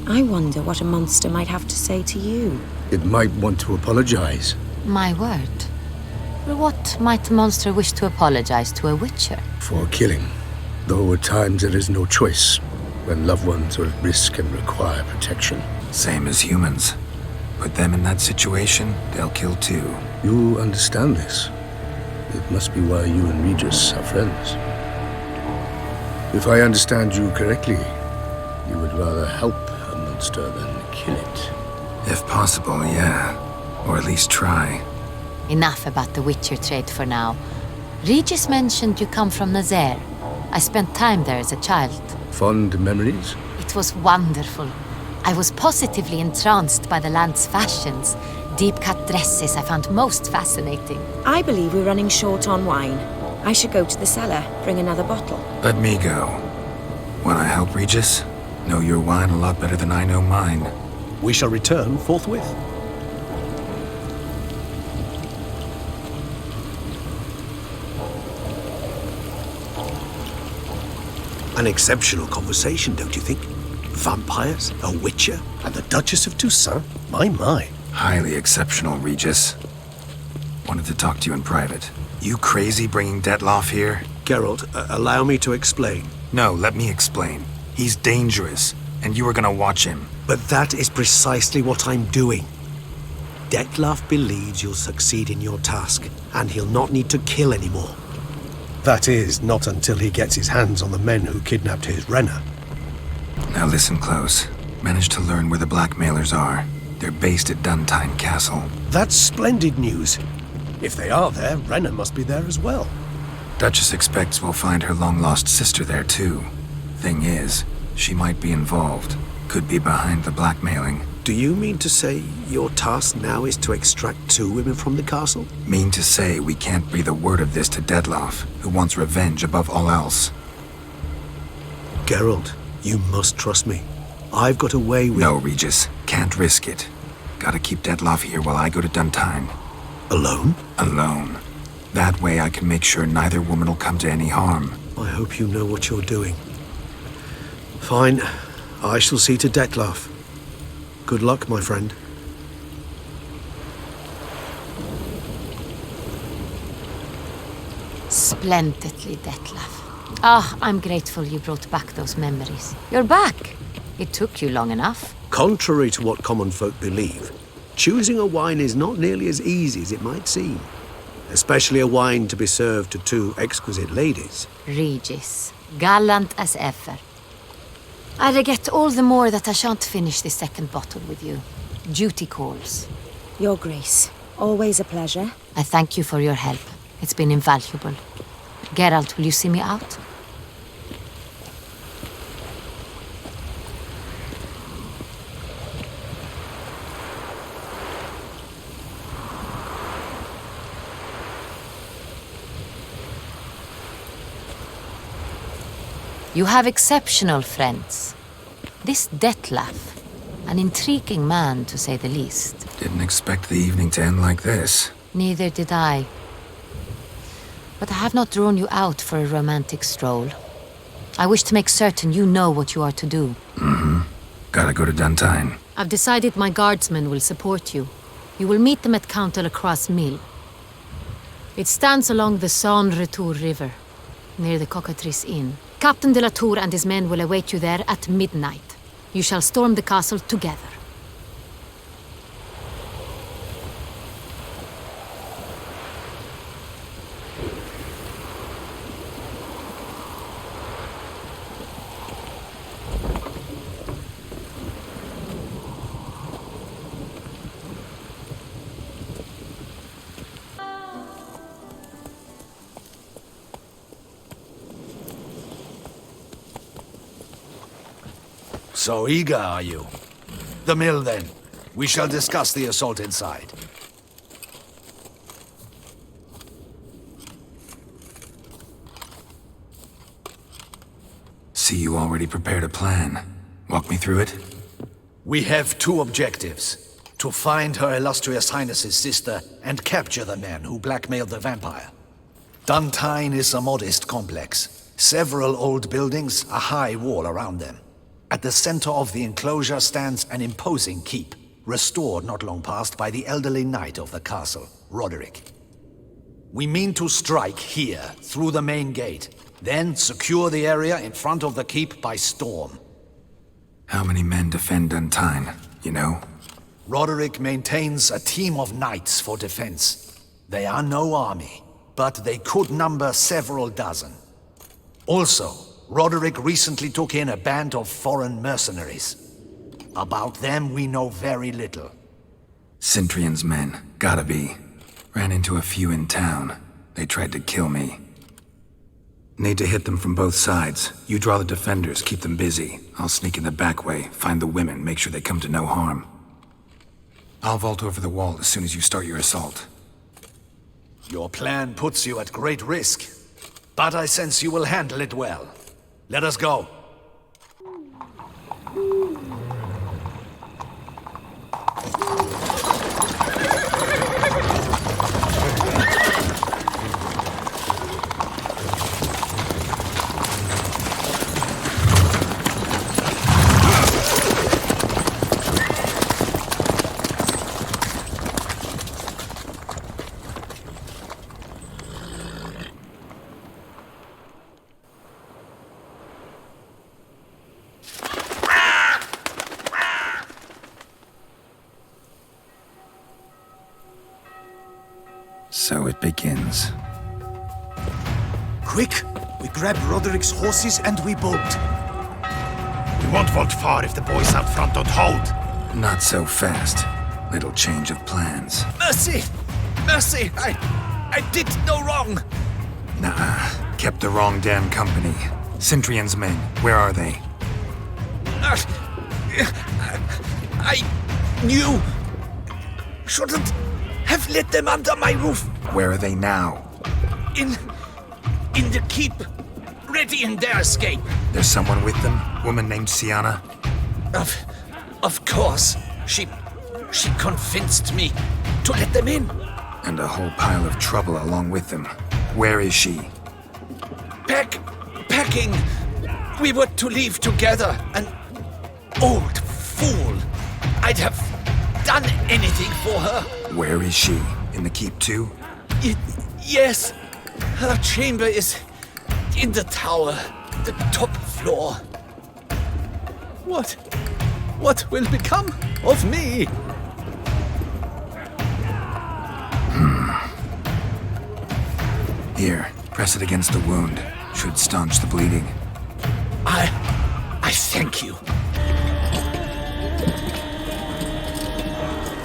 I wonder what a monster might have to say to you. It might want to apologize. My word. What might a monster wish to apologize to a witcher? For killing. Though at times there is no choice, when loved ones are at risk and require protection. Same as humans. Put them in that situation, they'll kill too. You understand this. It must be why you and Regis are friends. If I understand you correctly, you would rather help a monster than kill it. If possible, yeah. Or at least try. Enough about the Witcher trade for now. Regis mentioned you come from Nazaire. I spent time there as a child. Fond memories? It was wonderful. I was positively entranced by the land's fashions. Deep-cut dresses I found most fascinating. I believe we're running short on wine. I should go to the cellar, bring another bottle. Let me go. Wanna help, Regis? Know your wine a lot better than I know mine. We shall return forthwith. An exceptional conversation, don't you think? Vampires, a witcher, and the Duchess of Toussaint? My. Highly exceptional, Regis. Wanted to talk to you in private. You crazy bringing Detloff here? Geralt, allow me to explain. No, let me explain. He's dangerous, and you were gonna watch him. But that is precisely what I'm doing. Detloff believes you'll succeed in your task, and he'll not need to kill anymore. That is, not until he gets his hands on the men who kidnapped his Renna. Now listen close. Managed to learn where the blackmailers are. They're based at Duntine Castle. That's splendid news. If they are there, Renna must be there as well. Duchess expects we'll find her long-lost sister there, too. Thing is, she might be involved. Could be behind the blackmailing. Do you mean to say your task now is to extract 2 women from the castle? Mean to say we can't breathe a word of this to Detloff, who wants revenge above all else. Geralt, you must trust me. I've got a way with... No, Regis. Can't risk it. Gotta keep Detloff here while I go to Duntine. Alone? Alone. That way I can make sure neither woman will come to any harm. I hope you know what you're doing. Fine. I shall see to Detloff. Good luck, my friend. Splendidly, Detloff. Ah, I'm grateful you brought back those memories. You're back. It took you long enough. Contrary to what common folk believe, choosing a wine is not nearly as easy as it might seem. Especially a wine to be served to 2 exquisite ladies. Regis, gallant as ever. I regret all the more that I shan't finish this second bottle with you. Duty calls. Your Grace, always a pleasure. I thank you for your help. It's been invaluable. Geralt, will you see me out? You have exceptional friends. This Detloff, an intriguing man to say the least. Didn't expect the evening to end like this. Neither did I. But I have not drawn you out for a romantic stroll. I wish to make certain you know what you are to do. Mm-hmm. Gotta go to Duntine. I've decided my guardsmen will support you. You will meet them at Count de la Croix Mill. It stands along the Saône-Retour River, near the Cockatrice Inn. Captain de la Tour and his men will await you there at midnight. You shall storm the castle together. So eager, are you? The mill, then. We shall discuss the assault inside. See you already prepared a plan. Walk me through it? We have 2 objectives. To find Her Illustrious Highness's sister and capture the men who blackmailed the vampire. Duntine is a modest complex. Several old buildings, a high wall around them. At the center of the enclosure stands an imposing keep, restored not long past by the elderly knight of the castle, Roderick. We mean to strike here, through the main gate, then secure the area in front of the keep by storm. How many men defend Duntine, you know? Roderick maintains a team of knights for defense. They are no army, but they could number several dozen. Also, Roderick recently took in a band of foreign mercenaries. About them we know very little. Cintrian's men, gotta be. Ran into a few in town. They tried to kill me. Need to hit them from both sides. You draw the defenders, keep them busy. I'll sneak in the back way, find the women, make sure they come to no harm. I'll vault over the wall as soon as you start your assault. Your plan puts you at great risk, but I sense you will handle it well. Let us go. So it begins. Quick! We grab Roderick's horses and we bolt. We won't vault far if the boys out front don't hold. Not so fast. Little change of plans. Mercy! Mercy! I did no wrong! Nah, kept the wrong damn company. Cintrian's men, where are they? I knew... shouldn't have let them under my roof. Where are they now? In the keep. Ready in their escape. There's someone with them? Woman named Sienna? Of course. She convinced me to let them in. And a whole pile of trouble along with them. Where is she? Packing. We were to leave together. An old fool. I'd have done anything for her. Where is she? In the keep too? Yes. Her chamber is in the tower. The top floor. What will become of me? Here, press it against the wound. Should staunch the bleeding. I thank you.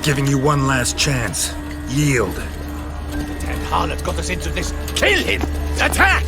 Giving you one last chance. Yield. That harlot got us into this. Kill him! Attack!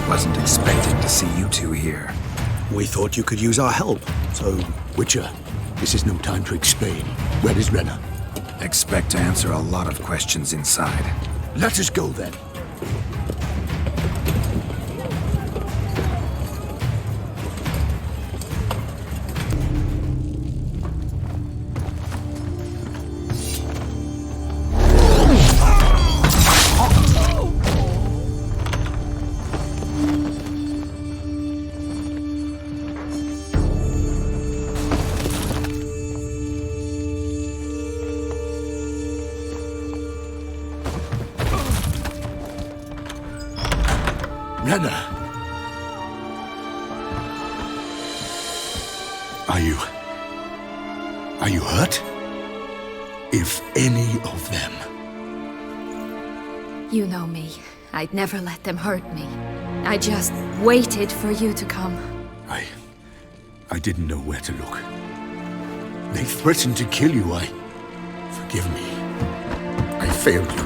Wasn't expecting to see you two here. We thought you could use our help, so... Witcher, this is no time to explain. Where is Renna? Expect to answer a lot of questions inside. Let us go then. Renna! Are you hurt? If any of them. You know me. I'd never let them hurt me. I just waited for you to come. I didn't know where to look. They threatened to kill you. Forgive me. I failed you.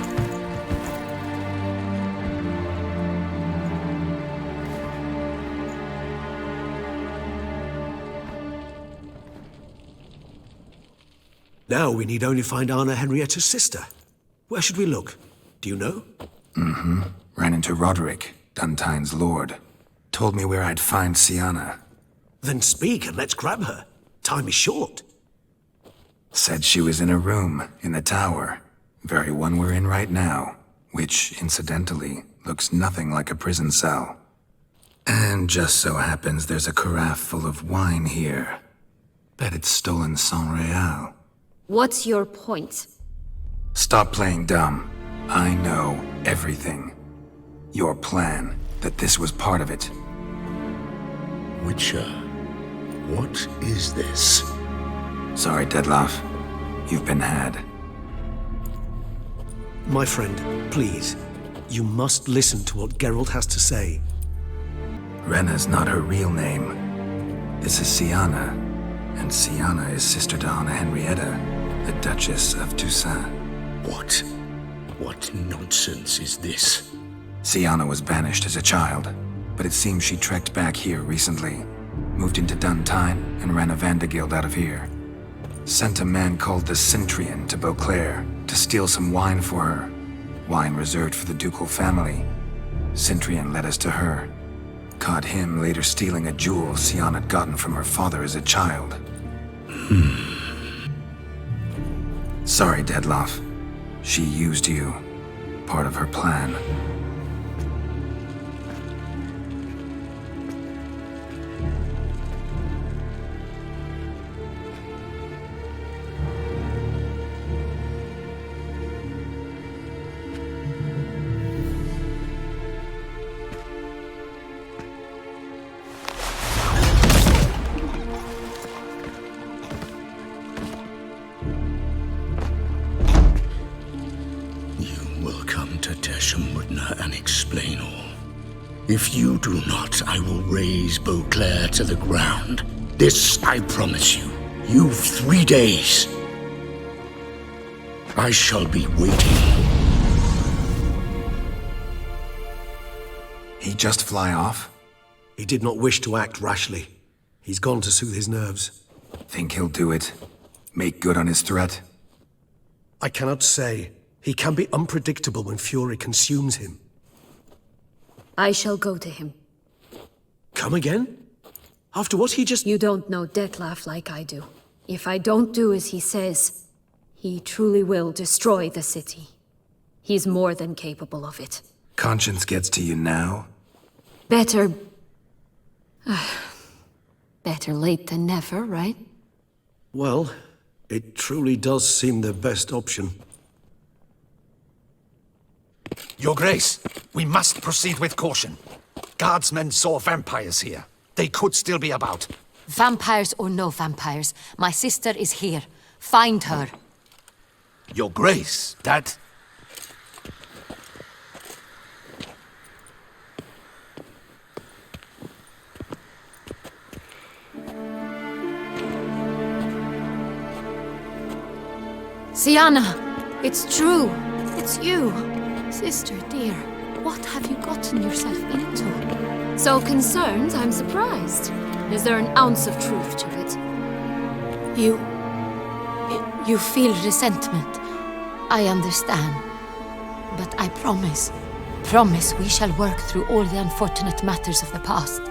Now we need only find Anna Henrietta's sister. Where should we look? Do you know? Mm-hmm. Ran into Roderick, Duntine's lord. Told me where I'd find Sienna. Then speak and let's grab her. Time is short. Said she was in a room in the tower. Very one we're in right now. Which, incidentally, looks nothing like a prison cell. And just so happens there's a carafe full of wine here. Bet it's stolen Sans Real. What's your point? Stop playing dumb. I know everything. Your plan, that this was part of it. Witcher, what is this? Sorry, Dettlaff. You've been had. My friend, please. You must listen to what Geralt has to say. Renna's not her real name. This is Sienna. And Sienna is sister to Anna Henrietta, the Duchess of Toussaint. What nonsense is this? Sienna was banished as a child, but it seems she trekked back here recently. Moved into Duntine and ran a Vanderguild out of here. Sent a man called the Cintrian to Beauclair to steal some wine for her. Wine reserved for the ducal family. Cintrian led us to her. Caught him later stealing a jewel Sienna had gotten from her father as a child. Sorry, Dettlaff. She used you. Part of her plan. And explain all. If you do not, I will raise Beauclair to the ground. This I promise you. You've 3 days. I shall be waiting. He just fly off? He did not wish to act rashly. He's gone to soothe his nerves. Think he'll do it? Make good on his threat? I cannot say. He can be unpredictable when fury consumes him. I shall go to him. Come again? After what he just... You don't know Detlef like I do. If I don't do as he says, he truly will destroy the city. He's more than capable of it. Conscience gets to you now? Better... better late than never, right? Well, it truly does seem the best option. Your Grace, we must proceed with caution. Guardsmen saw vampires here. They could still be about. Vampires or no vampires, my sister is here. Find her. Your Grace, that... Sienna, it's true. It's you. Sister, dear, what have you gotten yourself into? So concerned, I'm surprised. Is there an ounce of truth to it? You feel resentment. I understand. But I promise we shall work through all the unfortunate matters of the past.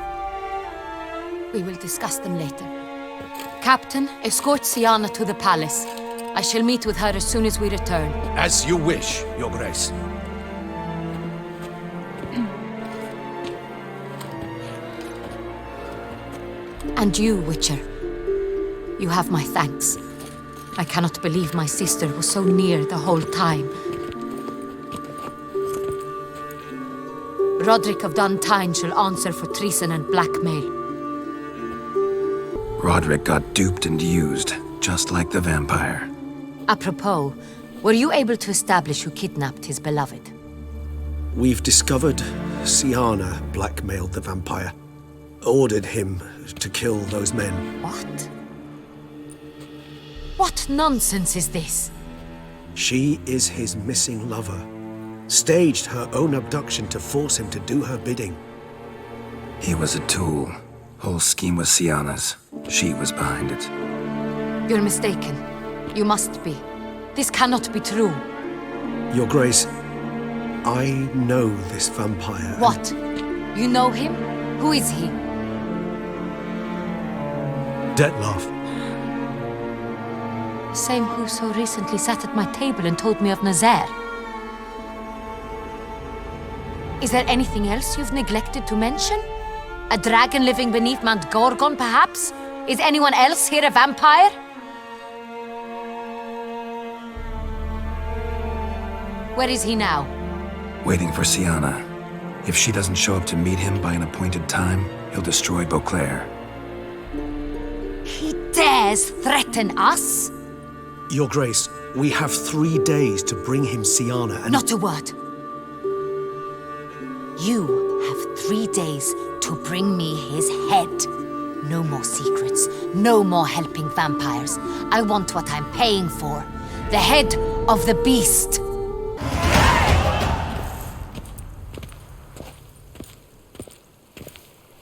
We will discuss them later. Captain, escort Sienna to the palace. I shall meet with her as soon as we return. As you wish, Your Grace. And you, Witcher. You have my thanks. I cannot believe my sister was so near the whole time. Roderick of Duntine shall answer for treason and blackmail. Roderick got duped and used, just like the vampire. Apropos, were you able to establish who kidnapped his beloved? We've discovered Sienna blackmailed the vampire. Ordered him to kill those men. What? What nonsense is this? She is his missing lover. Staged her own abduction to force him to do her bidding. He was a tool. Whole scheme was Sienna's. She was behind it. You're mistaken. You must be. This cannot be true. Your Grace, I know this vampire. What? You know him? Who is he? Detlef. Same who so recently sat at my table and told me of Nazaire. Is there anything else you've neglected to mention? A dragon living beneath Mount Gorgon, perhaps? Is anyone else here a vampire? Where is he now? Waiting for Sienna. If she doesn't show up to meet him by an appointed time, he'll destroy Beauclair. He dares threaten us? Your Grace, we have 3 days to bring him Sienna and... Not a word. You have 3 days to bring me his head. No more secrets. No more helping vampires. I want what I'm paying for. The head of the beast.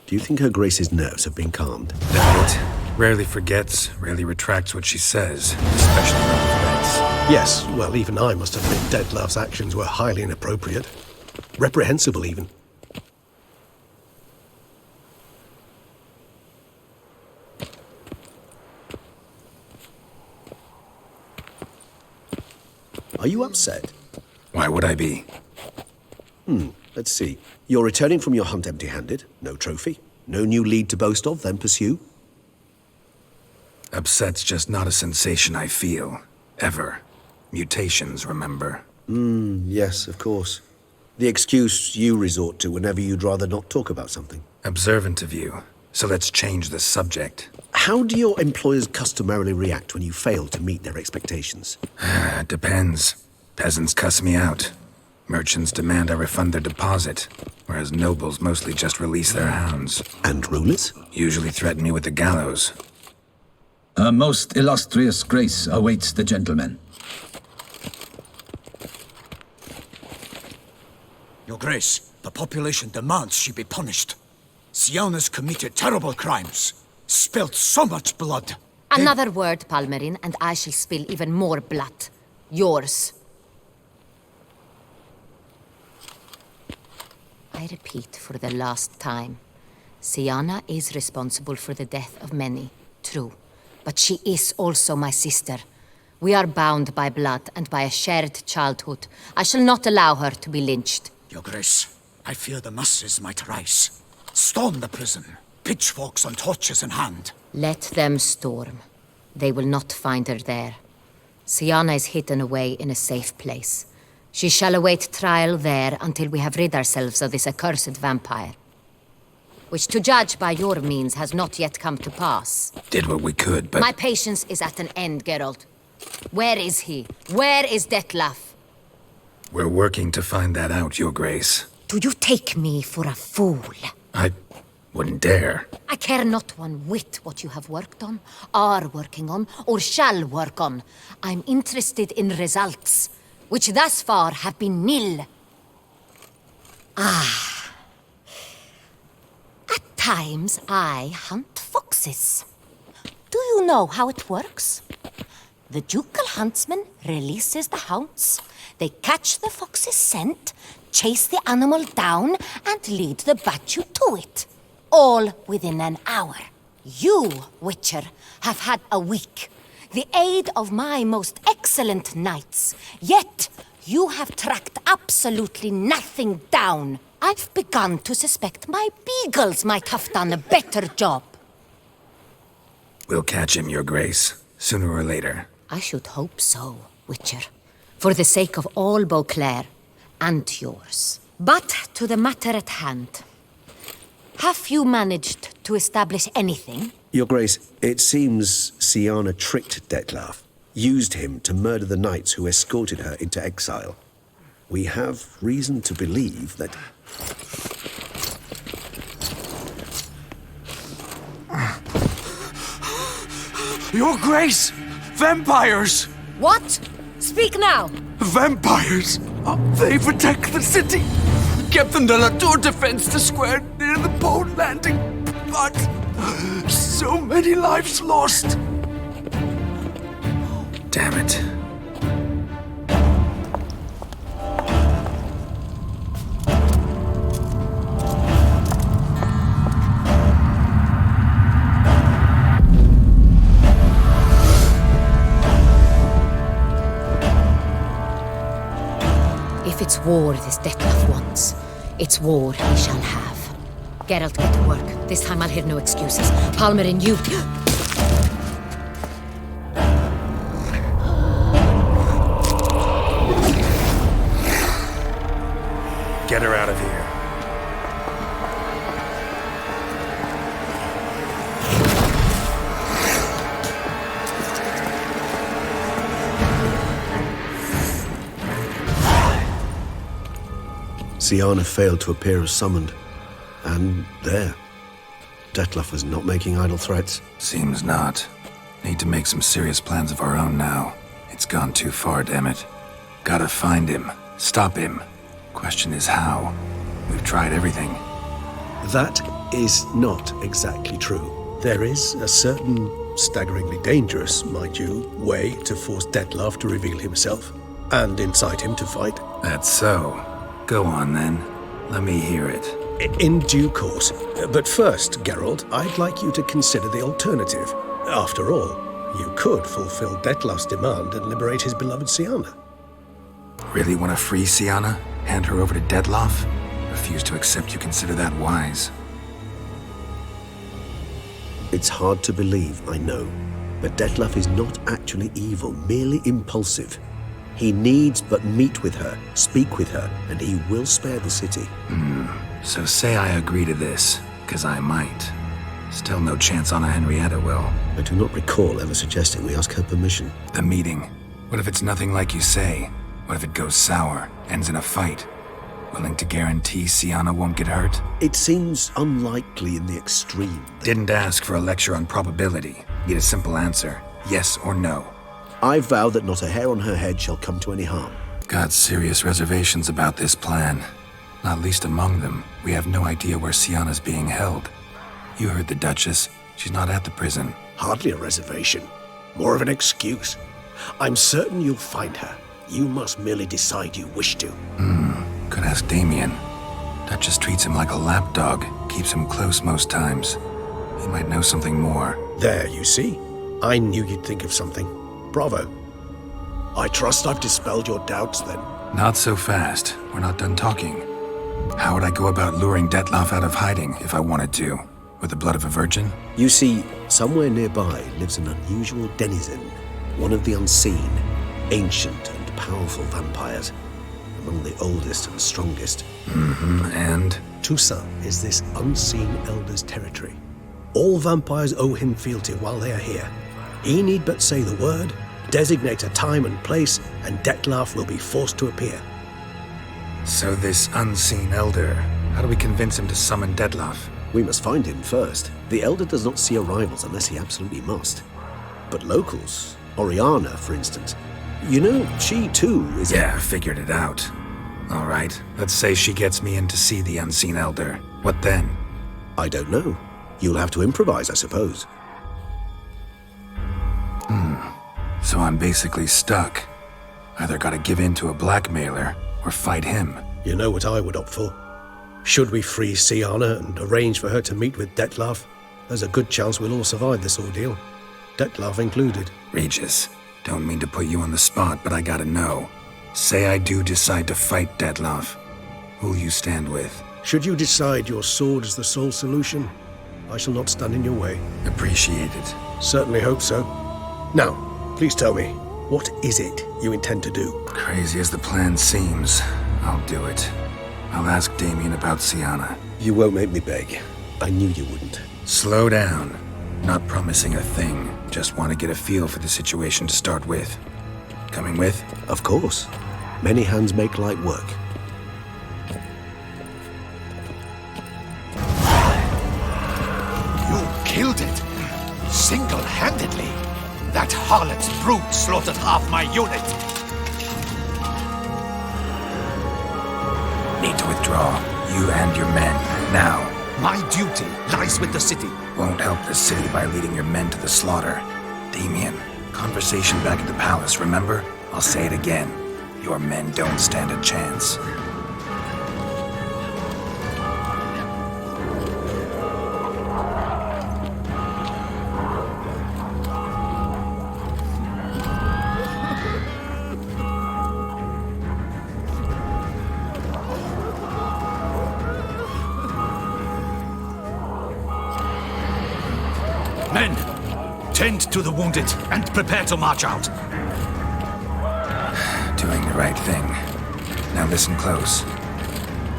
Do you think Her Grace's nerves have been calmed? That rarely forgets, rarely retracts what she says, especially around threats. Yes, well, even I must admit Detlef's actions were highly inappropriate. Reprehensible, even. Are you upset? Why would I be? Let's see. You're returning from your hunt empty-handed. No trophy. No new lead to boast of, then pursue. Upset's just not a sensation I feel. Ever. Mutations, remember? Yes, of course. The excuse you resort to whenever you'd rather not talk about something. Observant of you. So let's change the subject. How do your employers customarily react when you fail to meet their expectations? Depends. Peasants cuss me out. Merchants demand I refund their deposit, whereas nobles mostly just release their hounds. And rulers? Usually threaten me with the gallows. A most illustrious grace awaits the gentleman. Your Grace, the population demands she be punished. Siana's committed terrible crimes, spilt so much blood. Another word, Palmerin, and I shall spill even more blood. Yours. I repeat for the last time. Siana is responsible for the death of many, true. But she is also my sister. We are bound by blood and by a shared childhood. I shall not allow her to be lynched. Your Grace, I fear the masses might rise. Storm the prison, pitchforks and torches in hand. Let them storm. They will not find her there. Siana is hidden away in a safe place. She shall await trial there until we have rid ourselves of this accursed vampire. Which, to judge by your means, has not yet come to pass. Did what we could, but... My patience is at an end, Geralt. Where is he? Where is Detlef? We're working to find that out, Your Grace. Do you take me for a fool? I wouldn't dare. I care not one whit what you have worked on, are working on, or shall work on. I'm interested in results, which thus far have been nil. At times, I hunt foxes. Do you know how it works? The ducal huntsman releases the hounds. They catch the fox's scent, chase the animal down, and lead the battue to it. All within an hour. You, Witcher, have had a week. The aid of my most excellent knights. Yet, you have tracked absolutely nothing down. I've begun to suspect my beagles might have done a better job. We'll catch him, Your Grace, sooner or later. I should hope so, Witcher. For the sake of all Beauclair, and yours. But to the matter at hand. Have you managed to establish anything? Your Grace, it seems Siana tricked Detlef, used him to murder the knights who escorted her into exile. We have reason to believe that... Your Grace! Vampires! What? Speak now! Vampires! They protect the city! Captain de la Tour defends the square near the boat landing, but so many lives lost! Damn it. If it's war this Detlef wants, it's war he shall have. Geralt, get to work. This time I'll hear no excuses. Palmerin, you... Get her out of here. Siana failed to appear as summoned. And there. Detlef was not making idle threats. Seems not. Need to make some serious plans of our own now. It's gone too far, damn it. Gotta find him. Stop him. Question is how. We've tried everything. That is not exactly true. There is a certain, staggeringly dangerous, mind you, way to force Detlef to reveal himself and incite him to fight. That's so. Go on, then. Let me hear it. In due course. But first, Geralt, I'd like you to consider the alternative. After all, you could fulfill Detlef's demand and liberate his beloved Siana. Really want to free Sienna? Hand her over to Detloff? Refuse to accept you consider that wise. It's hard to believe, I know. But Detloff is not actually evil, merely impulsive. He needs but meet with her, speak with her, and he will spare the city. So say I agree to this, because I might. Still no chance Anna Henrietta will. I do not recall ever suggesting we ask her permission. The meeting. What if it's nothing like you say? What if it goes sour, ends in a fight? Willing to guarantee Sienna won't get hurt? It seems unlikely in the extreme. Didn't ask for a lecture on probability. Need a simple answer. Yes or no. I vow that not a hair on her head shall come to any harm. Got serious reservations about this plan. Not least among them, we have no idea where Sienna's being held. You heard the Duchess. She's not at the prison. Hardly a reservation. More of an excuse. I'm certain you'll find her. You must merely decide you wish to. Could ask Damien. Duchess treats him like a lapdog. Keeps him close most times. He might know something more. There, you see. I knew you'd think of something. Bravo. I trust I've dispelled your doubts, then. Not so fast. We're not done talking. How would I go about luring Detloff out of hiding if I wanted to? With the blood of a virgin? You see, somewhere nearby lives an unusual denizen. One of the unseen, ancient and powerful vampires. Among the oldest and strongest. And? Toussaint is this unseen elder's territory. All vampires owe him fealty while they are here. He need but say the word, designate a time and place, and Detloff will be forced to appear. So this unseen elder, how do we convince him to summon Detloff? We must find him first. The elder does not see arrivals unless he absolutely must. But locals, Oriana, for instance, you know, she too is... Yeah, I figured it out. All right, let's say she gets me in to see the unseen elder. What then? I don't know. You'll have to improvise, I suppose. So I'm basically stuck. Either gotta give in to a blackmailer, or fight him. You know what I would opt for. Should we free Sienna and arrange for her to meet with Detloff, there's a good chance we'll all survive this ordeal. Detloff included. Regis, don't mean to put you on the spot, but I gotta know. Say I do decide to fight Detloff. Who'll you stand with? Should you decide your sword is the sole solution, I shall not stand in your way. Appreciate it. Certainly hope so. Now, please tell me, what is it you intend to do? Crazy as the plan seems, I'll do it. I'll ask Damien about Sienna. You won't make me beg. I knew you wouldn't. Slow down. Not promising a thing. Just want to get a feel for the situation to start with. Coming with? Of course. Many hands make light work. You killed it! Single-handedly! That harlot's brute slaughtered half my unit! Need to withdraw. You and your men. Now. My duty lies with the city. Won't help the city by leading your men to the slaughter. Damien, conversation back at the palace, remember? I'll say it again. Your men don't stand a chance. Men, tend to the wounded and prepare to march out. Doing the right thing. Now listen close.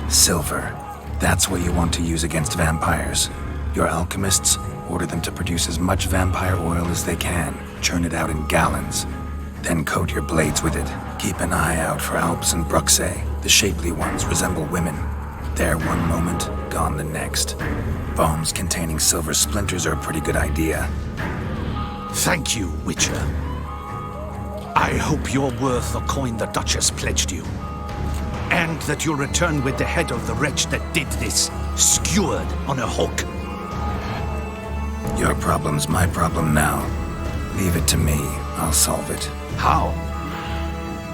Silver. That's what you want to use against vampires. Your alchemists, order them to produce as much vampire oil as they can. Churn it out in gallons. Then coat your blades with it. Keep an eye out for Alps and Bruxae. The shapely ones resemble women. There one moment, gone the next. Bombs containing silver splinters are a pretty good idea. Thank you, Witcher. I hope you're worth the coin the Duchess pledged you. And that you'll return with the head of the wretch that did this, skewered on a hook. Your problem's my problem now. Leave it to me. I'll solve it. How?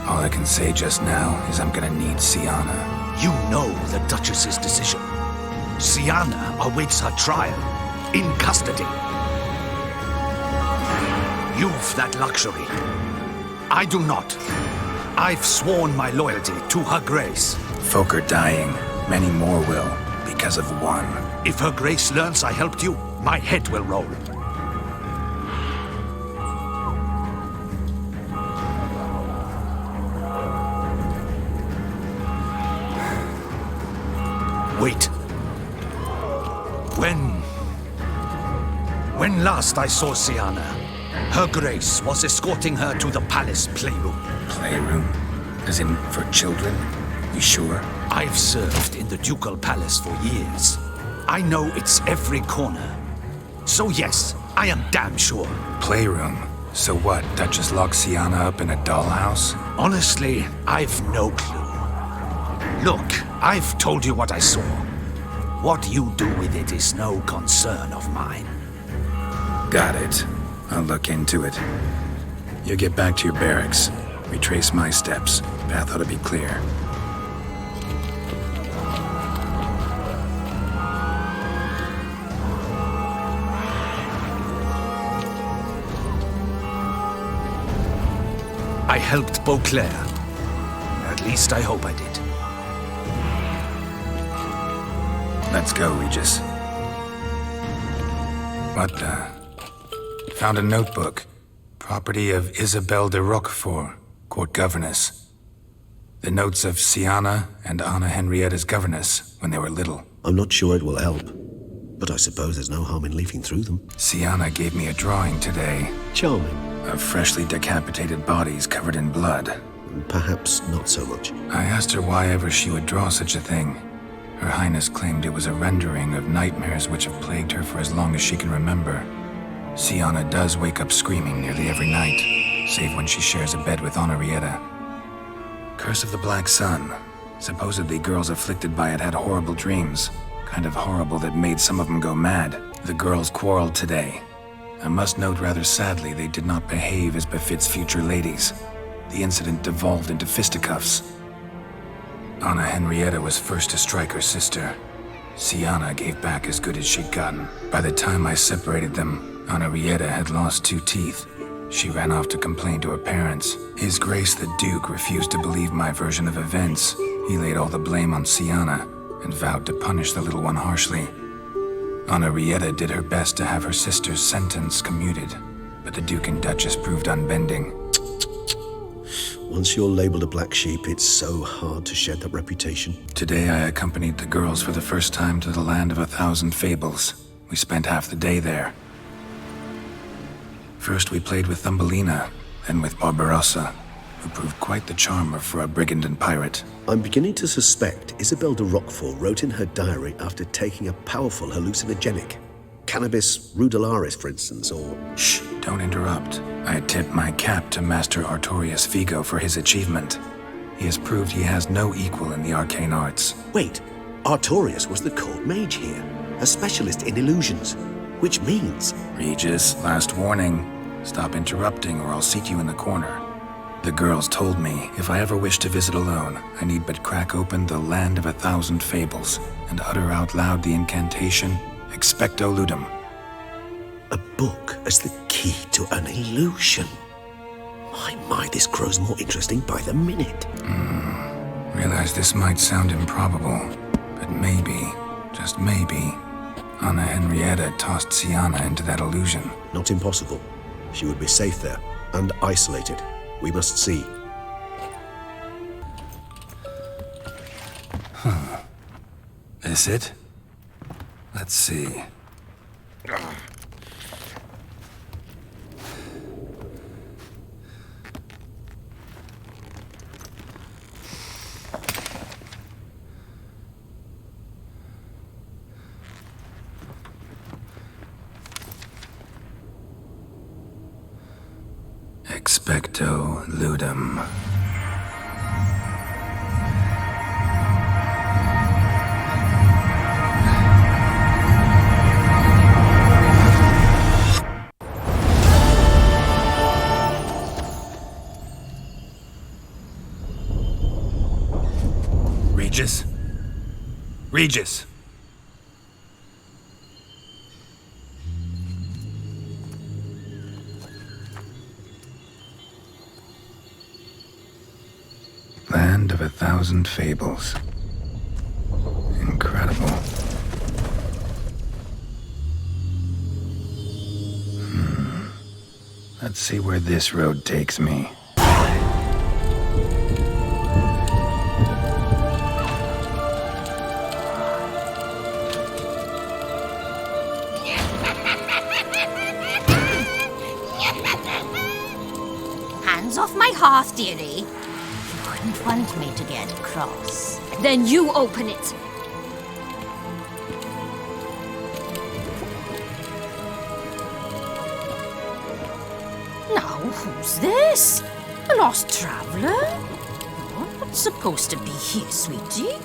All I can say just now is I'm gonna need Sienna. You know the Duchess's decision. Sienna awaits her trial, in custody. You've that luxury. I do not. I've sworn my loyalty to Her Grace. Folk are dying. Many more will, because of one. If Her Grace learns I helped you, my head will roll. Wait. When last I saw Sienna, Her Grace was escorting her to the palace playroom. Playroom? As in, for children? You sure? I've served in the ducal palace for years. I know its every corner. So yes, I am damn sure. Playroom? So what, Duchess locked Sienna up in a dollhouse? Honestly, I've no clue. Look, I've told you what I saw. What you do with it is no concern of mine. Got it. I'll look into it. You get back to your barracks. Retrace my steps. Path ought to be clear. I helped Beauclair. At least I hope I did. Let's go, Regis. What the? Found a notebook. Property of Isabelle de Roquefort, court governess. The notes of Sienna and Anna Henrietta's governess when they were little. I'm not sure it will help, but I suppose there's no harm in leafing through them. Sienna gave me a drawing today. Charming. Of freshly decapitated bodies covered in blood. Perhaps not so much. I asked her why ever she would draw such a thing. Her Highness claimed it was a rendering of nightmares which have plagued her for as long as she can remember. Sienna does wake up screaming nearly every night, save when she shares a bed with Henrietta. Curse of the Black Sun. Supposedly girls afflicted by it had horrible dreams. Kind of horrible that made some of them go mad. The girls quarreled today. I must note rather sadly they did not behave as befits future ladies. The incident devolved into fisticuffs. Anna Henrietta was first to strike her sister. Sienna gave back as good as she'd gotten. By the time I separated them, Henrietta had lost 2 teeth. She ran off to complain to her parents. His Grace the Duke refused to believe my version of events. He laid all the blame on Sienna and vowed to punish the little one harshly. Henrietta did her best to have her sister's sentence commuted, but the Duke and Duchess proved unbending. Once you're labeled a black sheep, it's so hard to shed that reputation. Today I accompanied the girls for the first time to the land of 1,000 fables. We spent half the day there. First we played with Thumbelina, then with Barbarossa, who proved quite the charmer for a brigand and pirate. I'm beginning to suspect Isabelle de Roquefort wrote in her diary after taking a powerful hallucinogenic. Cannabis rudularis, for instance, or... Shh, don't interrupt. I tip my cap to Master Artorius Vigo for his achievement. He has proved he has no equal in the arcane arts. Wait, Artorius was the court mage here, a specialist in illusions, which means... Regis, last warning. Stop interrupting or I'll seat you in the corner. The girls told me if I ever wish to visit alone, I need but crack open the Land of 1,000 Fables and utter out loud the incantation, Expecto Ludum. A book as the key to an illusion. My, this grows more interesting by the minute. Realize this might sound improbable, but maybe, just maybe, Anna Henrietta tossed Sienna into that illusion. Not impossible. She would be safe there, and isolated. We must see. This it? Let's see. Expecto Ludum. Regis? Regis! Land of 1,000 fables. Incredible. Let's see where this road takes me. Hands off my hearth, dearie. You wouldn't want me to get cross. Then you open it. Now, who's this? A lost traveler? You're not supposed to be here, sweetie.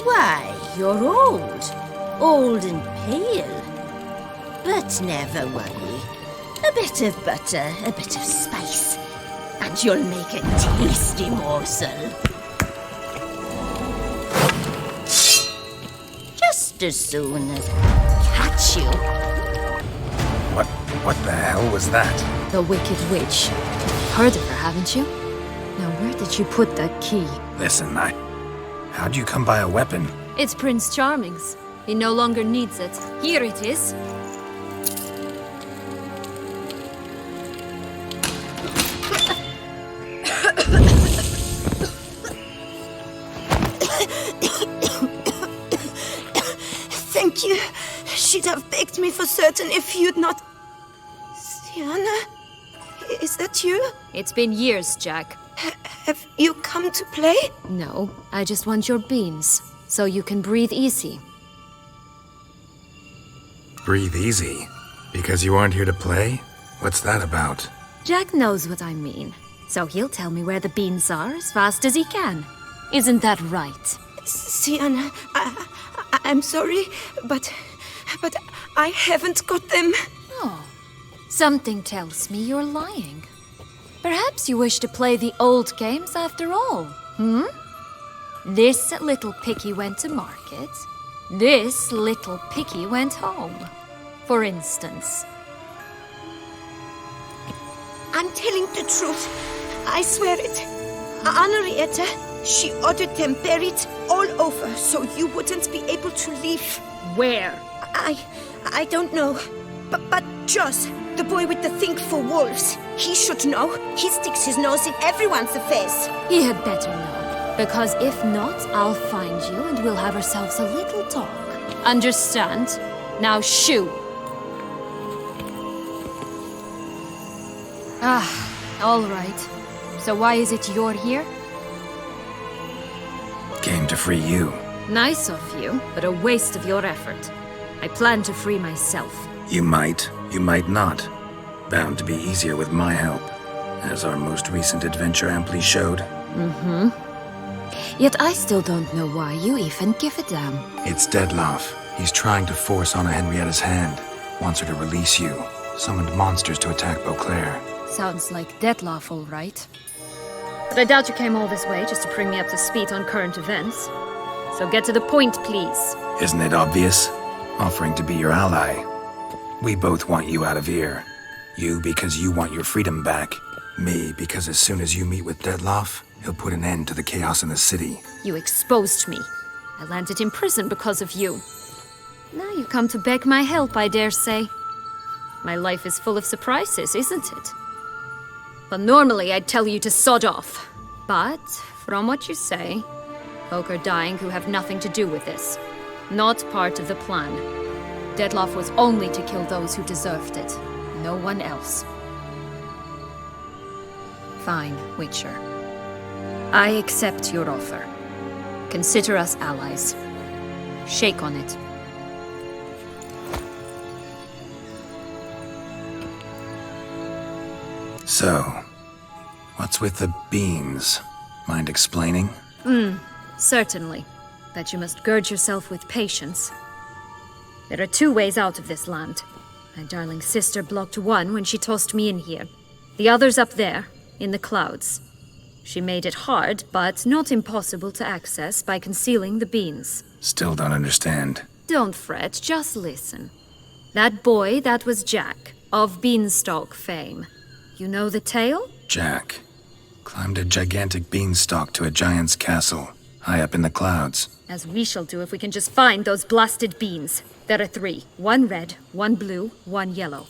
Why, you're old. Old and pale. But never worry. A bit of butter, a bit of spice, and you'll make a tasty morsel. Just as soon as I catch you. What the hell was that? The Wicked Witch. Heard of her, haven't you? Now, where did you put that key? Listen, how'd you come by a weapon? It's Prince Charming's. He no longer needs it. Here it is. Thank you. She'd have begged me for certain if you'd not... Sienna? Is that you? It's been years, Jack. Have you come to play? No, I just want your beans, so you can breathe easy. Breathe easy? Because you aren't here to play? What's that about? Jack knows what I mean, so he'll tell me where the beans are as fast as he can. Isn't that right? Sienna, I'm sorry, but I haven't got them. Oh, something tells me you're lying. Perhaps you wish to play the old games after all, This little piggy went to market. This little piggy went home, for instance. I'm telling the truth. I swear it. Henrietta, she ordered them buried all over so you wouldn't be able to leave. Where? I don't know. But Joss, the boy with the thing for wolves, he should know. He sticks his nose in everyone's affairs. He had better know. Because if not, I'll find you and we'll have ourselves a little talk. Understand? Now shoo! All right. So why is it you're here? Came to free you. Nice of you, but a waste of your effort. I plan to free myself. You might not. Bound to be easier with my help, as our most recent adventure amply showed. Yet I still don't know why you even give a damn. It's Dettlaff. He's trying to force Anna Henrietta's hand. Wants her to release you. Summoned monsters to attack Beauclair. Sounds like Dettlaff, all right. But I doubt you came all this way just to bring me up to speed on current events. So get to the point, please. Isn't it obvious? Offering to be your ally. We both want you out of here. You because you want your freedom back. Me because as soon as you meet with Dettlaff, he'll put an end to the chaos in the city. You exposed me. I landed in prison because of you. Now you come to beg my help, I dare say. My life is full of surprises, isn't it? But normally I'd tell you to sod off. But, from what you say, folk are dying who have nothing to do with this. Not part of the plan. Dettlaff was only to kill those who deserved it. No one else. Fine, Witcher. I accept your offer. Consider us allies. Shake on it. So, what's with the beans? Mind explaining? Certainly. But you must gird yourself with patience. There are two ways out of this land. My darling sister blocked one when she tossed me in here. The other's up there, in the clouds. She made it hard, but not impossible to access by concealing the beans. Still don't understand. Don't fret, just listen. That boy, that was Jack, of Beanstalk fame. You know the tale? Jack. Climbed a gigantic beanstalk to a giant's castle, high up in the clouds. As we shall do if we can just find those blasted beans. There are 3. 1 red, 1 blue, 1 yellow.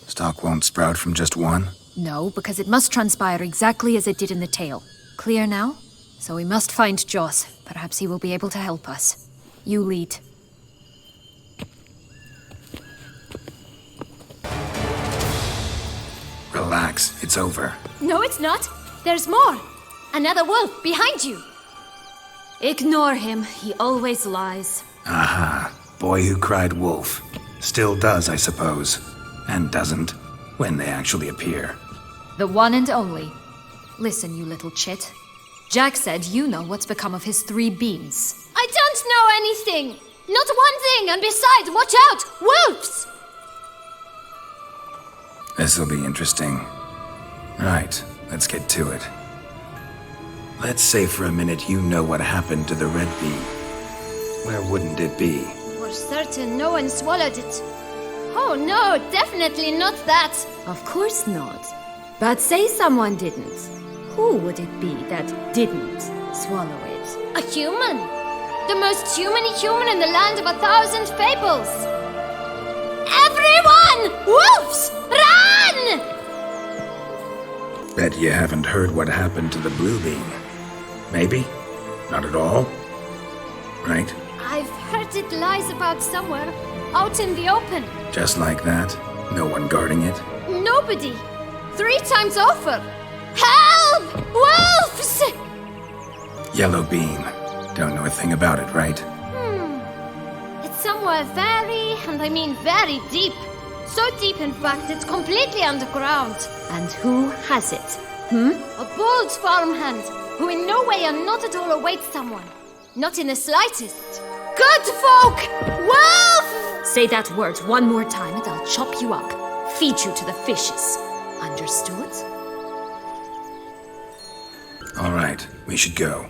Stalk won't sprout from just one? No, because it must transpire exactly as it did in the tale. Clear now? So we must find Joss. Perhaps he will be able to help us. You lead. Relax, it's over. No, it's not. There's more. Another wolf behind you. Ignore him. He always lies. Aha. Boy who cried wolf. Still does, I suppose. And doesn't, when they actually appear. The one and only. Listen, you little chit. Jack said you know what's become of his 3 beans. I don't know anything. Not one thing, and besides, watch out! Wolves! This'll be interesting. Right, let's get to it. Let's say for a minute you know what happened to the red bee. Where wouldn't it be? For certain, no one swallowed it. Oh no, definitely not that. Of course not. But say someone didn't. Who would it be that didn't swallow it? A human. The most human-y human in the land of 1,000 fables. Everyone! Wolves! Run! Bet you haven't heard what happened to the blue bean. Maybe? Not at all? Right? I've heard it lies about somewhere, out in the open. Just like that? No one guarding it? Nobody. 3 times over. Help! Wolves! Yellow bean. Don't know a thing about it, right? It's somewhere very, and I mean very deep. So deep, in fact, it's completely underground. And who has it? A bold farmhand, who in no way and not at all awaits someone. Not in the slightest. Good folk! Wolf! Say that word one more time and I'll chop you up. Feed you to the fishes. Understood? All right, we should go.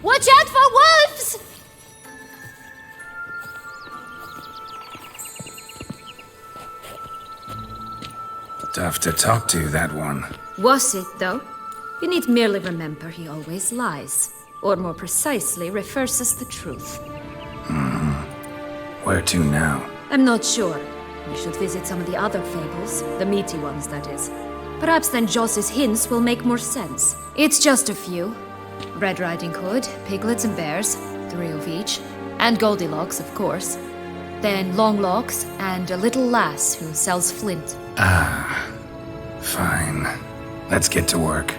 Watch out for wolves! Tough to talk to, that one. Was it, though? You need merely remember he always lies. Or more precisely, refers us the truth. Where to now? I'm not sure. We should visit some of the other fables. The meaty ones, that is. Perhaps then Joss's hints will make more sense. It's just a few. Red Riding Hood, piglets and bears, 3 of each. And Goldilocks, of course. Then Longlocks, and a little lass who sells flint. Ah, fine. Let's get to work.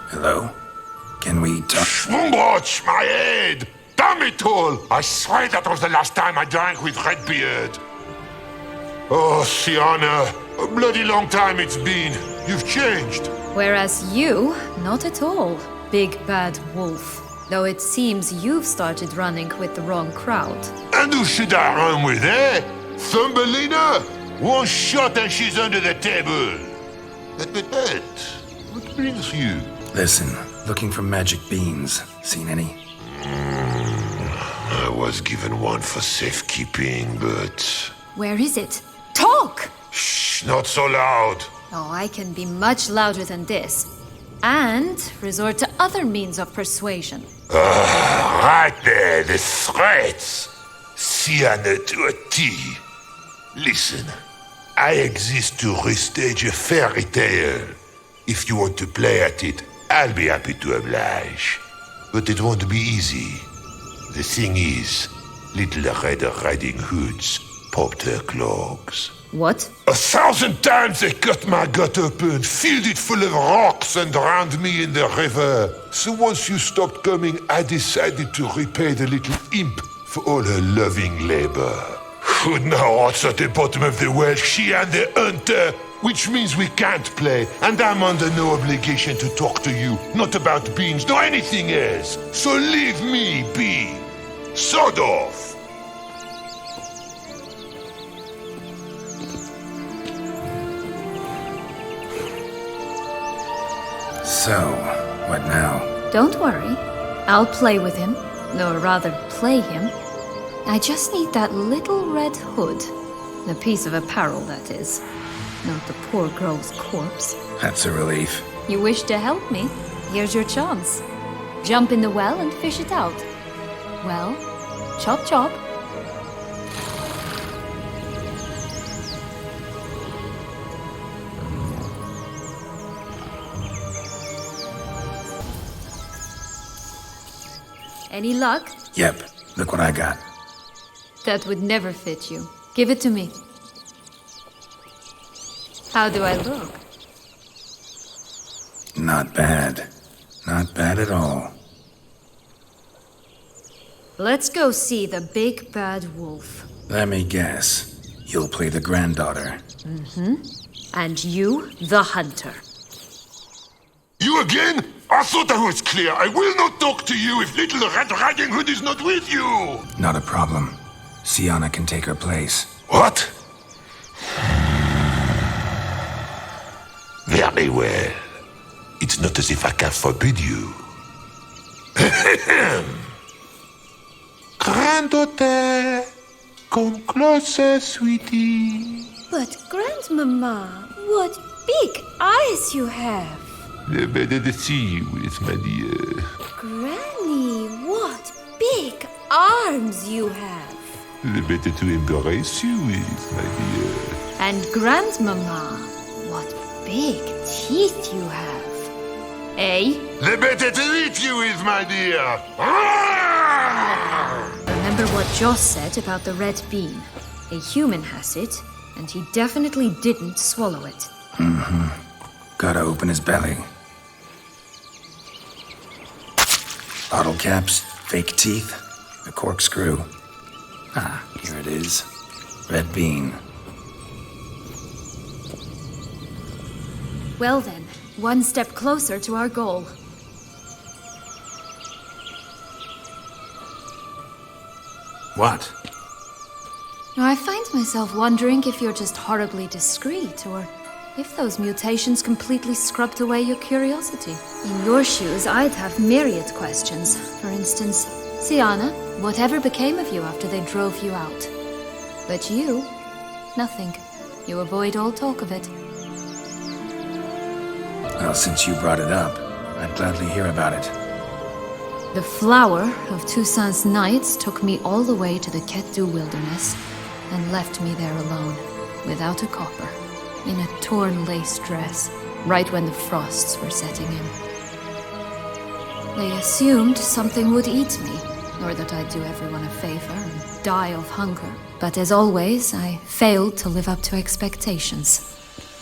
Hello? Can we talk? Watch my head! Damn it all! I swear that was the last time I drank with Redbeard. Oh, Sienna, a bloody long time it's been. You've changed. Whereas you, not at all, big bad wolf. Though it seems you've started running with the wrong crowd. And who should I run with, eh? Thumbelina? One shot and she's under the table. But, what brings you? Listen, looking for magic beans. Seen any? I was given one for safekeeping, but... Where is it? Talk! Shh, not so loud. Oh, I can be much louder than this. And resort to other means of persuasion. Right there, the threats. Sienna to a T. Listen, I exist to restage a fairy tale. If you want to play at it, I'll be happy to oblige. But it won't be easy. The thing is, little Red Riding Hoods popped her clogs. What? 1,000 times they cut my gut open, filled it full of rocks and drowned me in the river. So once you stopped coming, I decided to repay the little imp for all her loving labor. Who now rots at the bottom of the well, she and the hunter, which means we can't play, and I'm under no obligation to talk to you, not about beans, nor anything else. So leave me be. Sod off. So, what now? Don't worry. I'll play with him. Or rather, play him. I just need that little red hood. A piece of apparel, that is. not the poor girl's corpse. That's a relief. You wish to help me? Here's your chance. Jump in the well and fish it out. Well, chop chop. Any luck? Yep, look what I got. That would never fit you. Give it to me. How do I look? Not bad. Not bad at all. Let's go see the big bad wolf. Let me guess. You'll play the granddaughter. Mm-hmm. And you, the hunter. You again? I thought I was clear. I will not talk to you if little Red Riding Hood is not with you. Not a problem. Sienna can take her place. What? Very well. It's not as if I can forbid you. Granddaughter, come closer, sweetie. But, Grandmama, what big eyes you have. The better to see you with, my dear. Granny, what big arms you have. The better to embrace you with, my dear. And Grandmama, what big teeth you have. Eh? The better to eat you with, my dear. Remember what Joss said about the red bean. A human has it, and he definitely didn't swallow it. Mm-hmm. Gotta open his belly. Bottle caps, fake teeth, a corkscrew. Ah, here it is. Red bean. Well then, one step closer to our goal. What? I find myself wondering if you're just horribly discreet, or if those mutations completely scrubbed away your curiosity. In your shoes, I'd have myriad questions. For instance, Sienna, whatever became of you after they drove you out? But you, nothing. You avoid all talk of it. Well, since you brought it up, I'd gladly hear about it. The flower of Toussaint's knights took me all the way to the Ketdu wilderness and left me there alone, without a copper, in a torn lace dress, right when the frosts were setting in. They assumed something would eat me, or that I'd do everyone a favor and die of hunger. But as always, I failed to live up to expectations.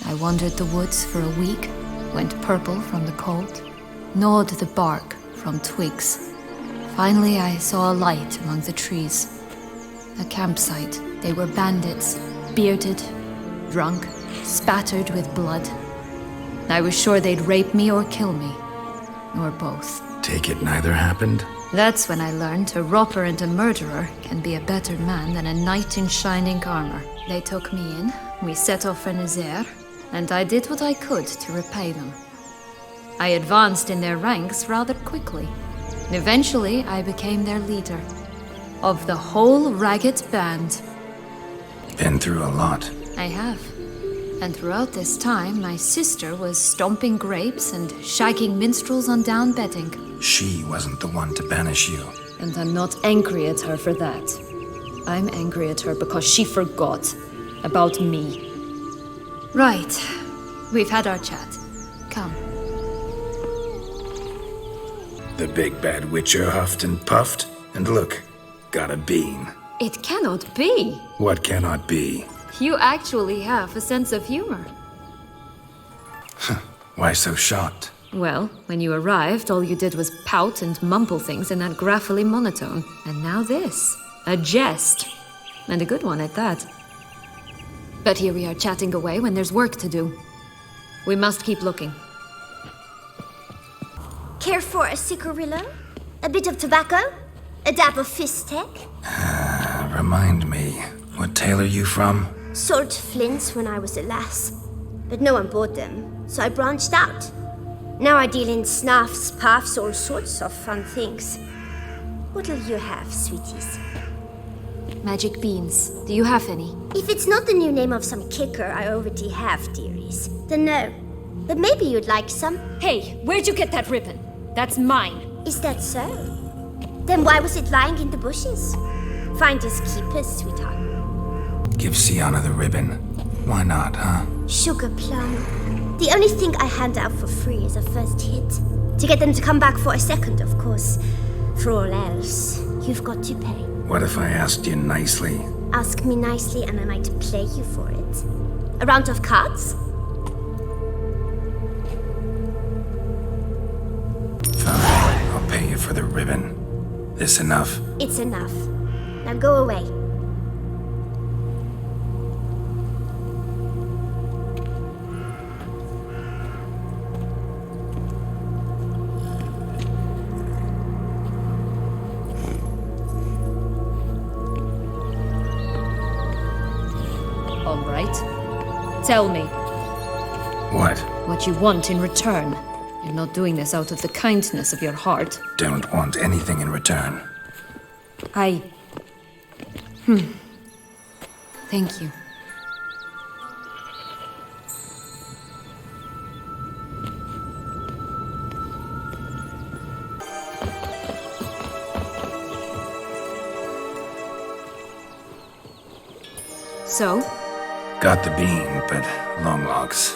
I wandered the woods for a week, went purple from the cold, gnawed the bark from twigs. Finally, I saw a light among the trees. A campsite. They were bandits, bearded, drunk, spattered with blood. I was sure they'd rape me or kill me, or both. Take it neither happened? That's when I learned a robber and a murderer can be a better man than a knight in shining armor. They took me in, we set off for Nazaire, and I did what I could to repay them. I advanced in their ranks rather quickly. Eventually, I became their leader. Of the whole ragged band. Been through a lot. I have. And throughout this time, my sister was stomping grapes and shagging minstrels on down bedding. She wasn't the one to banish you. And I'm not angry at her for that. I'm angry at her because she forgot about me. Right. We've had our chat. Come. The big bad witcher huffed and puffed, and look, got a bean. It cannot be. What cannot be? You actually have a sense of humor. Why so shocked? Well, when you arrived, all you did was pout and mumble things in that graphily monotone. And now this. A jest. And a good one at that. But here we are chatting away when there's work to do. We must keep looking. Care for a cigarillo? A bit of tobacco? A dab of fistek? Remind me, what tale are you from? Sold flints when I was a lass. But no one bought them, so I branched out. Now I deal in snuffs, puffs, all sorts of fun things. What'll you have, sweeties? Magic beans. Do you have any? If it's not the new name of some kicker I already have, dearies, then no. But maybe you'd like some. Hey, where'd you get that ribbon? That's mine. Is that so? Then why was it lying in the bushes? Finders keepers, sweetheart. Give Sienna the ribbon. Why not, huh? Sugar plum. The only thing I hand out for free is a first hit. To get them to come back for a second, of course. For all else, you've got to pay. What if I asked you nicely? Ask me nicely and I might play you for it. A round of cards? Fine, I'll pay you for the ribbon. This enough? It's enough. Now go away. All right. Tell me. What? What you want in return. You're not doing this out of the kindness of your heart. Don't want anything in return. Thank you. So? Got the bean, but long locks.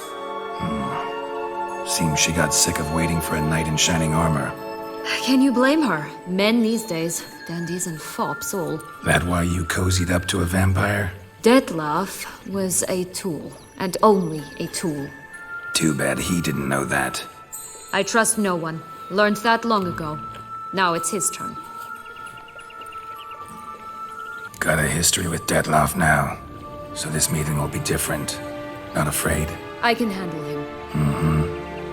Seems she got sick of waiting for a knight in shining armor. Can you blame her? Men these days, dandies and fops all. That why you cozied up to a vampire? Detlef was a tool, and only a tool. Too bad he didn't know that. I trust no one. Learned that long ago. Now it's his turn. Got a history with Detlef now, so this meeting will be different. Not afraid? I can handle him.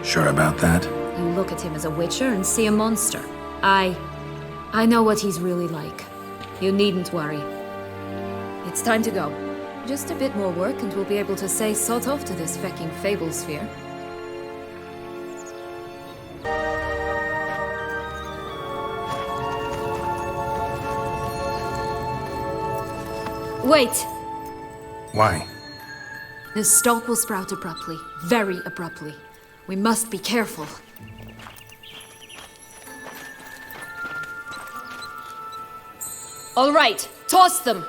Sure about that? You look at him as a witcher and see a monster. I know what he's really like. You needn't worry. It's time to go. Just a bit more work and we'll be able to say sod off to this fecking fable sphere. Wait! Why? The stalk will sprout abruptly. Very abruptly. We must be careful. All right, toss them!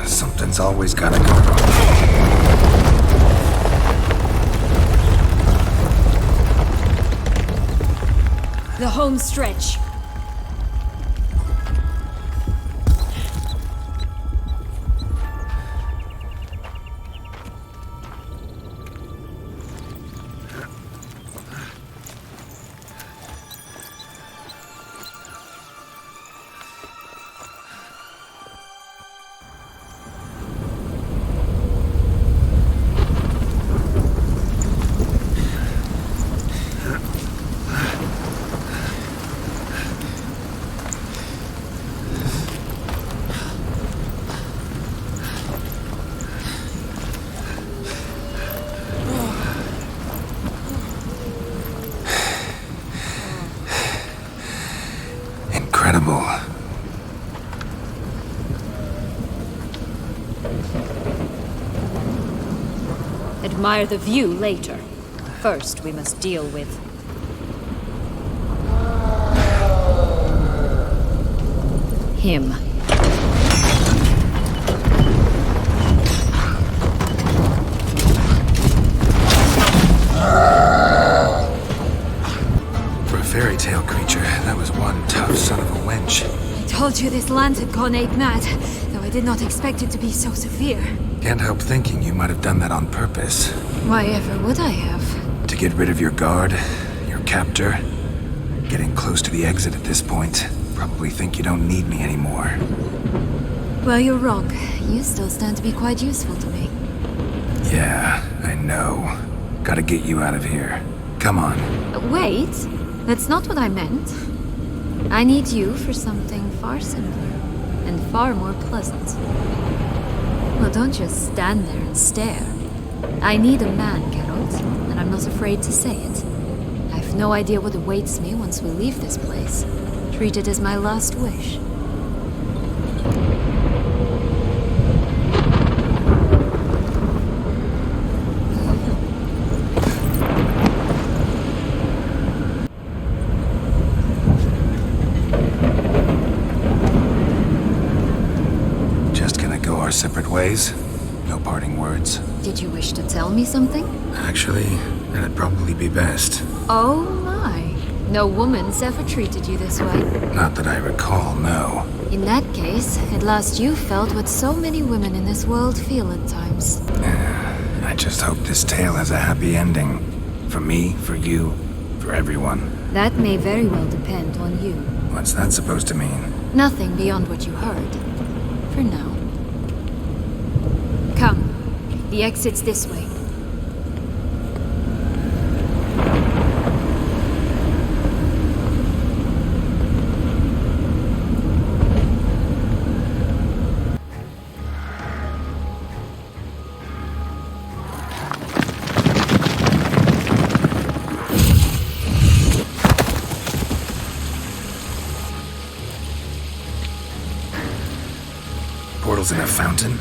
Something's always gotta go wrong. The home stretch. Incredible. Admire the view later. First, we must deal with him. For a fairy tale creature, that was one tough son of a wench. I told you this land had gone ape mad, though I did not expect it to be so severe. Can't help thinking you might have done that on purpose. Why ever would I have? To get rid of your guard, your captor. Getting close to the exit at this point. Probably think you don't need me anymore. Well, you're wrong. You still stand to be quite useful to me. Yeah, I know. Gotta get you out of here. Come on. Wait, that's not what I meant. I need you for something far simpler and far more pleasant. Well, don't just stand there and stare. I need a man, Geralt, and I'm not afraid to say it. I have no idea what awaits me once we leave this place. Treat it as my last wish. Separate ways. No parting words. Did you wish to tell me something? Actually, that'd probably be best. Oh my. No woman's ever treated you this way. Not that I recall, no. In that case, at last you felt what so many women in this world feel at times. I just hope this tale has a happy ending. For me, for you, for everyone. That may very well depend on you. What's that supposed to mean? Nothing beyond what you heard. For now. Come. The exit's this way. Portals in a fountain?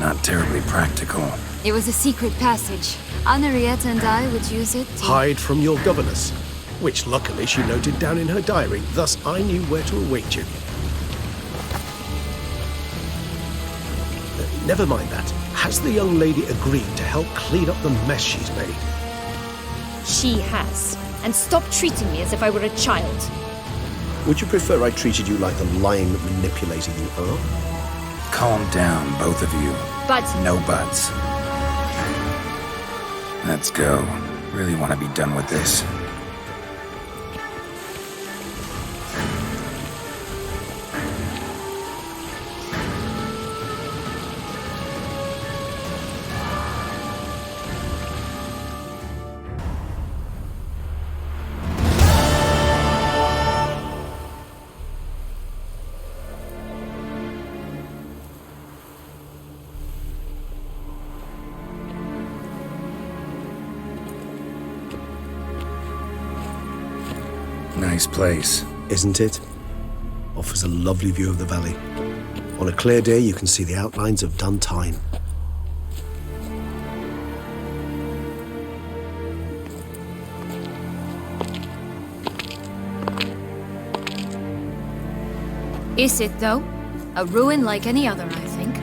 Not terribly practical. It was a secret passage. Anna Henrietta and I would use it to... Hide from your governess, which luckily she noted down in her diary, thus I knew where to await you. Never mind that. Has the young lady agreed to help clean up the mess she's made? She has. And stop treating me as if I were a child. Would you prefer I treated you like the lying, manipulating you are? Calm down, both of you. But... No buts. Let's go. Really want to be done with this. Nice place. Isn't it? Offers a lovely view of the valley. On a clear day, you can see the outlines of Duntine. Is it, though? A ruin like any other, I think.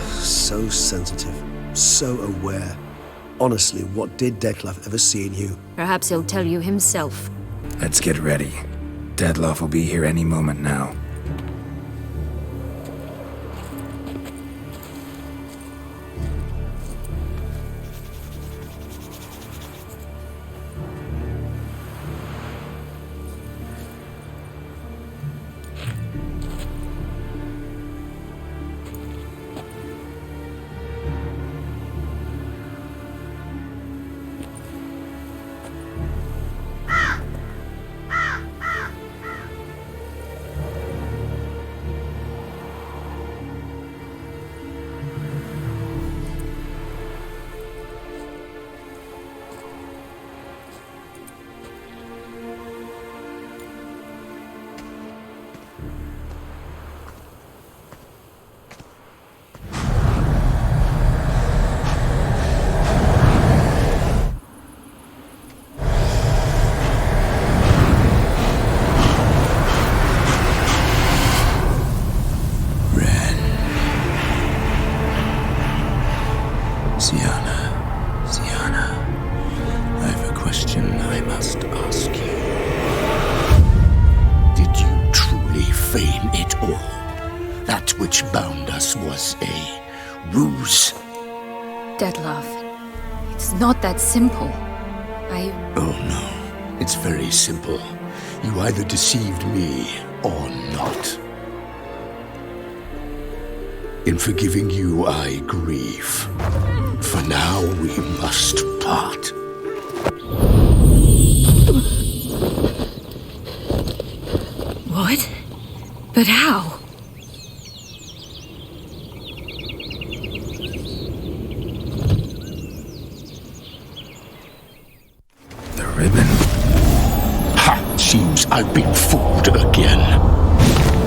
So sensitive. So aware. Honestly, what did Detlef ever see in you? Perhaps he'll tell you himself. Let's get ready. Detlef will be here any moment now. Not that simple. Oh no, it's very simple. You either deceived me or not. In forgiving you, I grieve. For now, we must part. What? But how? The ribbon? Ha! Seems I've been fooled again.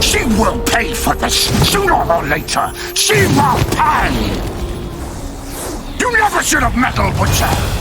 She will pay for this, sooner or later! She will pay! You never should have meddled with her!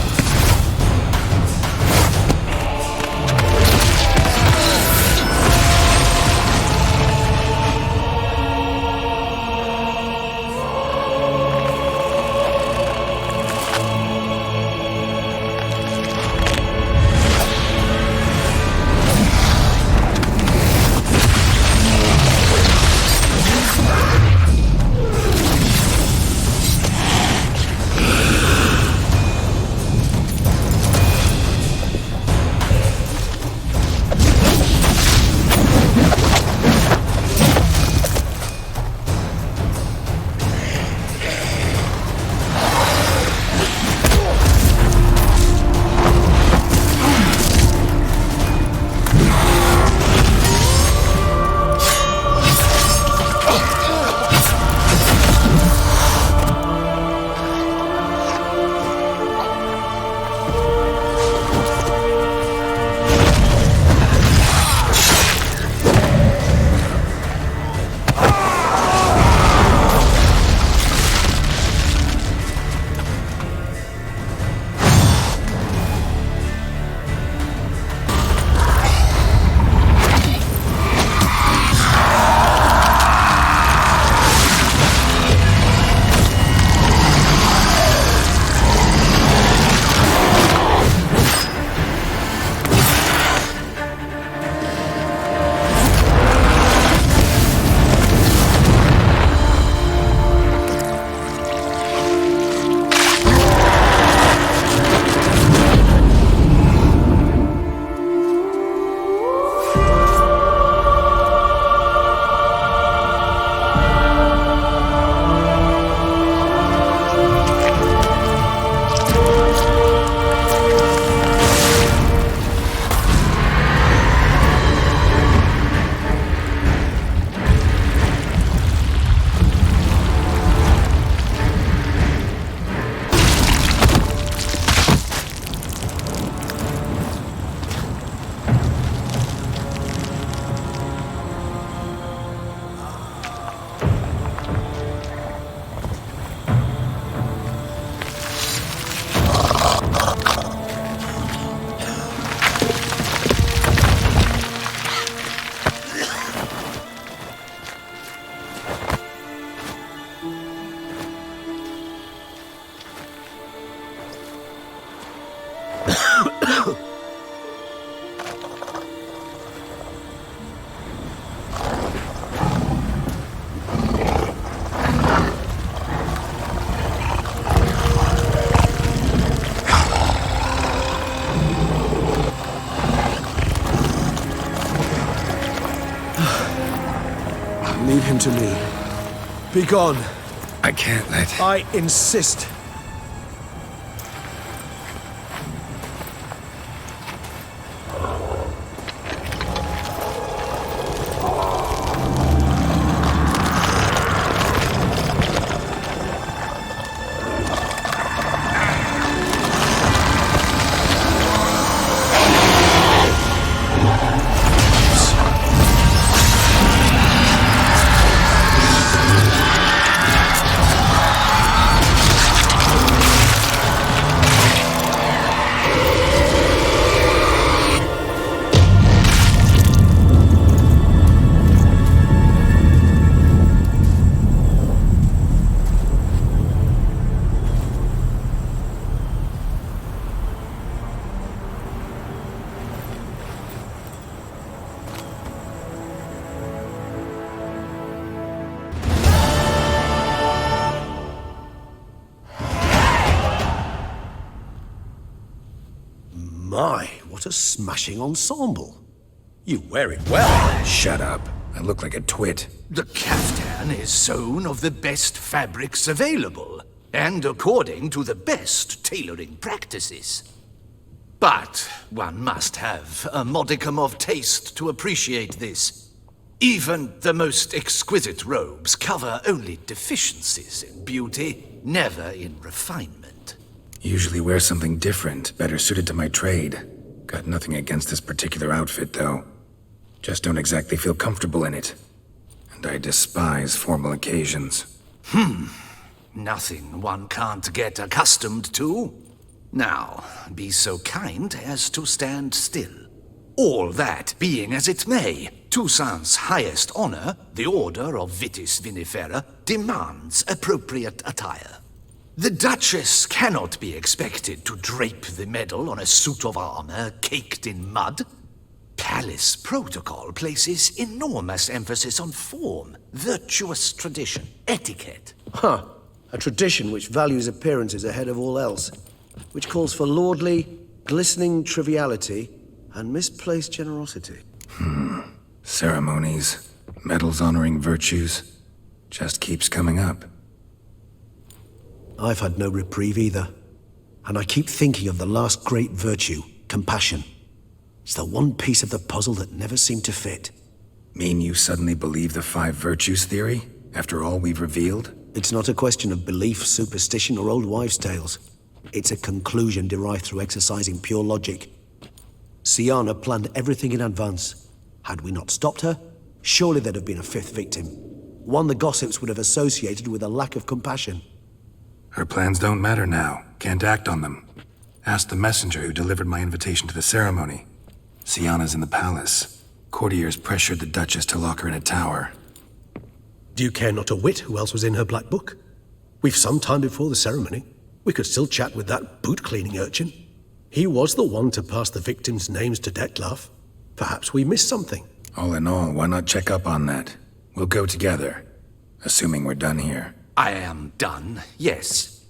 Leave him to me. Be gone. I can't let... I insist. My, what a smashing ensemble. You wear it well. Shut up. I look like a twit. The caftan. man is sewn of the best fabrics available, and according to the best tailoring practices. But one must have a modicum of taste to appreciate this. Even the most exquisite robes cover only deficiencies in beauty, never in refinement. Usually wear something different, better suited to my trade. Got nothing against this particular outfit, though. Just don't exactly feel comfortable in it. And I despise formal occasions. Nothing one can't get accustomed to. Now, be so kind as to stand still. All that being as it may, Toussaint's highest honor, the Order of Vitis Vinifera, demands appropriate attire. The Duchess cannot be expected to drape the medal on a suit of armor caked in mud. Palace protocol places enormous emphasis on form, virtuous tradition, etiquette. Huh. A tradition which values appearances ahead of all else. Which calls for lordly, glistening triviality and misplaced generosity. Ceremonies, medals honoring virtues, just keeps coming up. I've had no reprieve either. And I keep thinking of the last great virtue, compassion. It's the one piece of the puzzle that never seemed to fit. Mean you suddenly believe the 5 virtues theory, after all we've revealed? It's not a question of belief, superstition, or old wives' tales. It's a conclusion derived through exercising pure logic. Sienna planned everything in advance. Had we not stopped her, surely there'd have been a 5th victim. One the gossips would have associated with a lack of compassion. Her plans don't matter now. Can't act on them. Ask the messenger who delivered my invitation to the ceremony. Sienna's in the palace. Courtiers pressured the Duchess to lock her in a tower. Do you care not a whit who else was in her black book? We've some time before the ceremony. We could still chat with that boot-cleaning urchin. He was the one to pass the victims' names to Detlef. Perhaps we missed something. All in all, why not check up on that? We'll go together, assuming we're done here. I am done, yes.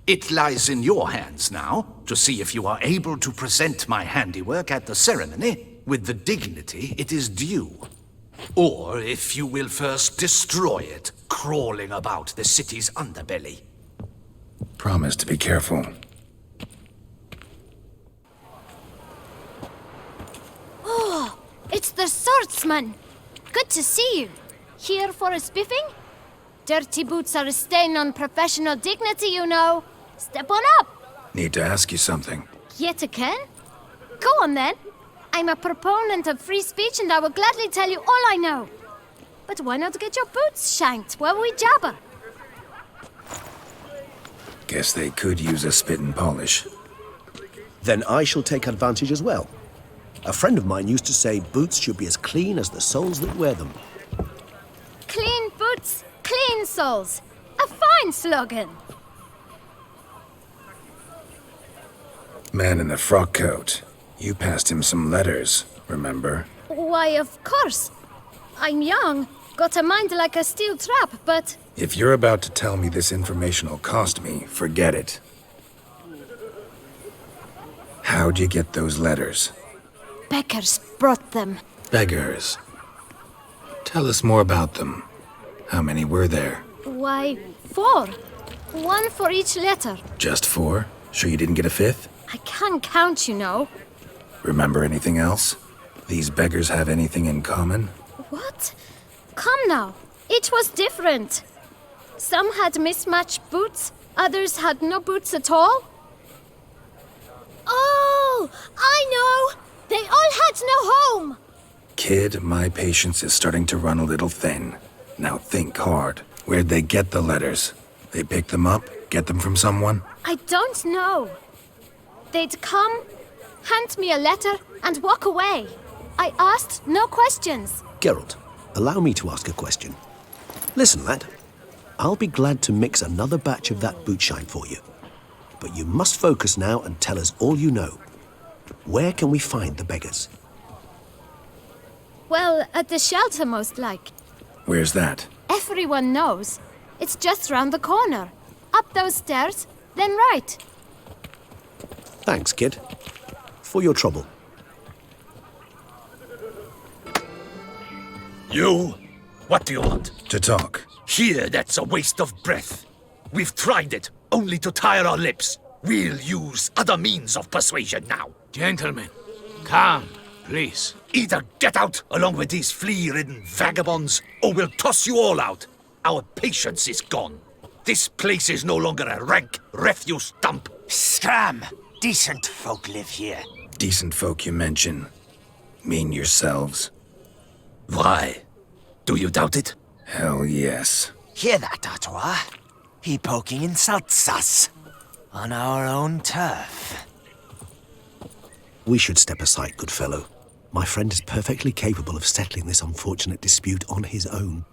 It lies in your hands now to see if you are able to present my handiwork at the ceremony with the dignity it is due. Or if you will first destroy it, crawling about the city's underbelly. Promise to be careful. Oh, it's the swordsman. Good to see you. Here for a spiffing? Dirty boots are a stain on professional dignity, you know. Step on up. Need to ask you something. Yet again? Go on then. I'm a proponent of free speech and I will gladly tell you all I know. But why not get your boots shanked while we jabber? Guess they could use a spit and polish. Then I shall take advantage as well. A friend of mine used to say boots should be as clean as the soles that wear them. Clean boots, clean soles. A fine slogan. Man in the frock coat. You passed him some letters, remember? Why, of course. I'm young, got a mind like a steel trap, but... If you're about to tell me this information will cost me, forget it. How'd you get those letters? Beggars brought them. Beggars. Tell us more about them. How many were there? Why, 4. 1 for each letter. Just 4? Sure you didn't get a 5th? I can't count, you know. Remember anything else? These beggars have anything in common? What? Come now. Each was different. Some had mismatched boots, others had no boots at all. Oh, I know! They all had no home! Kid, my patience is starting to run a little thin. Now think hard. Where'd they get the letters? They pick them up? Get them from someone? I don't know. They'd come, hand me a letter, and walk away. I asked no questions. Geralt, allow me to ask a question. Listen, lad. I'll be glad to mix another batch of that bootshine for you. But you must focus now and tell us all you know. Where can we find the beggars? Well, at the shelter, most like. Where's that? Everyone knows. It's just round the corner. Up those stairs, then right. Thanks, kid. For your trouble. You? What do you want? To talk. Here, that's a waste of breath. We've tried it, only to tire our lips. We'll use other means of persuasion now. Gentlemen, calm, please. Either get out along with these flea-ridden vagabonds, or we'll toss you all out. Our patience is gone. This place is no longer a rank refuse dump. Scram! Decent folk live here. Decent folk you mention. Mean yourselves. Why? Do you doubt it? Hell yes. Hear that, Artois? He poking insults us. On our own turf. We should step aside, good fellow. My friend is perfectly capable of settling this unfortunate dispute on his own.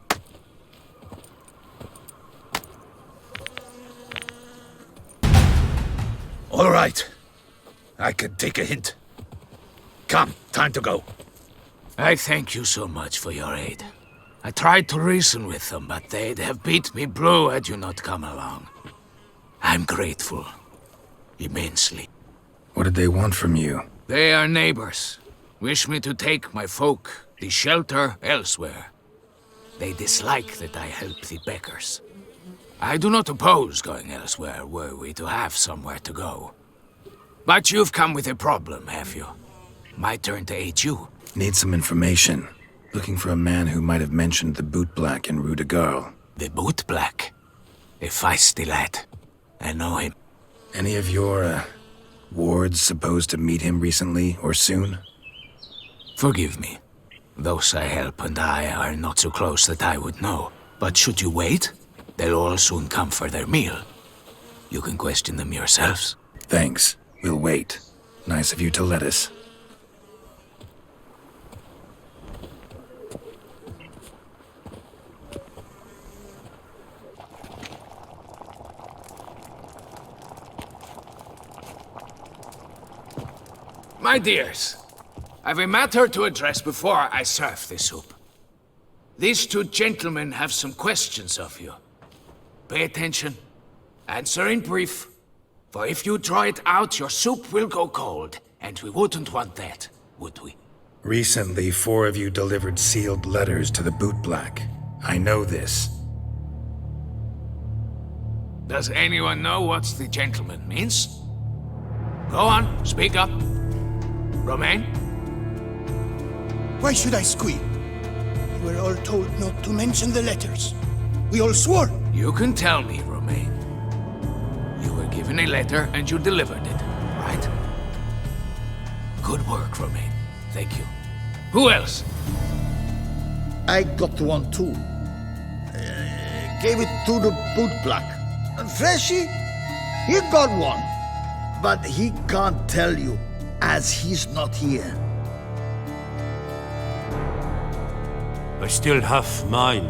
All right. I can take a hint. Come, time to go. I thank you so much for your aid. I tried to reason with them, but they'd have beat me blue had you not come along. I'm grateful. Immensely. What did they want from you? They are neighbors. Wish me to take my folk, the shelter, elsewhere. They dislike that I help the beggars. I do not oppose going elsewhere, were we to have somewhere to go. But you've come with a problem, have you? My turn to aid you. Need some information. Looking for a man who might have mentioned the Boot Black in Rue de Garl. The Boot Black? A feisty lad. I know him. Any of your, wards supposed to meet him recently or soon? Forgive me. Those I help and I are not so close that I would know. But should you wait, they'll all soon come for their meal. You can question them yourselves. Thanks. We'll wait. Nice of you to let us. My dears, I've a matter to address before I serve the soup. These two gentlemen have some questions of you. Pay attention. Answer in brief. For if you draw it out, your soup will go cold. And we wouldn't want that, would we? Recently, 4 of you delivered sealed letters to the Boot Black. I know this. Does anyone know what the gentleman means? Go on, speak up. Romain? Why should I squeal? We were all told not to mention the letters. We all swore. You can tell me, Romain. You were given a letter and you delivered it, right? Good work, Romain. Thank you. Who else? I got one too. Gave it to the Boot Black. Freshy, he got one. But he can't tell you, as he's not here. I still have mine.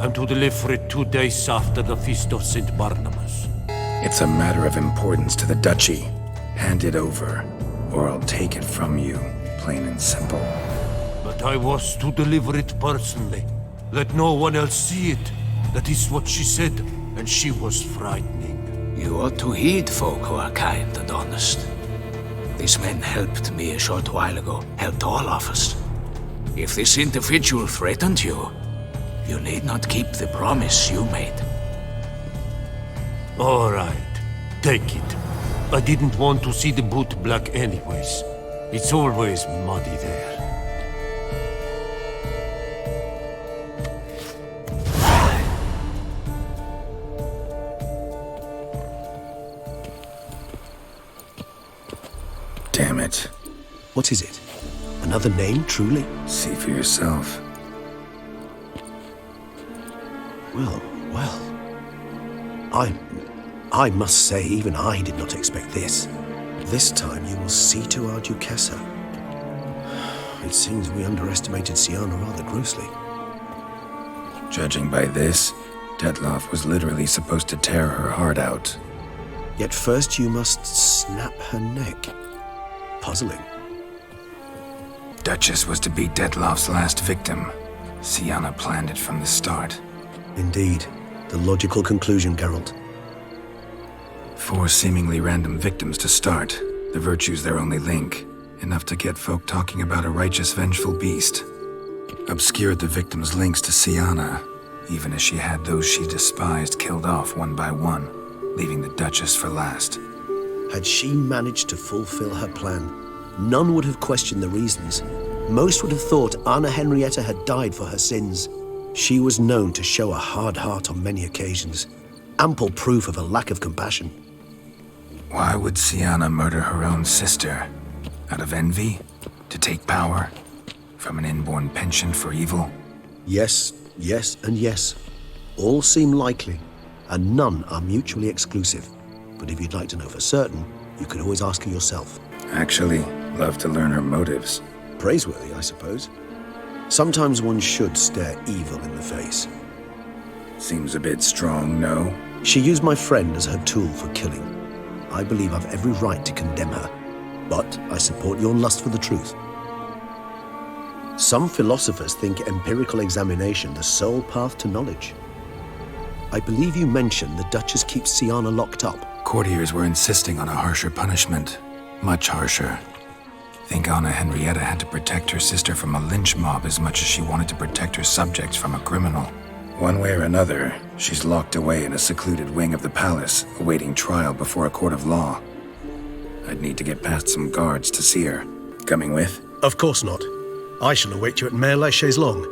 I'm to deliver it 2 days after the Feast of St. Barnabas. It's a matter of importance to the Duchy. Hand it over, or I'll take it from you, plain and simple. But I was to deliver it personally. Let no one else see it. That is what she said, and she was frightening. You ought to heed folk who are kind and honest. These men helped me a short while ago, helped all of us. If this individual threatened you, you need not keep the promise you made. All right, take it. I didn't want to see the Boot Black anyways. It's always muddy there. Damn it. What is it? Another name, truly? See for yourself. Well. I must say, even I did not expect this. This time you will see to our Duchessa. It seems we underestimated Sienna rather grossly. Judging by this, Detloff was literally supposed to tear her heart out. Yet first you must snap her neck. Puzzling. Duchess was to be Detloff's last victim. Sienna planned it from the start. Indeed. The logical conclusion, Geralt. 4 seemingly random victims to start. The virtue's their only link. Enough to get folk talking about a righteous, vengeful beast. Obscured the victim's links to Sienna. even as she had those she despised killed off one by one, leaving the Duchess for last. Had she managed to fulfill her plan, none would have questioned the reasons. Most would have thought Anna Henrietta had died for her sins. She was known to show a hard heart on many occasions, ample proof of a lack of compassion. Why would Sienna murder her own sister? Out of envy? To take power? From an inborn penchant for evil? Yes, yes, and yes. All seem likely, and none are mutually exclusive. But if you'd like to know for certain, you could always ask her yourself. Actually, love to learn her motives. Praiseworthy, I suppose. Sometimes one should stare evil in the face. Seems a bit strong, no? She used my friend as her tool for killing. I believe I've every right to condemn her, but I support your lust for the truth. Some philosophers think empirical examination the sole path to knowledge. I believe you mentioned the Duchess keeps Sienna locked up. Courtiers were insisting on a harsher punishment. Much harsher. Think Anna Henrietta had to protect her sister from a lynch mob as much as she wanted to protect her subjects from a criminal. One way or another, she's locked away in a secluded wing of the palace, awaiting trial before a court of law. I'd need to get past some guards to see her. Coming with? Of course not. I shall await you at Mare la Chaise-Longue.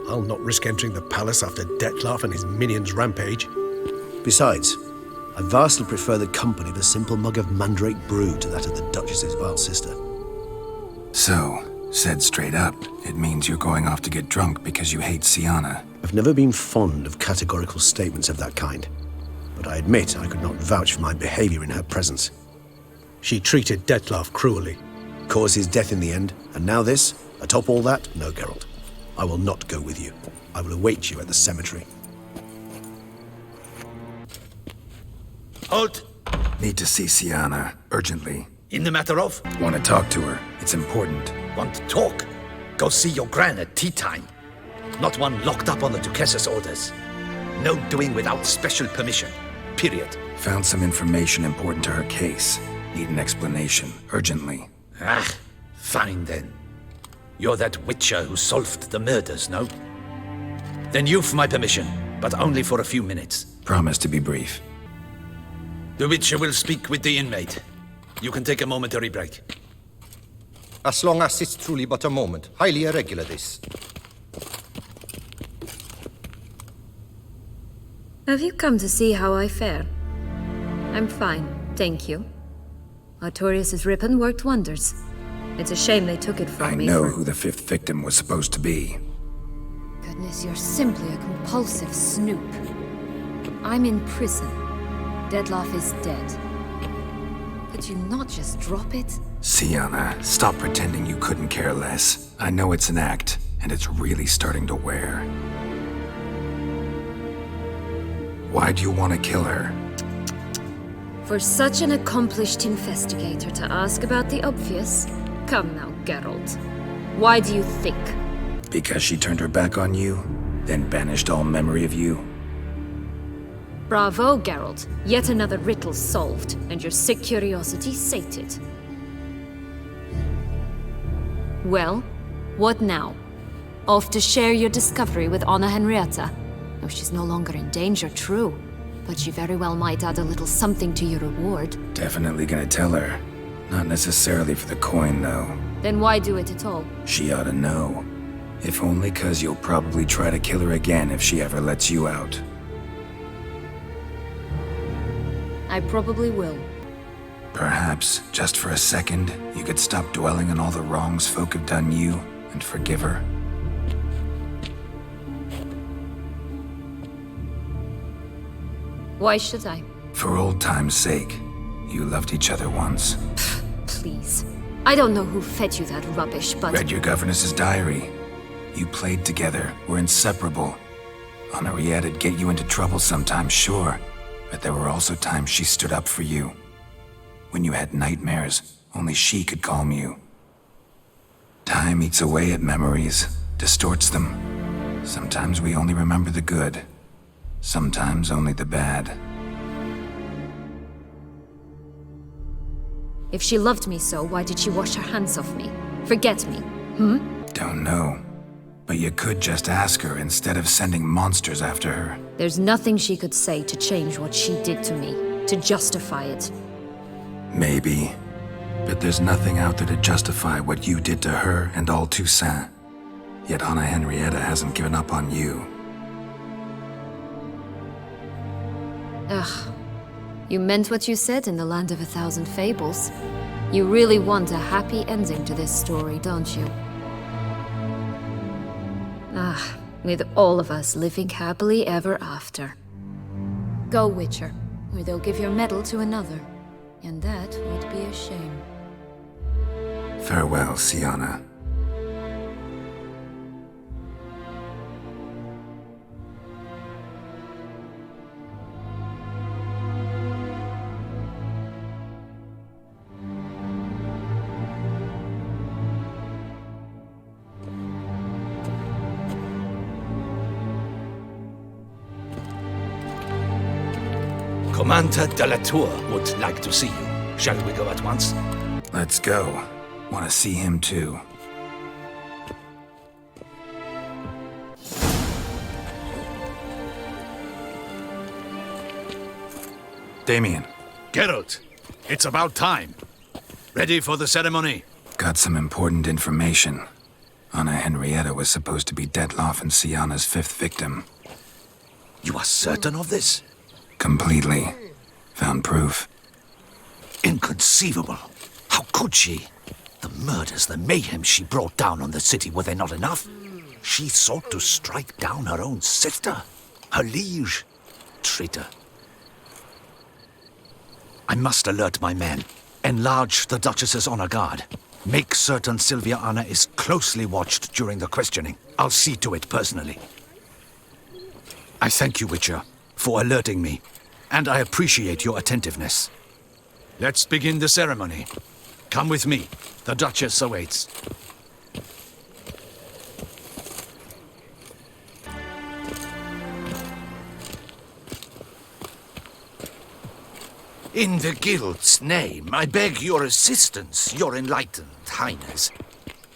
I'll not risk entering the palace after Dettlaff and his minions rampage. Besides, I vastly prefer the company of a simple mug of mandrake brew to that of the Duchess's vile sister. So, said straight up, it means you're going off to get drunk because you hate Sienna. I've never been fond of categorical statements of that kind, but I admit I could not vouch for my behavior in her presence. She treated Dettlaff cruelly, caused his death in the end, and now this? Atop all that? No, Geralt. I will not go with you. I will await you at the cemetery. Halt! Need to see Sienna, urgently. In the matter of? Want to talk to her. It's important. Want to talk? Go see your gran at tea time. Not one locked up on the Duchess's orders. No doing without special permission. Period. Found some information important to her case. Need an explanation, urgently. Ah, fine then. You're that witcher who solved the murders, no? Then you've my permission, but only for a few minutes. Promise to be brief. The witcher will speak with the inmate. You can take a momentary break. As long as it's truly but a moment. Highly irregular, this. Have you come to see how I fare? I'm fine, thank you. Artorius' ribbon worked wonders. It's a shame they took it from me. I know who the fifth victim was supposed to be. Goodness, you're simply a compulsive snoop. I'm in prison. Dettlaff is dead. Could you not just drop it? Sienna, stop pretending you couldn't care less. I know it's an act, and it's really starting to wear. Why do you want to kill her? For such an accomplished investigator to ask about the obvious? Come now, Geralt. Why do you think? Because she turned her back on you, then banished all memory of you? Bravo, Geralt. Yet another riddle solved, and your sick curiosity sated. Well, what now? Off to share your discovery with Anna Henrietta? Oh, she's no longer in danger, true. But she very well might add a little something to your reward. Definitely gonna tell her. Not necessarily for the coin, though. Then why do it at all? She ought to know. If only 'cause you'll probably try to kill her again if she ever lets you out. I probably will. Perhaps, just for a second, you could stop dwelling on all the wrongs folk have done you and forgive her. Why should I? For old time's sake. You loved each other once. Please. I don't know who fed you that rubbish, but... Read your governess's diary. You played together, were inseparable. Henriette'd get you into trouble sometimes, sure. But there were also times she stood up for you. When you had nightmares, only she could calm you. Time eats away at memories, distorts them. Sometimes we only remember the good. Sometimes only the bad. If she loved me so, why did she wash her hands off me? Forget me, Don't know. But you could just ask her instead of sending monsters after her. There's nothing she could say to change what she did to me, to justify it. Maybe. But there's nothing out there to justify what you did to her and all Toussaint. Yet Anna Henrietta hasn't given up on you. Ugh. You meant what you said in the Land of 1,000 Fables. You really want a happy ending to this story, don't you? Ah, with all of us living happily ever after. Go, Witcher, or they'll give your medal to another. And that would be a shame. Farewell, Sienna. Commander de la Tour would like to see you. Shall we go at once? Let's go. Want to see him too. Damien. Geralt, it's about time. Ready for the ceremony? Got some important information. Anna Henrietta was supposed to be Detloff and Sienna's 5th victim. You are certain of this? Completely. Found proof. Inconceivable. How could she? The murders, the mayhem she brought down on the city, were they not enough? She sought to strike down her own sister, her liege. Traitor. I must alert my men. Enlarge the Duchess's honor guard. Make certain Sylvia Anna is closely watched during the questioning. I'll see to it personally. I thank you, Witcher, for alerting me, and I appreciate your attentiveness. Let's begin the ceremony. Come with me. The Duchess awaits. In the Guild's name, I beg your assistance, your enlightened highness.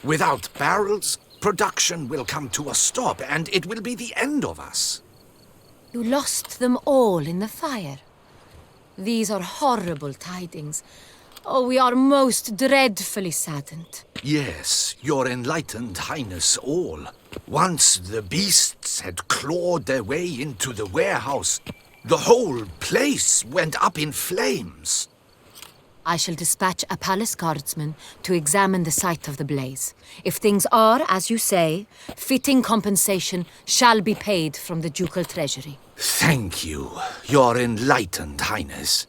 Without barrels, production will come to a stop, and it will be the end of us. You lost them all in the fire. These are horrible tidings. Oh, we are most dreadfully saddened. Yes, your enlightened highness all. Once the beasts had clawed their way into the warehouse, the whole place went up in flames. I shall dispatch a palace guardsman to examine the site of the blaze. If things are, as you say, fitting compensation shall be paid from the ducal treasury. Thank you, your enlightened highness.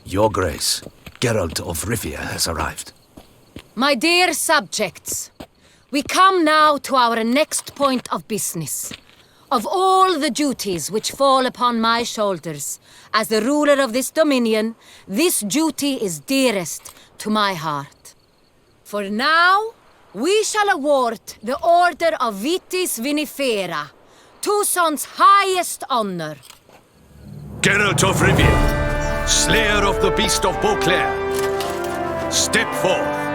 Your Grace, Geralt of Rivia has arrived. My dear subjects, we come now to our next point of business. Of all the duties which fall upon my shoulders, as the ruler of this dominion, this duty is dearest to my heart. For now, we shall award the Order of Vitis Vinifera, Toussaint's highest honor. Geralt of Rivia, slayer of the beast of Beauclair, step forth.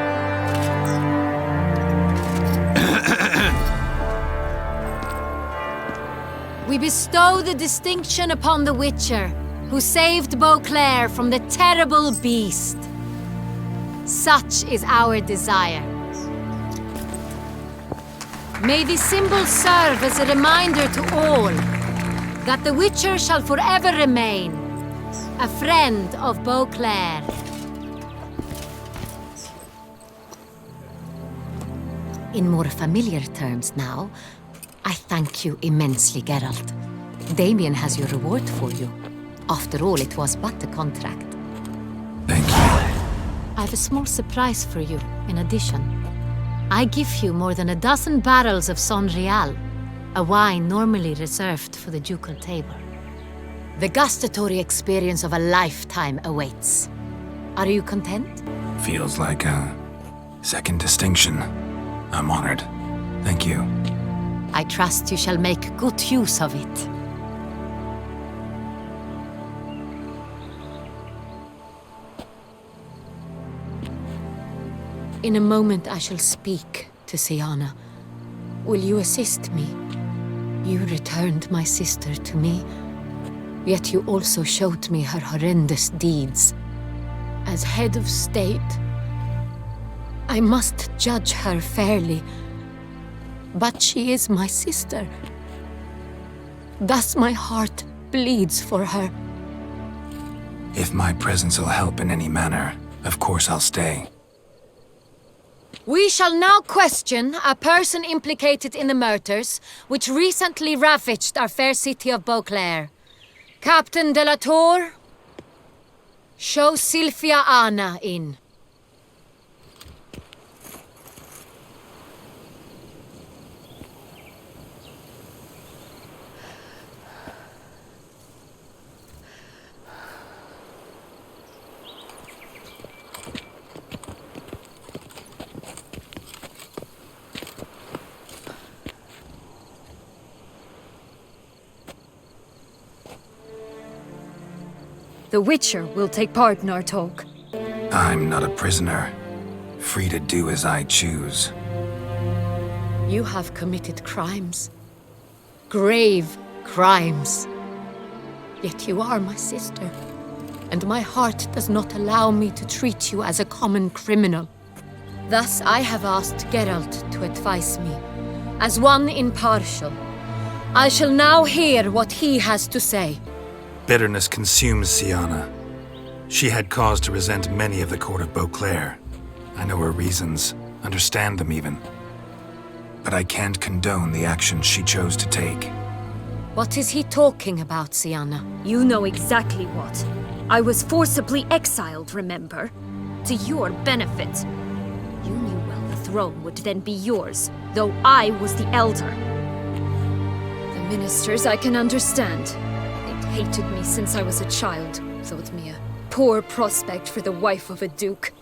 We bestow the distinction upon the Witcher, who saved Beauclair from the terrible beast. Such is our desire. May this symbol serve as a reminder to all that the Witcher shall forever remain a friend of Beauclair. In more familiar terms now, I thank you immensely, Geralt. Damien has your reward for you. After all, it was but a contract. Thank you. I have a small surprise for you, in addition. I give you more than a dozen barrels of Son Real, a wine normally reserved for the ducal table. The gustatory experience of a lifetime awaits. Are you content? Feels like a second distinction. I'm honored. Thank you. I trust you shall make good use of it. In a moment I shall speak to Siana. Will you assist me? You returned my sister to me, yet you also showed me her horrendous deeds. As head of state, I must judge her fairly, but she is my sister. Thus my heart bleeds for her. If my presence will help in any manner, of course I'll stay. We shall now question a person implicated in the murders which recently ravaged our fair city of Beauclair. Captain de la Tour, show Sylvia Anna in. The Witcher will take part in our talk. I'm not a prisoner, free to do as I choose. You have committed crimes. Grave crimes. Yet you are my sister, and my heart does not allow me to treat you as a common criminal. Thus I have asked Geralt to advise me, as one impartial. I shall now hear what he has to say. Bitterness consumes Siana. She had cause to resent many of the court of Beauclair. I know her reasons, understand them even. But I can't condone the actions she chose to take. What is he talking about, Siana? You know exactly what. I was forcibly exiled, remember? To your benefit. You knew well the throne would then be yours, though I was the elder. The ministers I can understand. Hated me since I was a child, thought me a poor prospect for the wife of a duke.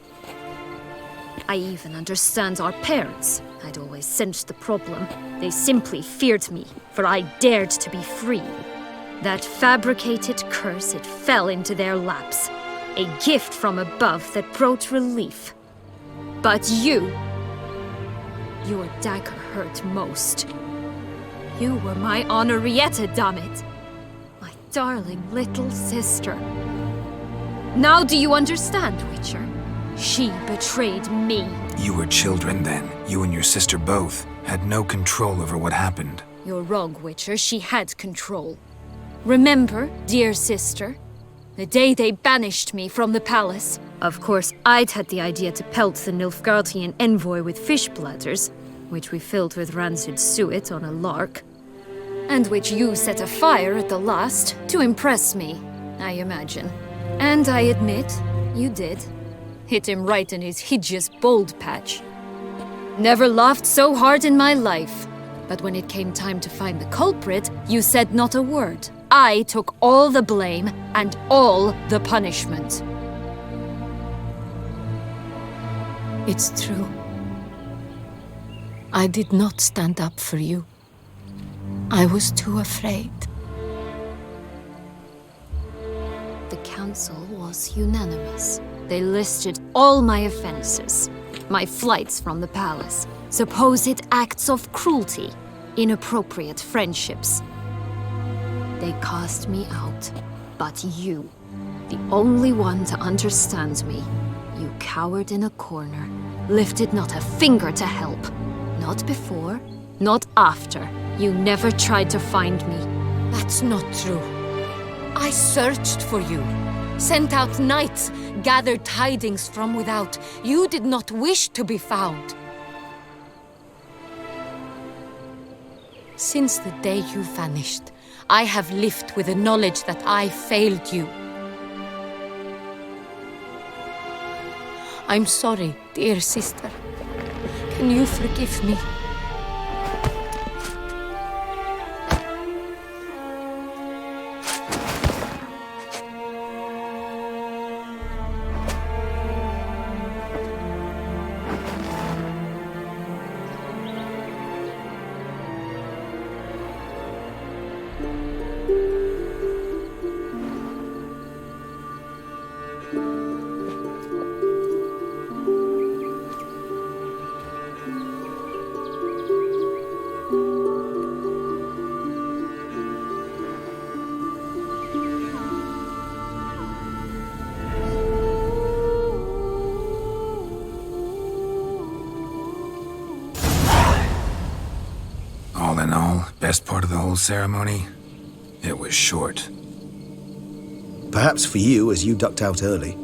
I even understand our parents. I'd always sensed the problem. They simply feared me, for I dared to be free. That fabricated curse, it fell into their laps. A gift from above that brought relief. But you... your dagger hurt most. You were my Henrietta, damn it! Darling little sister. Now do you understand, Witcher? She betrayed me. You were children then. You and your sister both had no control over what happened. You're wrong, Witcher. She had control. Remember, dear sister, the day they banished me from the palace? Of course, I'd had the idea to pelt the Nilfgaardian envoy with fish bladders, which we filled with rancid suet on a lark. And which you set afire at the last, to impress me, I imagine. And I admit, you did. Hit him right in his hideous bald patch. Never laughed so hard in my life. But when it came time to find the culprit, you said not a word. I took all the blame and all the punishment. It's true. I did not stand up for you. I was too afraid. The council was unanimous. They listed all my offenses. My flights from the palace, supposed acts of cruelty, inappropriate friendships. They cast me out. But you, the only one to understand me, you cowered in a corner, lifted not a finger to help. Not before, not after. You never tried to find me. That's not true. I searched for you. Sent out knights, gathered tidings from without. You did not wish to be found. Since the day you vanished, I have lived with the knowledge that I failed you. I'm sorry, dear sister. Can you forgive me? best part of the whole ceremony? It was short. Perhaps for you, as you ducked out early.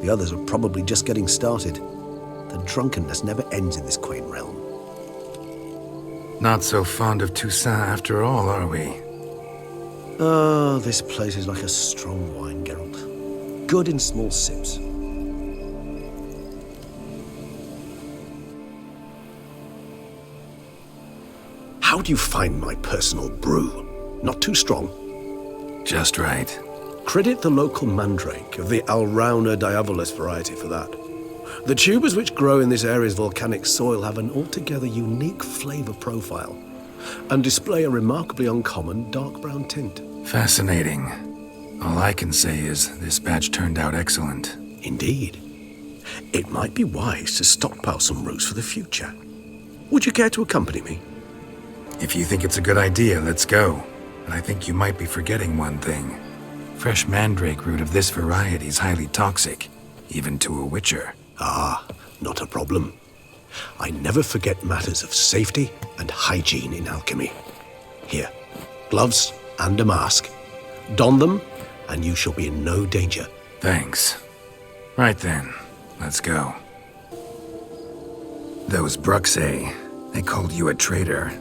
The others are probably just getting started. The drunkenness never ends in this quaint realm. Not so fond of Toussaint after all, are we? Oh, this place is like a strong wine, Geralt. Good in small sips. How do you find my personal brew? Not too strong? Just right. Credit the local mandrake of the Alrauna diabolus variety for that. The tubers which grow in this area's volcanic soil have an altogether unique flavor profile and display a remarkably uncommon dark brown tint. Fascinating. All I can say is this batch turned out excellent. Indeed. It might be wise to stockpile some roots for the future. Would you care to accompany me? If you think it's a good idea, let's go. But I think you might be forgetting one thing. Fresh mandrake root of this variety is highly toxic, even to a witcher. Ah, not a problem. I never forget matters of safety and hygiene in alchemy. Here, gloves and a mask. Don them, and you shall be in no danger. Thanks. Right then, let's go. Those Bruxay, they called you a traitor.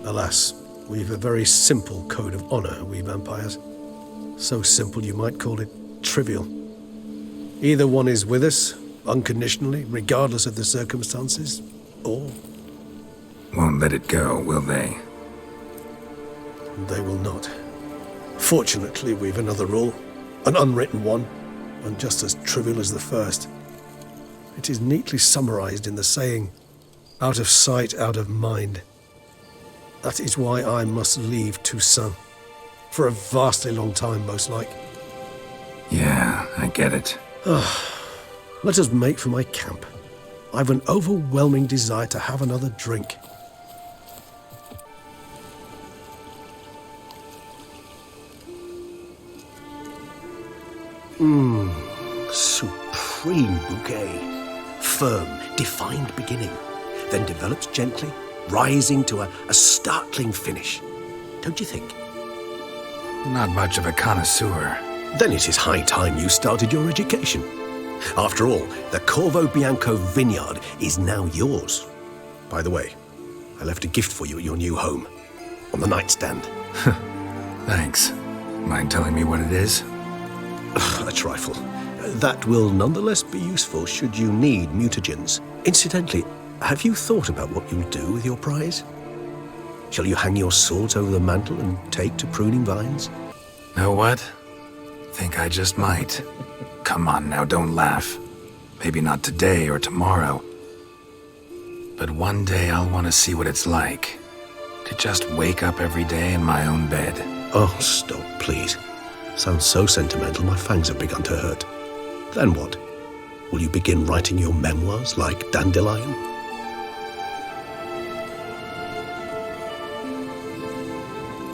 Alas, we've a very simple code of honor, we vampires. So simple you might call it trivial. Either one is with us, unconditionally, regardless of the circumstances, or... Won't let it go, will they? They will not. Fortunately, we've another rule, an unwritten one, and just as trivial as the first. It is neatly summarized in the saying, out of sight, out of mind. That is why I must leave Toussaint. For a vastly long time, most like. Yeah, I get it. Let us make for my camp. I've an overwhelming desire to have another drink. Supreme bouquet. Firm, defined beginning, then develops gently, rising to a startling finish. Don't you think? Not much of a connoisseur. Then it is high time you started your education. After all, the Corvo Bianco vineyard is now yours. By the way, I left a gift for you at your new home, on the nightstand. Thanks. Mind telling me what it is? A trifle. That will nonetheless be useful should you need mutagens. Incidentally, have you thought about what you'll do with your prize? Shall you hang your swords over the mantle and take to pruning vines? Know what? Think I just might. Come on now, don't laugh. Maybe not today or tomorrow. But one day I'll want to see what it's like. To just wake up every day in my own bed. Oh, stop, please. Sounds so sentimental, my fangs have begun to hurt. Then what? Will you begin writing your memoirs like Dandelion?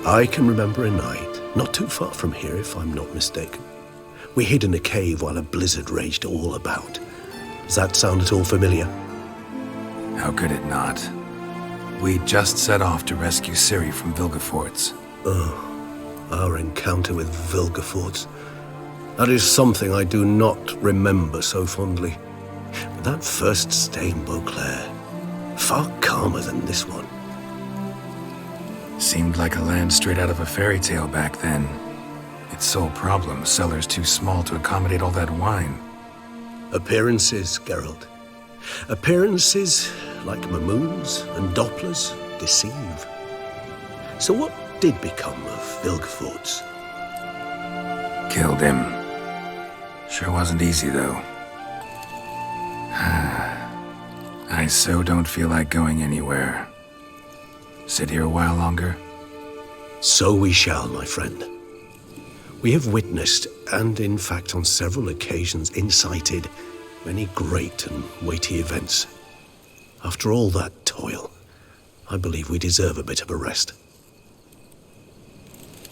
I can remember a night, not too far from here if I'm not mistaken. We hid in a cave while a blizzard raged all about. Does that sound at all familiar? How could it not? We just set off to rescue Ciri from Vilgefortz. Oh, our encounter with Vilgefortz. That is something I do not remember so fondly. But that first stay in Beauclair, far calmer than this one. Seemed like a land straight out of a fairy tale back then. Its sole problem, cellars too small to accommodate all that wine. Appearances, Geralt. Appearances, like Mamoons and Dopplers, deceive. So what did become of Vilgefortz? Killed him. Sure wasn't easy, though. I so don't feel like going anywhere. Sit here a while longer? So we shall, my friend. We have witnessed, and in fact on several occasions incited, many great and weighty events. After all that toil, I believe we deserve a bit of a rest.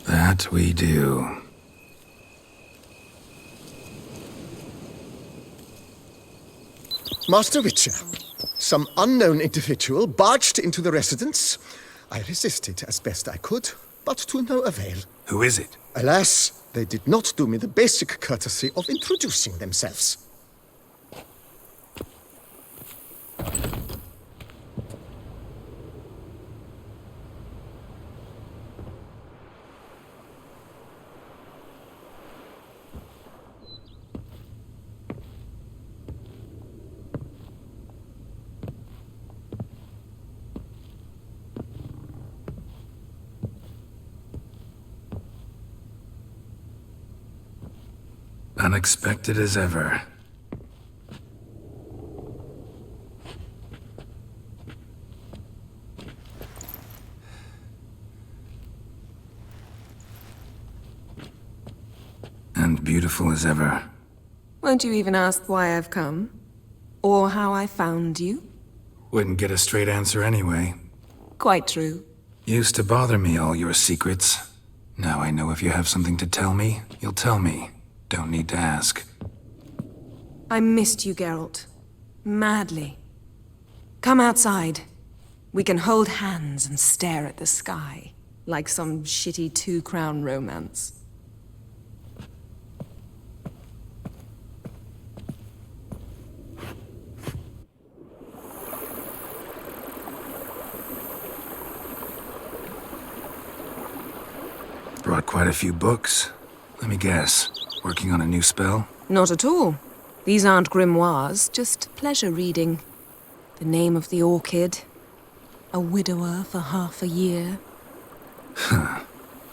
That we do. Master Witcher, some unknown individual barged into the residence, I resisted as best I could, but to no avail. Who is it? Alas, they did not do me the basic courtesy of introducing themselves. Unexpected as ever. And beautiful as ever. Won't you even ask why I've come? Or how I found you? Wouldn't get a straight answer anyway. Quite true. Used to bother me, all your secrets. Now I know if you have something to tell me, you'll tell me. Don't need to ask. I missed you, Geralt. Madly. Come outside. We can hold hands and stare at the sky, like some shitty two-crown romance. Brought quite a few books. Let me guess. Working on a new spell? Not at all. These aren't grimoires, just pleasure reading. The Name of the Orchid. A widower for half a year. Huh.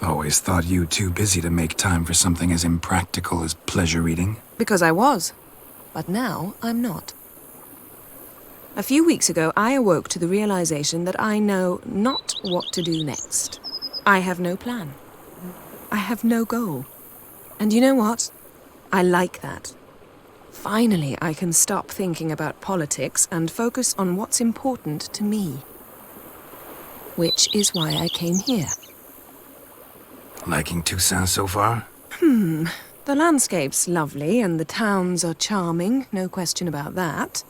Always thought you too busy to make time for something as impractical as pleasure reading. Because I was. But now I'm not. A few weeks ago, I awoke to the realization that I know not what to do next. I have no plan. I have no goal. And you know what? I like that. Finally, I can stop thinking about politics and focus on what's important to me. Which is why I came here. Liking Toussaint so far? The landscape's lovely and the towns are charming, no question about that.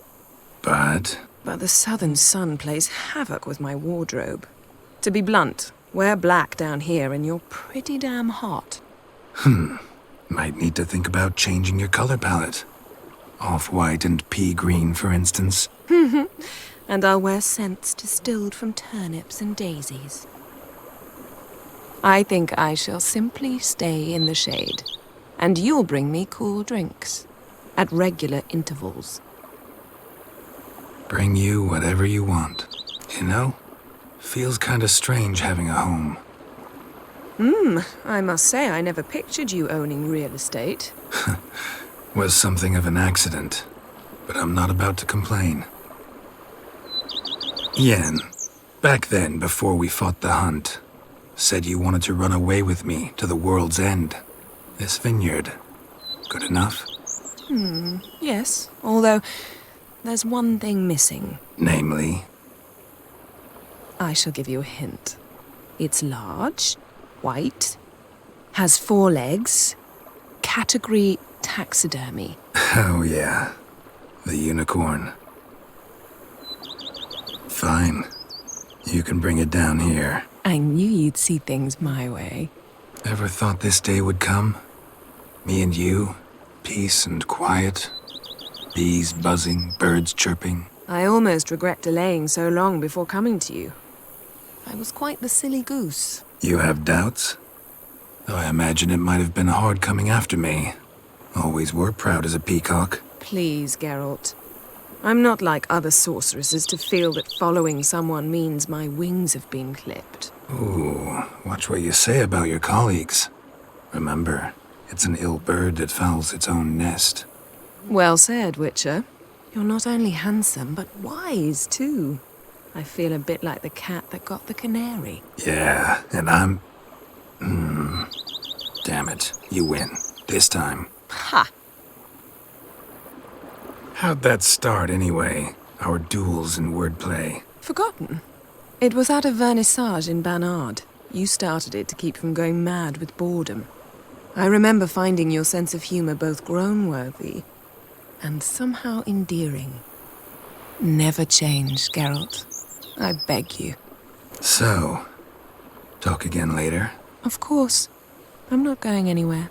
But the southern sun plays havoc with my wardrobe. To be blunt, wear black down here and you're pretty damn hot. Might need to think about changing your color palette. Off-white and pea green, for instance. And I'll wear scents distilled from turnips and daisies. I think I shall simply stay in the shade. And you'll bring me cool drinks. At regular intervals. Bring you whatever you want. You know? Feels kinda strange having a home. I must say I never pictured you owning real estate. Was something of an accident. But I'm not about to complain. Yen, back then, before we fought the hunt, said you wanted to run away with me to the world's end. This vineyard. Good enough? Yes. Although, there's one thing missing. Namely? I shall give you a hint. It's large, white, has 4 legs, category taxidermy. Oh yeah, the unicorn. Fine. You can bring it down here. I knew you'd see things my way. Ever thought this day would come? Me and you, peace and quiet, bees buzzing, birds chirping. I almost regret delaying so long before coming to you. I was quite the silly goose. You have doubts? Though I imagine it might have been hard coming after me. Always were proud as a peacock. Please, Geralt. I'm not like other sorceresses to feel that following someone means my wings have been clipped. Ooh, watch what you say about your colleagues. Remember, it's an ill bird that fouls its own nest. Well said, Witcher. You're not only handsome, but wise, too. I feel a bit like the cat that got the canary. Yeah, and I'm... Damn it, you win. This time. Ha! How'd that start, anyway? Our duels and wordplay. Forgotten. It was at a vernissage in Banard. You started it to keep from going mad with boredom. I remember finding your sense of humor both groan-worthy and somehow endearing. Never change, Geralt. I beg you. So, talk again later? Of course. I'm not going anywhere.